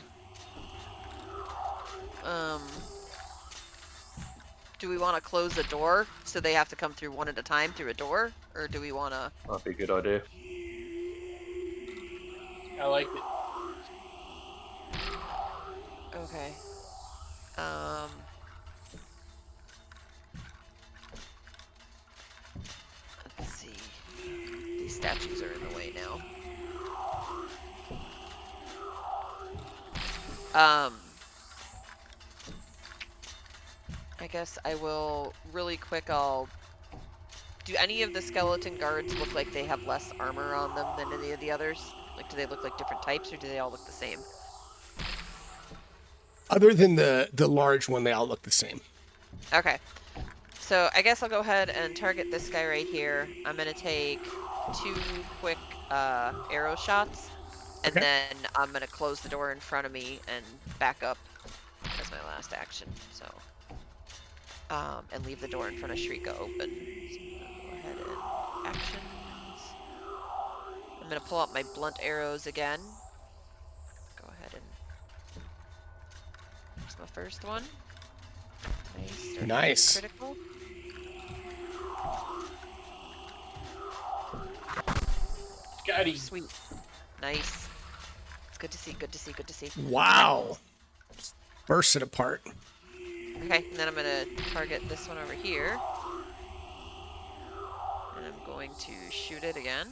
Do we want to close the door so they have to come through one at a time through a door, or do we want to? That'd be a good idea. I like it. Okay. Let's see. These statues are in the way now. I guess I will really quick. Do any of the skeleton guards look like they have less armor on them than any of the others? Like, do they look like different types, or do they all look the same? Other than the large one, they all look the same. Okay. So I guess I'll go ahead and target this guy right here. I'm going to take 2 quick arrow shots, and Okay. then I'm going to close the door in front of me and back up as my last action. So, and leave the door in front of Shrika open. So go ahead and actions. I'm going to pull out my blunt arrows again. Go ahead and... Here's my first one. Nice. Critical. Got him. Sweet. Nice. It's good to see, good to see, good to see. Wow. Burst it apart. Okay, and then I'm going to target this one over here. And I'm going to shoot it again.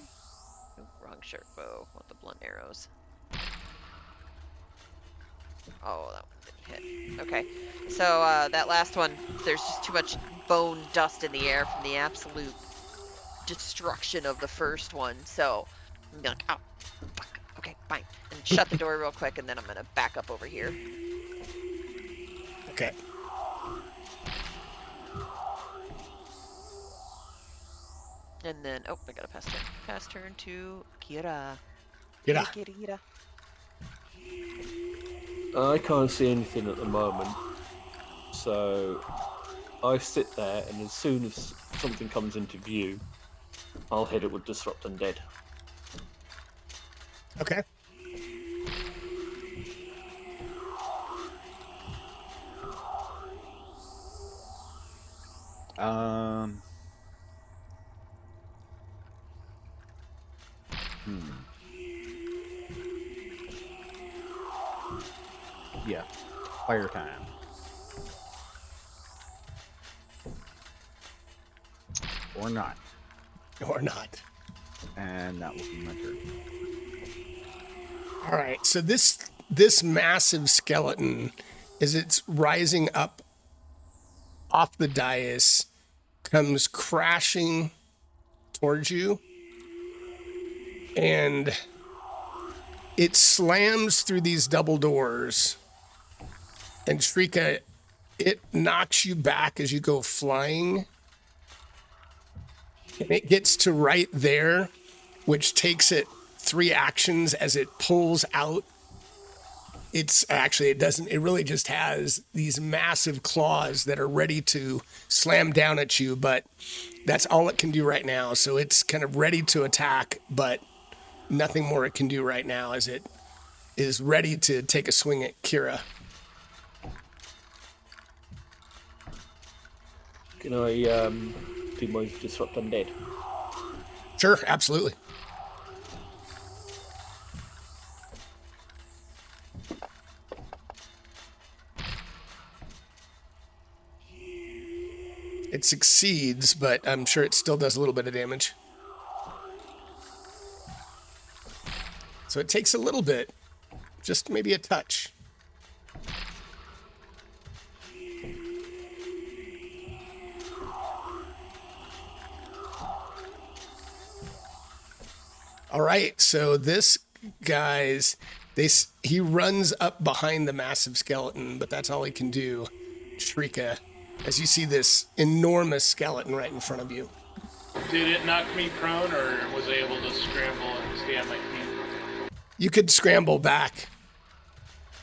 Oop, wrong shirt bow. Want the blunt arrows. Oh, that one didn't hit. Okay, so that last one, there's just too much bone dust in the air from the absolute destruction of the first one. So I'm gonna be like, oh, fuck. Okay, fine. And shut the door real quick, and then I'm gonna back up over here. Okay. And then, oh, I got a pass turn. Pass turn to Kira. Get Kira, up. Kira, Kira. I can't see anything at the moment, so I sit there, and as soon as something comes into view, I'll hit it with Disrupt Undead. Okay. Um. Yeah. Fire time. Or not. Or not. And that will be my turn. All right. So this massive skeleton, as it's rising up off the dais, comes crashing towards you, and it slams through these double doors. And Shrika, it knocks you back as you go flying, and it gets to right there, which takes it 3 actions as it pulls out. It's actually, it doesn't, it really just has these massive claws that are ready to slam down at you, but that's all it can do right now. So it's kind of ready to attack, but nothing more it can do right now as it is ready to take a swing at Kira. Can I do my Disrupt Undead? Sure, absolutely. It succeeds, but I'm sure it still does a little bit of damage. So it takes a little bit, just maybe a touch. All right, so this guy's, he runs up behind the massive skeleton, but that's all he can do. Shrika, as you see this enormous skeleton right in front of you. Did it knock me prone, or was I able to scramble and stay on my feet? You could scramble back,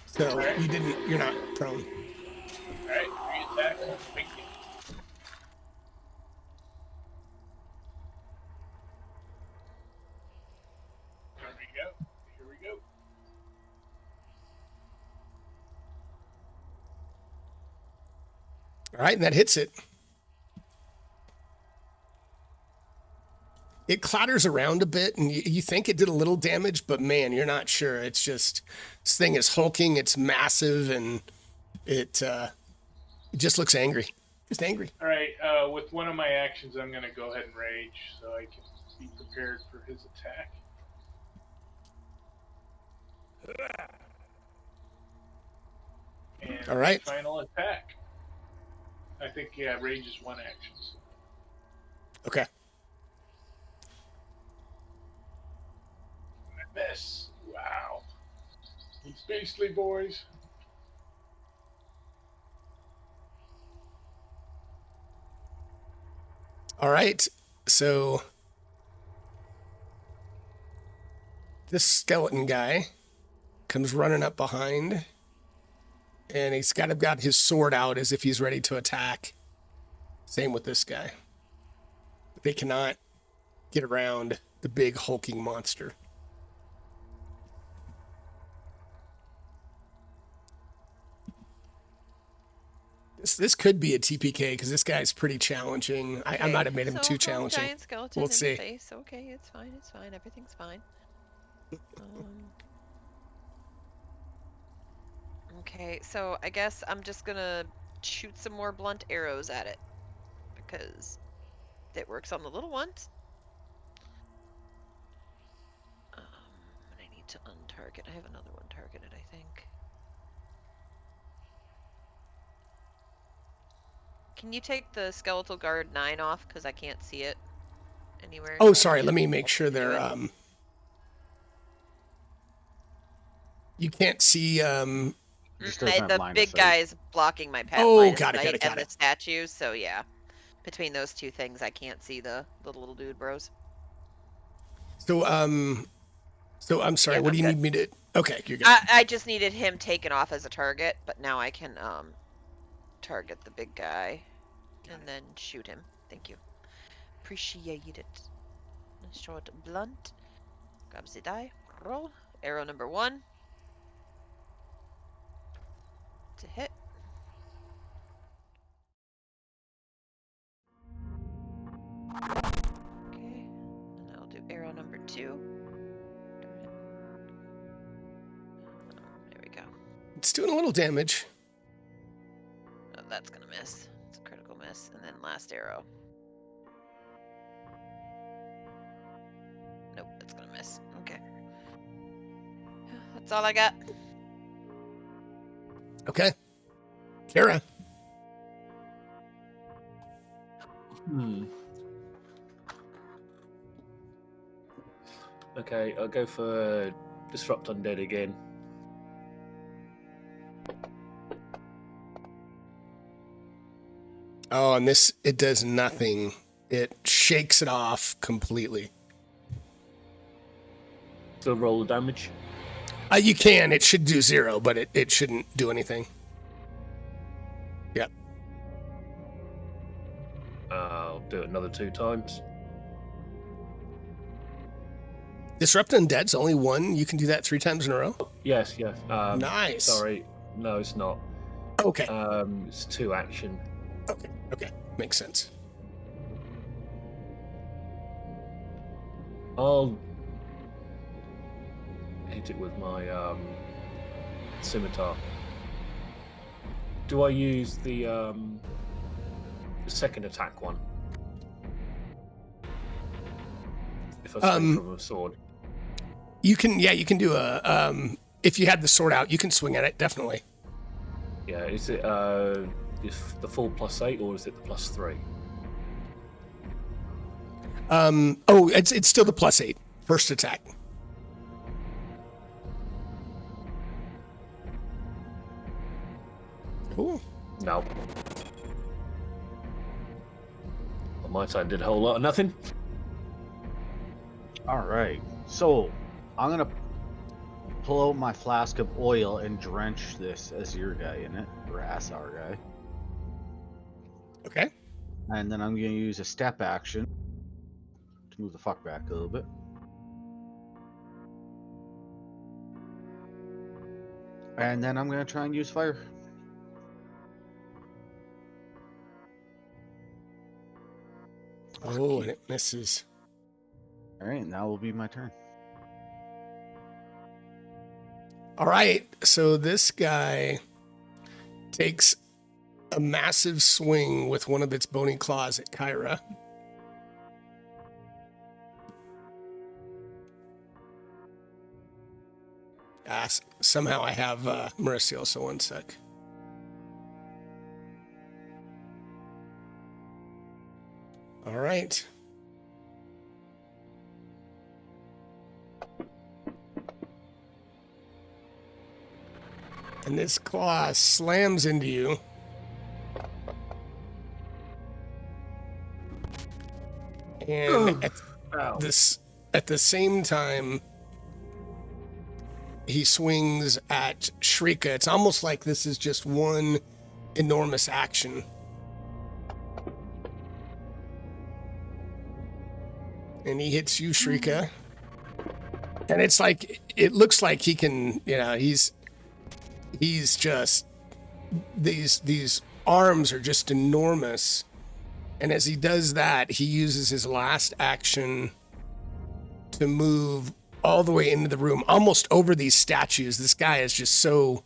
so Right. you're not prone. All right, re-attack. Thank you. There we go. Here we go. All right, and that hits it. It clatters around a bit, and you think it did a little damage, but man, you're not sure. It's just, this thing is hulking, it's massive, and it just looks angry. Just angry. All right, with one of my actions, I'm going to go ahead and rage so I can be prepared for his attack. And All right. final attack. I think, yeah, rage is one action. So. Okay. I miss. Wow. These beastly boys. All right. So this skeleton guy comes running up behind, and he's got his sword out as if he's ready to attack. Same with this guy. But they cannot get around the big hulking monster. This could be a TPK because this guy's pretty challenging. I might have made him too challenging. Giant skeleton We'll in see. the face. Okay, it's fine. It's fine. Everything's fine. Okay, so I guess I'm just gonna shoot some more blunt arrows at it because it works on the little ones. I need to untarget. I have another one targeted, I think. Can you take the Skeletal Guard 9 off? Because I can't see it anywhere. Oh, so I sorry. can't Let me make sure do they're it. you can't see Just doesn't have The line of big sight. guy is blocking my Oh, line of got it, sight got it, got and the it. statue, so yeah. Between those two things, I can't see the little dude bros. So I'm sorry. Yeah, What I'm do you good. need me to? Okay, you're good. I just needed him taken off as a target, but now I can target the big guy and then shoot him. Thank you. Appreciate it. Short blunt. Grab the die. Roll. Arrow number 1. To hit. Okay. And I'll do arrow number 2. There we go. It's doing a little damage. Oh, that's gonna miss. It's a critical miss. And then last arrow. Nope, that's gonna miss. Okay. That's all I got. Okay. Kara. Okay, I'll go for Disrupt Undead again. Oh, and this, it does nothing. It shakes it off completely. Still roll the damage. You can. It should do 0, but it shouldn't do anything. Yep. I'll do it another 2 times. Disrupt Undead's only 1. You can do that 3 times in a row? Yes. Nice. Sorry, no, it's not. Okay. It's 2 action. Okay. Makes sense. I'll hit it with my scimitar. Do I use the second attack one? If I swing from a sword. You can do a, if you had the sword out, you can swing at it, definitely. Yeah, is it if the full +8 or is it the +3? It's still the +8, first attack. Cool. No. On my side, did a whole lot of nothing. All right. So I'm gonna pull out my flask of oil and drench this Azir guy in it, or Asar guy. Okay. And then I'm gonna use a step action to move the fuck back a little bit. And then I'm gonna try and use fire. Oh, and it misses. All right, now will be my turn. All right, so this guy takes a massive swing with one of its bony claws at Kyra. Somehow I have Mauricio, so 1 sec. All right. And this claw slams into you. And at the same time, he swings at Shrika. It's almost like this is just one enormous action. And he hits you, Shrika. And it's like, it looks like he can, he's just, these arms are just enormous. And as he does that, he uses his last action to move all the way into the room, almost over these statues. This guy is just so,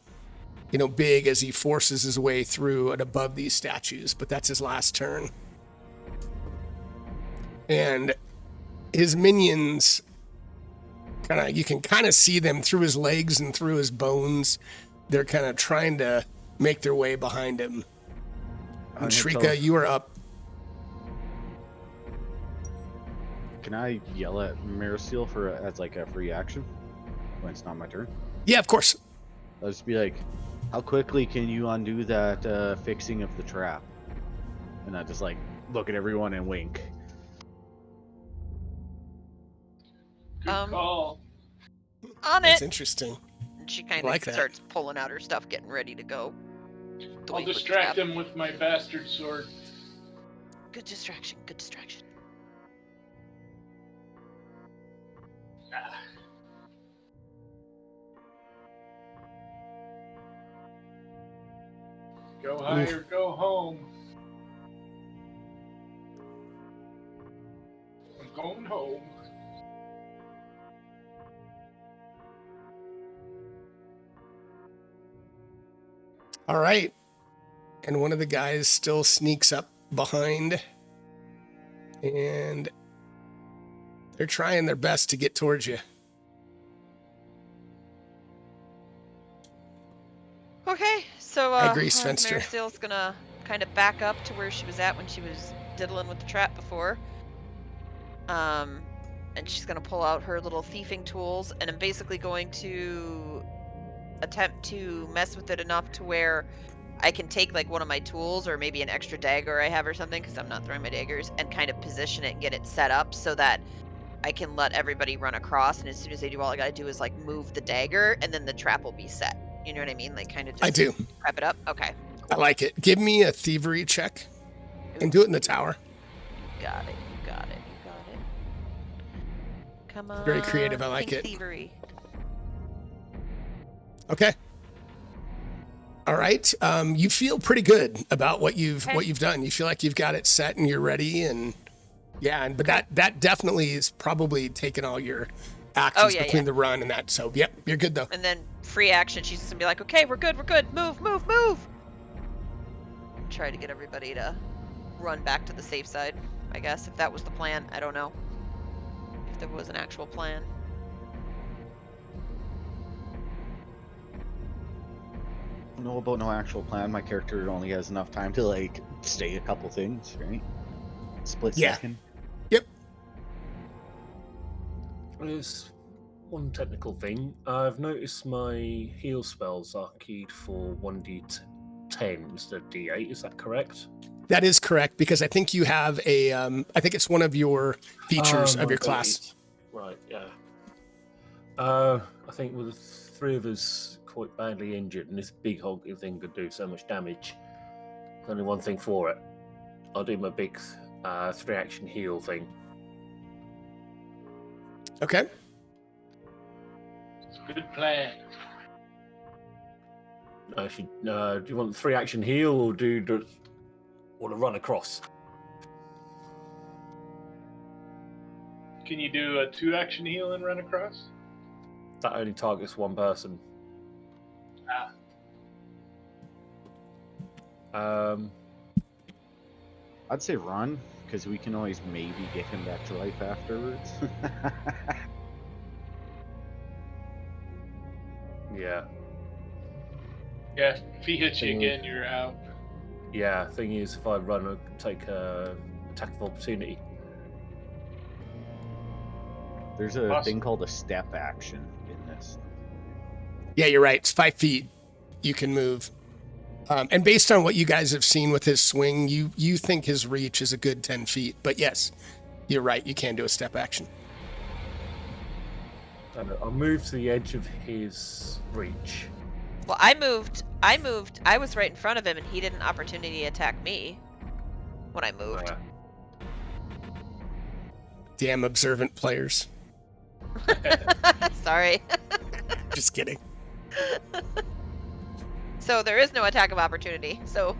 big as he forces his way through and above these statues, but that's his last turn. And his minions, you can kind of see them through his legs and through his bones. They're kind of trying to make their way behind him. And Shrika, you are up. Can I yell at Mauricio as like a free action when it's not my turn? Yeah, of course. I'll just be like, How quickly can you undo that fixing of the trap? And I just like look at everyone and wink. Good Um, call. On That's it. interesting. And she kind I of like that. starts pulling out her stuff, getting ready to go. I'll Thwink with the distract trap. him with my bastard sword. Good distraction. Good distraction. Ah. Go high Oof. or go home. I'm going home. All right. And one of the guys still sneaks up behind. And they're trying their best to get towards you. Okay, so I agree, Svenster. Maristeel's gonna kind of back up to where she was at when she was diddling with the trap before. And she's gonna pull out her little thieving tools, and I'm basically going to attempt to mess with it enough to where I can take like one of my tools or maybe an extra dagger I have or something, because I'm not throwing my daggers, and kind of position it and get it set up so that I can let everybody run across, and as soon as they do, all I gotta do is like move the dagger, and then the trap will be set. You know what I mean? Like kind of I just do. prep it up. Okay. I like it. Give me a thievery check and do it in the tower. Got it. You got it. You got it. Come on. Very creative. I like Pink it. thievery. Okay. All right. You feel pretty good about what you've done. You feel like you've got it set and you're ready, and yeah. But that definitely is probably taking all your actions between the run and that. So yep, you're good though. And then free action, she's just gonna be like, okay, we're good, move, move, move. Try to get everybody to run back to the safe side, I guess, if that was the plan. I don't know if there was an actual plan. Know about no actual plan. My character only has enough time to like stay a couple things, right? Split second. Yep. There's one technical thing. I've noticed my heal spells are keyed for 1d10 instead of d8. Is that correct? That is correct, because I think you have a. I think it's one of your features of your class. Right. Yeah. I think with the three of us quite badly injured, and this big hulking thing could do so much damage. There's only one thing for it. I'll do my big 3-action heal thing. Okay. It's a good plan. Actually, do you want the 3-action heal, or do you want to run across? Can you do a 2-action heal and run across? That only targets one person. I'd say run, because we can always maybe get him back to life afterwards. Yeah. Yeah, if he hits you again, you're out. Yeah, thing is, if I run, I can take a attack of opportunity. There's a thing called a step action in this. Yeah, you're right. It's 5 feet. You can move. And based on what you guys have seen with his swing, you think his reach is a good 10 feet. But yes, you're right. You can do a step action. I'll move to the edge of his reach. Well, I moved. I was right in front of him, and he didn't opportunity attack me when I moved. Damn observant players. Sorry. Just kidding. So there is no attack of opportunity. So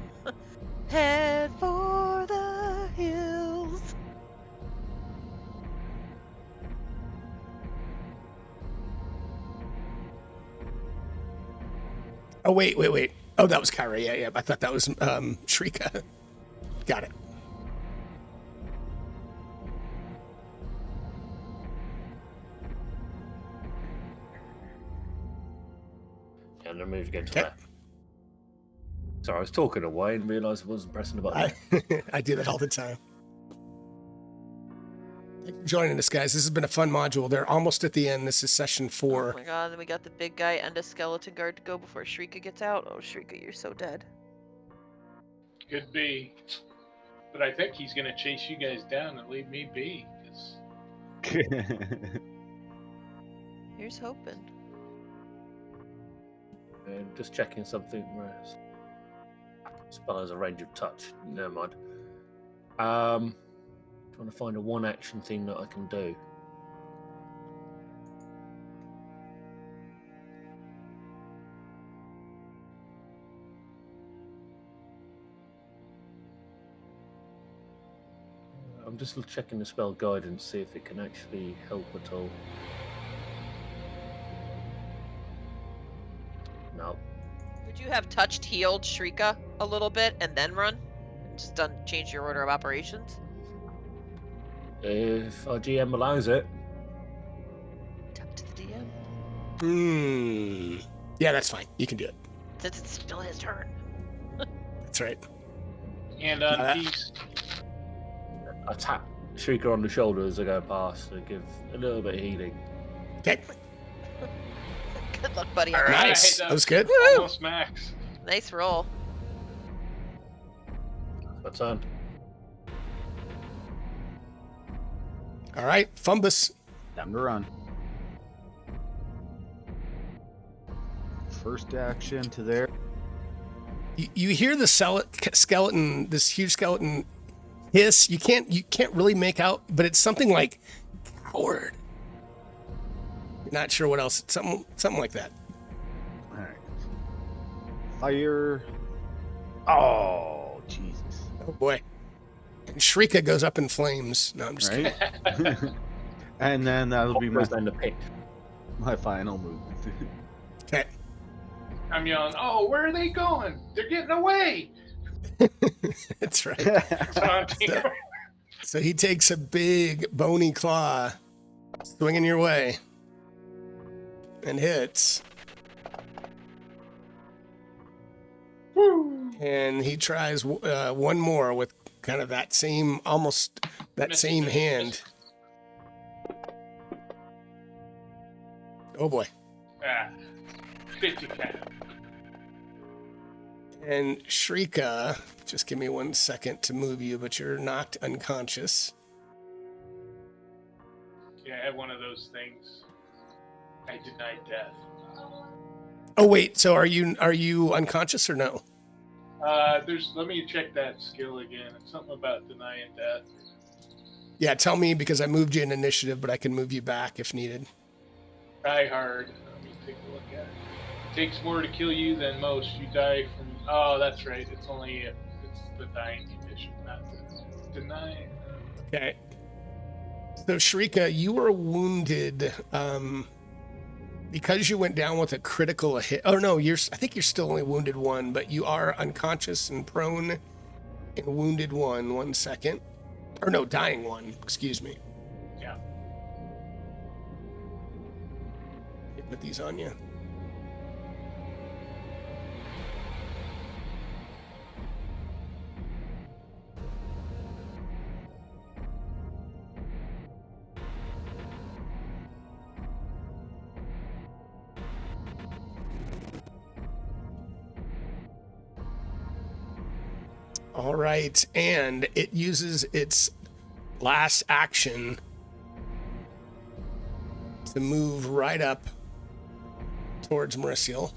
head for the hills. Oh, wait. Oh, that was Kyra. Yeah. I thought that was Shrika. Got it. And then move again to left. Sorry, I was talking away and realised I wasn't pressing the button. I do that all the time. Joining us, guys. This has been a fun module. They're almost at the end. This is session Oh 4. my god, then we got the big guy and a skeleton guard to go before Shrika gets out. Oh, Shrika, you're so dead. Could be. But I think he's going to chase you guys down and leave me be. 'Cause Here's hoping. And just checking something. Spell has a range of touch. Never mind. Trying to find a one action thing that I can do. I'm just checking the spell guidance, see if it can actually help at all. No. Would you have touched healed Shrika a little bit and then run? And just change your order of operations? If our GM allows it. It's up to the DM. Yeah, that's fine. You can do it. Since it's still his turn. That's right. And on peace. I tap Shrika on the shoulder as I go past to give a little bit of healing. Okay. Good luck, buddy. All right. Nice. That was good. Almost max. Nice roll. My turn. All right. Fumbus. Time to run. First action to there. You hear the skeleton, this huge skeleton hiss. You can't really make out, but it's something like coward. You're not sure what else. Something like that. All right. Fire. Oh, Jesus. Oh boy. And Shrika goes up in flames. No, I'm just kidding. Right? And then that'll be Goes down the pit. my final move. Okay. I'm yelling, oh, where are they going? They're getting away. That's right. So, So he takes a big bony claw, swinging your way, and hits. woo. And he tries one more with kind of that same, almost that Misses, same misses, hand. misses. Oh boy. 50 cap. And Shrika, just give me 1 second to move you, but you're knocked unconscious. Yeah, I have one of those things. I denied death. Oh wait, so are you unconscious or no? Let me check that skill again. It's something about denying death. Yeah, tell me because I moved you in initiative, but I can move you back if needed. Die hard. Let me take a look at it. Takes more to kill you than most. You die from. Oh, that's right. It's only if it's the dying condition, not the deny. Okay. So Shrika, you were wounded because you went down with a critical hit. Oh no, I think you're still only wounded 1, but you are unconscious and prone and wounded 1. 1 second. Or no, dying 1. Excuse me. Yeah. Put these on you. All right, and it uses its last action to move right up towards Mauricio.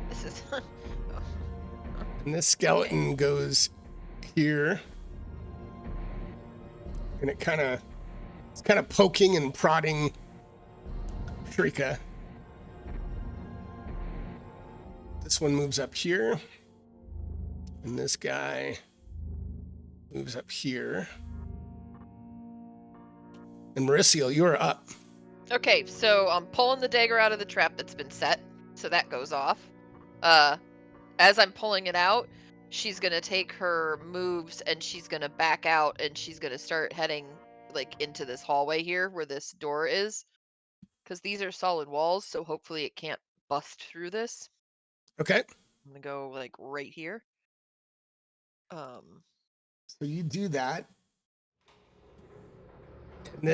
This is. And this skeleton goes here, and it's kind of poking and prodding Shrika. This one moves up here, and this guy moves up here. And Mauricio, you're up. Okay, so I'm pulling the dagger out of the trap that's been set, so that goes off. As I'm pulling it out, she's gonna take her moves and she's gonna back out and she's gonna start heading like into this hallway here where this door is, because these are solid walls, so hopefully it can't bust through this. Okay. I'm gonna go like right here. So you do that. And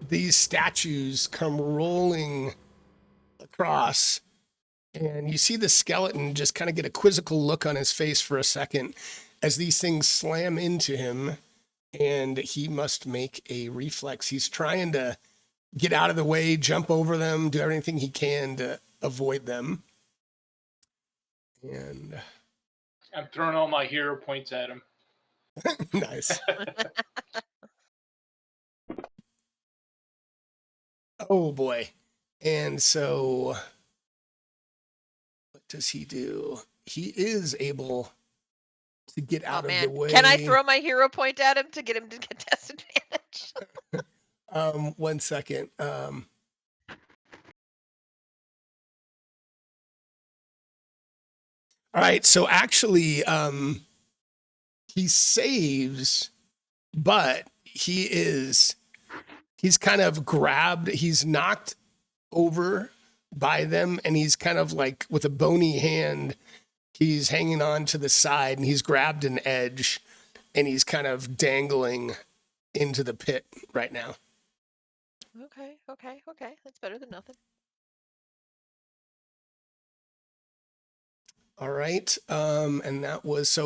these statues come rolling across, and you see the skeleton just kind of get a quizzical look on his face for a second as these things slam into him, and he must make a reflex. He's trying to get out of the way, jump over them, do everything he can to avoid them. And I'm throwing all my hero points at him. nice. Oh boy. And so what does he do? He is able to get out of the way. Can I throw my hero point at him to get him to get disadvantage? 1 second. All right, so actually he saves, but he's kind of grabbed, he's knocked over by them, and he's kind of like with a bony hand, he's hanging on to the side, and he's grabbed an edge, and he's kind of dangling into the pit right now. Okay. That's better than nothing. All right. And that was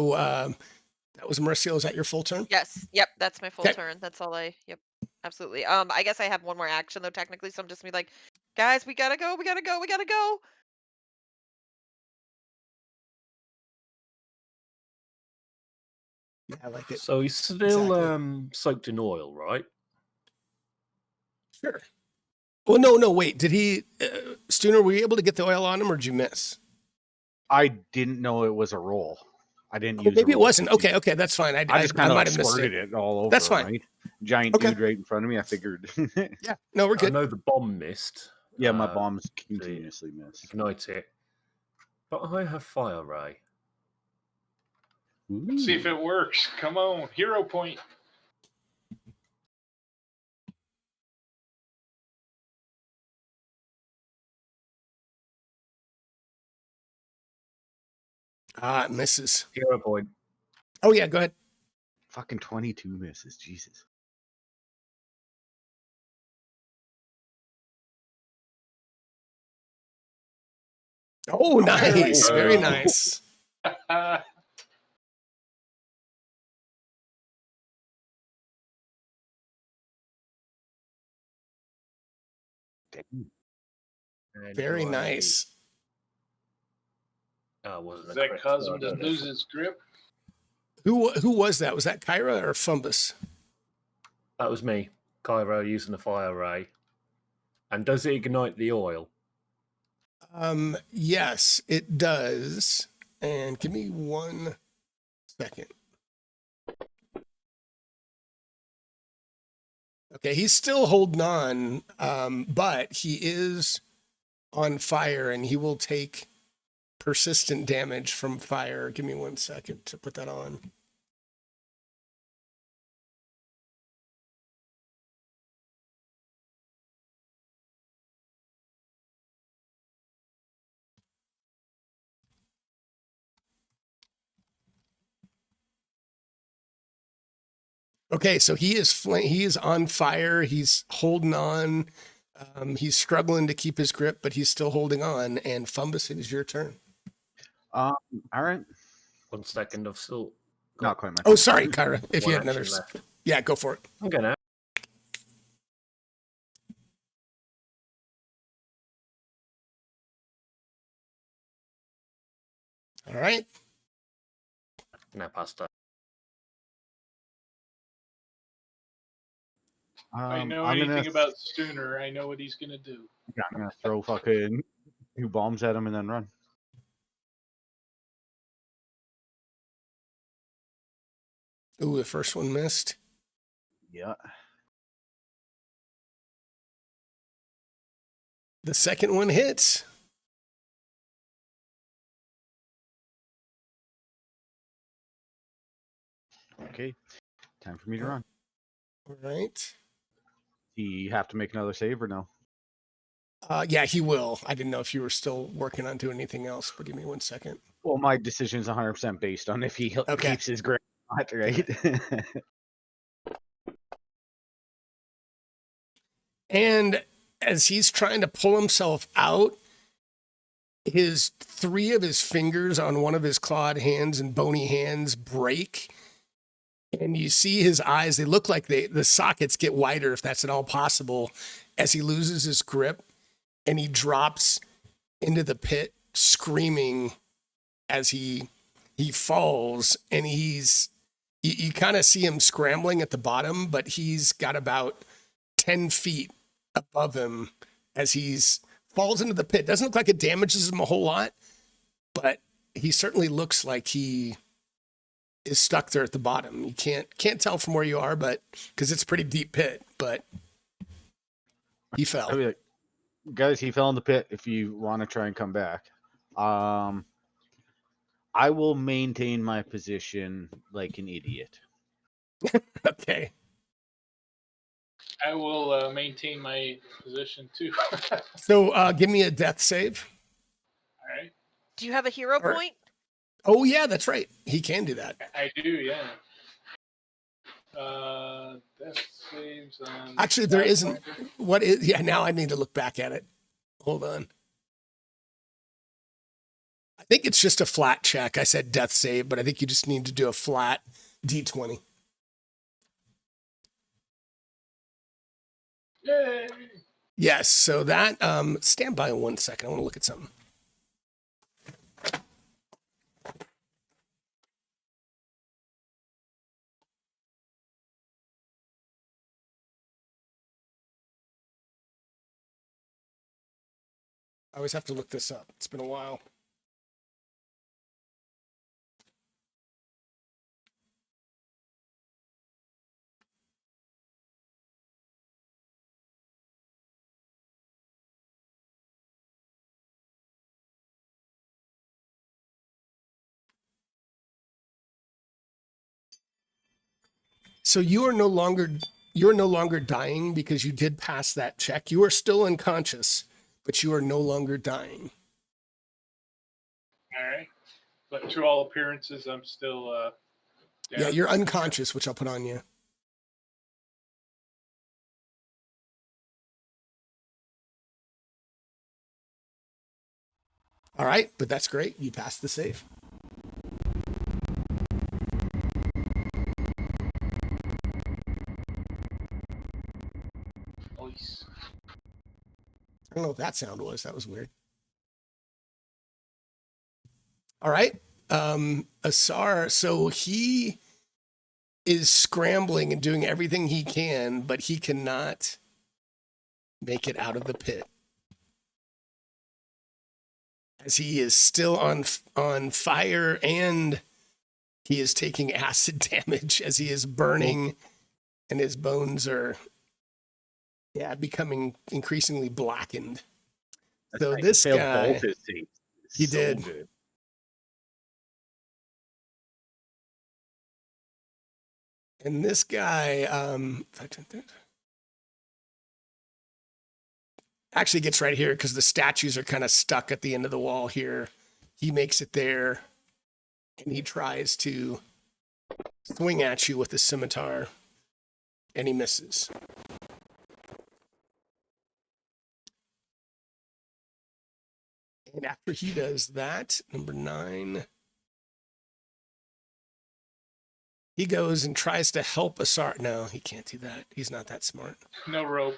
Merciel. Is that your full turn? Yes. Yep. That's my full Okay. turn. That's all yep. Absolutely. I guess I have one more action though, technically. So I'm just gonna be like, guys, we gotta go. Yeah, I like it. So he's still soaked in oil, right? Sure. Well, no, wait. Did he, Stooner, were you able to get the oil on him, or did you miss? I didn't know it was a roll. I didn't use. Maybe it wasn't. Okay, that's fine. I just kind of might have missed squirted it. it all over. That's fine. Right? Giant dude right in front of me. I figured. Yeah. No, we're good. I know the bomb missed. Yeah, my bombs continuously miss. Ignite it. But I have fire ray. Let's see if it works. Come on, hero point. It misses. Hero point. Oh yeah, go ahead. Fucking 22 misses. Jesus. Oh, nice. Very nice. Very nice. Does that cause him to lose his grip? Who was that? Was that Kyra or Fumbus? That was me, Cairo, using the fire ray. And does it ignite the oil? Yes, it does. And give me 1 second. Okay, he's still holding on, but he is on fire, and he will take persistent damage from fire. Give me 1 second to put that on. Okay, so he is on fire. He's holding on. He's struggling to keep his grip, but he's still holding on. And Fumbus, it is your turn. All right. 1 second, I've still Not quite my. Oh, sorry, Kyra. If you one had another, action left. yeah, go for it. I'm gonna. All right. Now pasta. I know I'm anything gonna, about Stooner. I know what he's gonna do. Yeah, I'm gonna throw fucking 2 bombs at him and then run. Ooh, the first one missed. Yeah. The second one hits. Okay. Time for me to run. All right. Do you have to make another save or no? Yeah, he will. I didn't know if you were still working on doing anything else, but give me 1 second. Well, my decision is 100% based on if he keeps his grip not, right? And as he's trying to pull himself out, his 3 of his fingers on one of his clawed hands and bony hands break. And you see his eyes, they look like the sockets get wider, if that's at all possible, as he loses his grip and he drops into the pit screaming as he falls. And you kind of see him scrambling at the bottom, but he's got about 10 feet above him as he's falls into the pit. Doesn't look like it damages him a whole lot, but he certainly looks like he is stuck there at the bottom. You can't tell from where you are, but because it's a pretty deep pit, but he fell. I'll be like, guys, he fell in the pit. If you want to try and come back, I will maintain my position like an idiot. Okay. I will maintain my position too. So give me a death save. All right. Do you have a hero Or- point? Oh yeah, that's right. He can do that. I do, yeah. Death saves on. Actually, there isn't. What is? Yeah, now I need to look back at it. Hold on. I think it's just a flat check. I said death save, but I think you just need to do a flat D20. Yay! Yes. So that stand by 1 second. I want to look at something. I always have to look this up. It's been a while. So you're no longer dying because you did pass that check. You are still unconscious, but you are no longer dying. All right. But to all appearances, I'm still down. Yeah, you're unconscious, which I'll put on you. All right, but that's great. You passed the save. Nice. I don't know what that sound was. That was weird. All right. Asar, so he is scrambling and doing everything he can, but he cannot make it out of the pit. As he is still on fire and he is taking acid damage as he is burning and his bones are becoming increasingly blackened. So Like, this he failed guy, both his saves. he So did. good. And this guy actually gets right here because the statues are kind of stuck at the end of the wall here. He makes it there and he tries to swing at you with the scimitar and he misses. And after he does that, number 9, he goes and tries to help Asar. No, he can't do that. He's not that smart. No rope.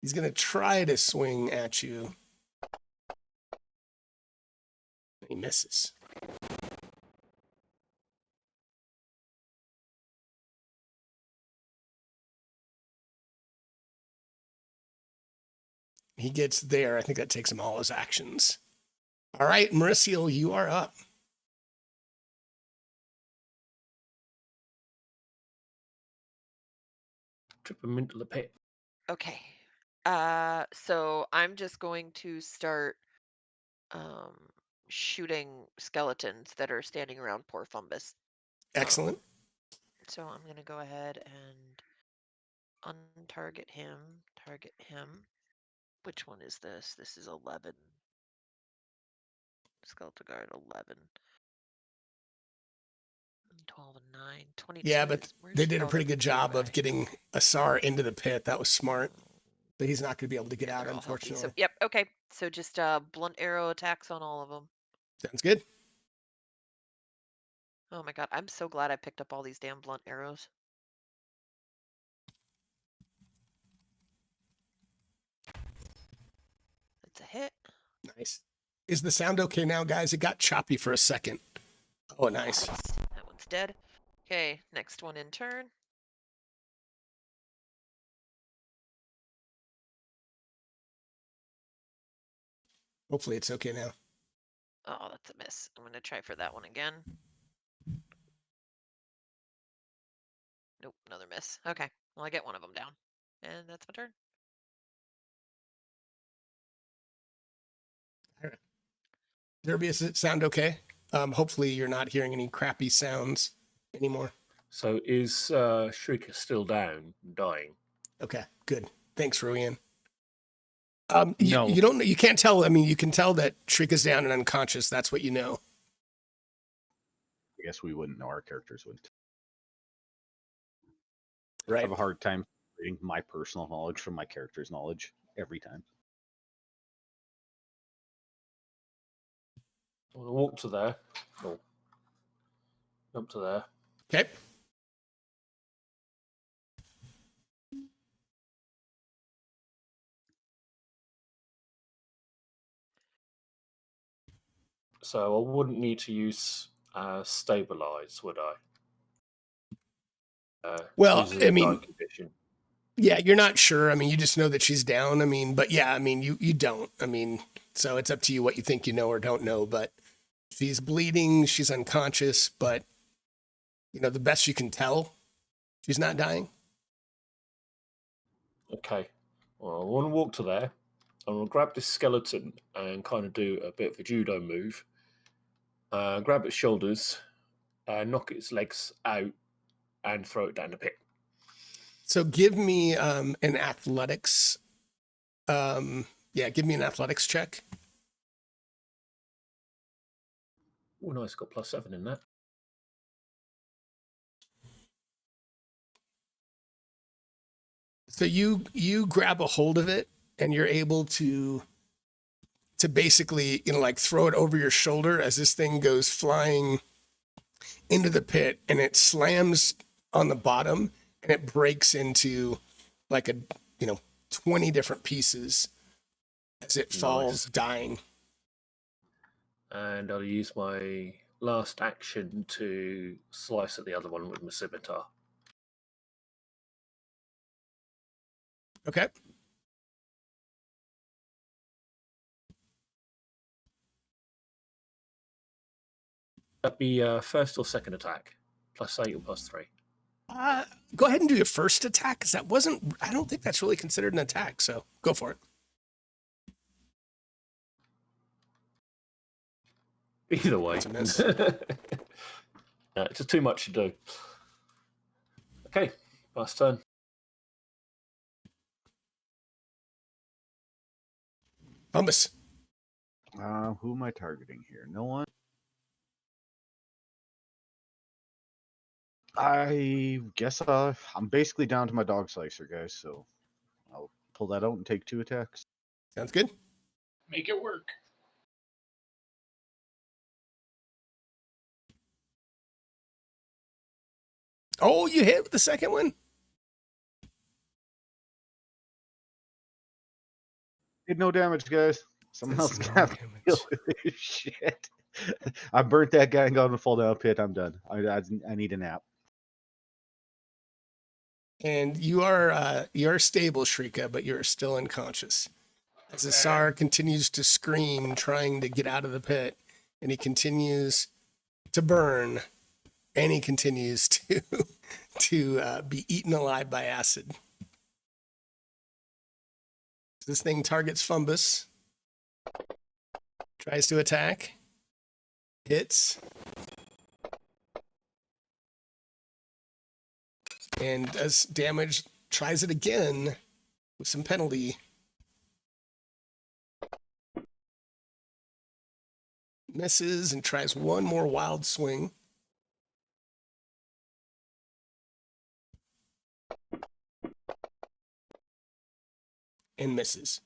He's going to try to swing at you. He misses. He gets there. I think that takes him all his actions. All right, Mauricio, you are up. Trip him into the pit. Okay. So I'm just going to start shooting skeletons that are standing around poor Fumbus. Excellent. So I'm gonna go ahead and untarget him, target him. Which one is this? This is 11. Skeletal Guard 11. 12 and 9. 22. Yeah, but they did a oh, pretty they're good job okay. of getting Asar into the pit. That was smart. But he's not going to be able to get Yeah, out, they're all healthy. unfortunately. So, yep, okay. So just blunt arrow attacks on all of them. Sounds good. Oh my god, I'm so glad I picked up all these damn blunt arrows. That's a hit. Nice. Is the sound okay now, guys? It got choppy for a second. Oh, nice. That one's dead. Okay, next one in turn. Hopefully it's okay now. Oh, that's a miss. I'm going to try for that one again. Nope, another miss. Okay, well, I get one of them down. And that's my turn. Zerbius, does it sound okay? Hopefully you're not hearing any crappy sounds anymore. So is Shrieker still down, dying? Okay, good. Thanks, Ruian. No. You can't tell. I mean, you can tell that Shriek is down and unconscious. That's what you know. I guess we wouldn't know. Our characters wouldn't. I Right. have a hard time reading my personal knowledge from my character's knowledge every time. I'm going to walk to there. Oh. Up to there. Okay. So I wouldn't need to use stabilize, would I? Well, using I the mean, dying condition. yeah, you're not sure. I mean, you just know that she's down. I mean, but yeah, I mean, you don't. I mean, so it's up to you what you think you know or don't know. But she's bleeding. She's unconscious. But you know, the best you can tell, she's not dying. Okay. Well, I want to walk to there. I'm going to grab this skeleton and kind of do a bit of a judo move. Grab its shoulders, knock its legs out, and throw it down the pit. So give me an athletics. Give me an athletics check. Oh, nice. Got +7 in that. So you grab a hold of it and you're able to basically, you know, like throw it over your shoulder as this thing goes flying into the pit, and it slams on the bottom and it breaks into like 20 different pieces as it falls, dying. And I'll use my last action to slice at the other one with my scimitar. Okay. That'd be first or second attack, +8 or +3. Go ahead and do your first attack, because I don't think that's really considered an attack, so go for it. Either way. That's a miss. It's just too much to do. Okay, last turn. Humbus. Who am I targeting here? No one? I guess I'm basically down to my dog slicer, guys, so I'll pull that out and take 2 attacks. Sounds good. Make it work. Oh, you hit with the second one? Did no damage, guys. Someone else That's no got to damage. deal with this shit. I burnt that guy and got him to fall down a pit. I'm done. I need a nap. And you're stable, Shrika, but you're still unconscious. As Asar continues to scream, trying to get out of the pit, and he continues to burn, and he continues to be eaten alive by acid. This thing targets Fumbus, tries to attack, hits, and does damage, tries it again with some penalty. Misses and tries one more wild swing. And misses.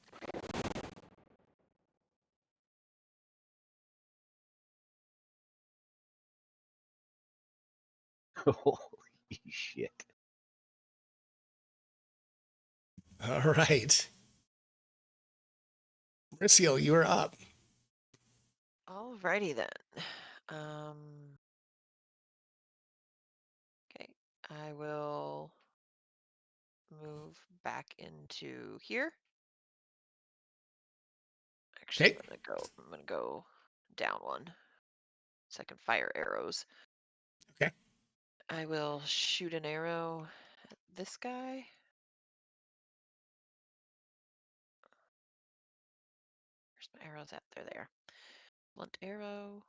Holy shit. All right. Mauricio, you are up. Alrighty then. Okay, I will move back into here. Actually, Okay. I'm gonna go down one so I can fire arrows. Okay. I will shoot an arrow at this guy. Where's my arrows at? There they are. Blunt arrow.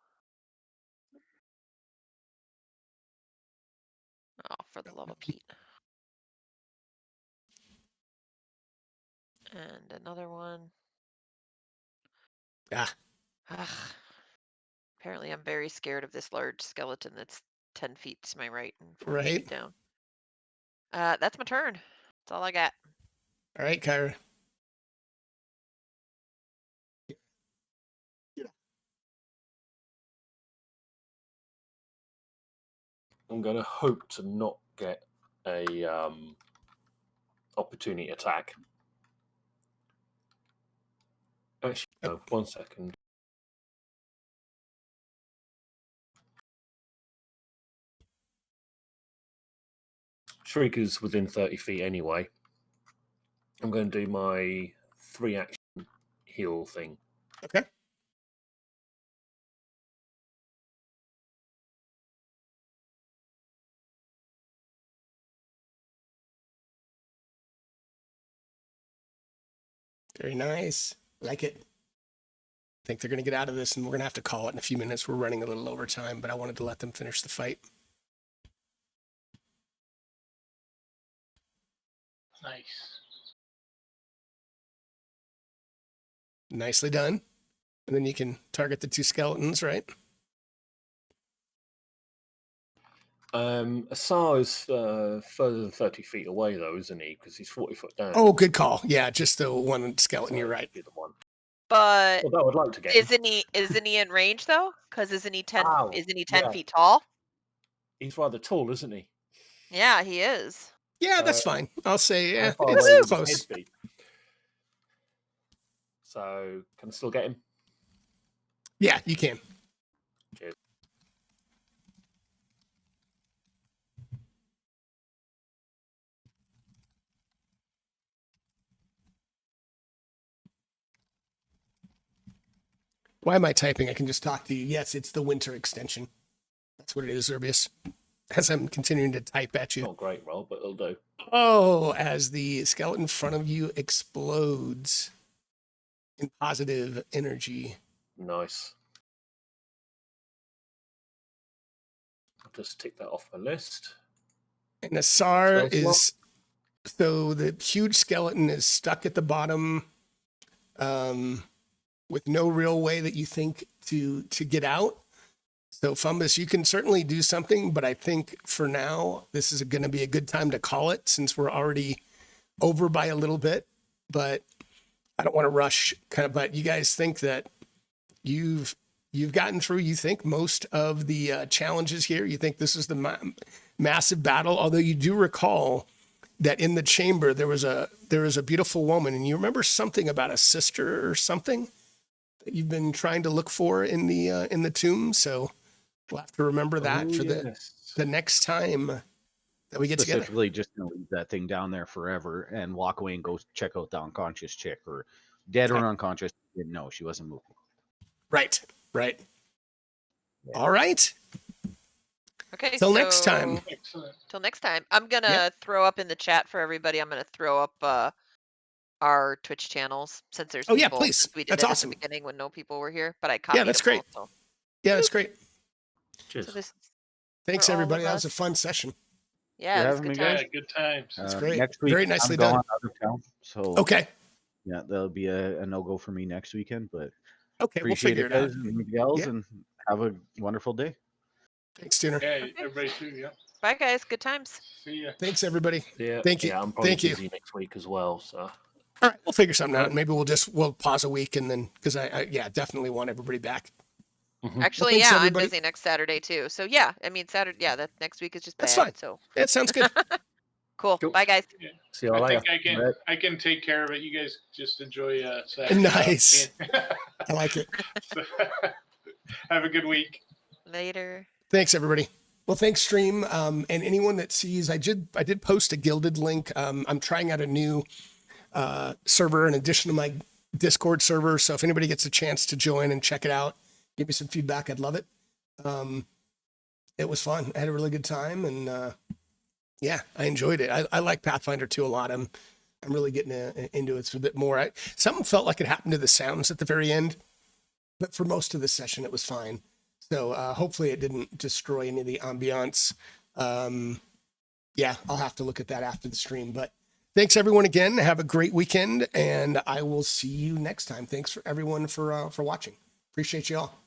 Oh, for the love of Pete. And another one. Ah, Ugh. Apparently I'm very scared of this large skeleton that's 10 feet to my right and 40 right. feet down. That's my turn. That's all I got. All right, Kyra. I'm going to hope to not get a opportunity attack. Actually, no, 1 second. Shrieker's within 30 feet anyway. I'm going to do my 3-action heal thing. Okay. Very nice. Like it. I think they're going to get out of this, and we're going to have to call it in a few minutes. We're running a little over time, but I wanted to let them finish the fight. Nice. Nicely done. And then you can target the 2 skeletons, right? Asar is further than 30 feet away, though, isn't he? Because he's 40 foot down. Oh, good call. Yeah, just the one skeleton. So You're right. he'd be the one. But Although I would like to get him. isn't he in range though? Because isn't he 10 Ow, yeah. feet tall? He's rather tall, isn't he? Yeah, he is. Yeah, that's fine. I'll say, yeah, How far it's away would his close. head be? So can I still get him? Yeah, you can. Cheers. Why am I typing? I can just talk to you. Yes, it's the winter extension. That's what it is, Zerbius. As I'm continuing to type at you. Not a great roll, but it'll do. Oh, as the skeleton in front of you explodes in positive energy. Nice. I'll just tick that off my list. And Asar Spell slot. is, so the huge skeleton is stuck at the bottom with no real way that you think to get out. So Fumbus, you can certainly do something, but I think for now, this is going to be a good time to call it since we're already over by a little bit, but I don't want to rush but you guys think that you've gotten through, you think, most of the challenges here. You think this is the massive battle, although you do recall that in the chamber, there was a beautiful woman, and you remember something about a sister or something that you've been trying to look for in the tomb. So we'll have to remember that for the next time that we get together. Specifically, just gonna leave that thing down there forever and walk away and go check out the unconscious chick, or dead or unconscious. Didn't know she wasn't moving. Right. Yeah. All right. Okay. Till next time. Excellent. Till next time. I'm gonna throw up in the chat for everybody. I'm gonna throw up our Twitch channels since there's people. Yeah, please. Since we did That's it awesome. at the beginning when no people were here, but I copied that's them great. all, so. Yeah, that's great. Cheers. So this, Thanks, for all everybody. of That was a us. fun session. Yeah, For it was a having good me, time. guys. Yeah, good times. That's great. Next week, Very nicely I'm gone done. out of town, so Okay. yeah, that'll be a no-go for me next weekend. But Okay, we'll Appreciate figure it, it out. guys and gals, Yeah. and have a wonderful day. Thanks, Dinner. Yeah, everybody too. Yeah. Bye, guys. Good times. See ya. Thanks, everybody. Yeah, Thank you. Yeah, I'm probably Thank you. busy next week as well. So All right, we'll figure something out. Right. Maybe we'll pause a week and then because I definitely want everybody back. Actually, thanks, yeah, everybody. I'm busy next Saturday too. So yeah, I mean Saturday. Yeah, that next week is just That's bad. fine. So That sounds good. cool. Cool. Bye, guys. Yeah. see you all I later. think Right. I can take care of it. You guys just enjoy Saturday. Nice. I like it. So, have a good week. Later. Thanks, everybody. Well, thanks, stream. And anyone that sees, I did post a Gilded link. I'm trying out a new server in addition to my Discord server. So if anybody gets a chance to join and check it out, give me some feedback. I'd love it. It was fun. I had a really good time, and yeah, I enjoyed it. I like Pathfinder 2 a lot. I'm really getting into it a bit more. Something felt like it happened to the sounds at the very end, but for most of the session, it was fine. So hopefully it didn't destroy any of the ambiance. Yeah, I'll have to look at that after the stream. But thanks everyone again. Have a great weekend, and I will see you next time. Thanks for everyone for watching. Appreciate you all.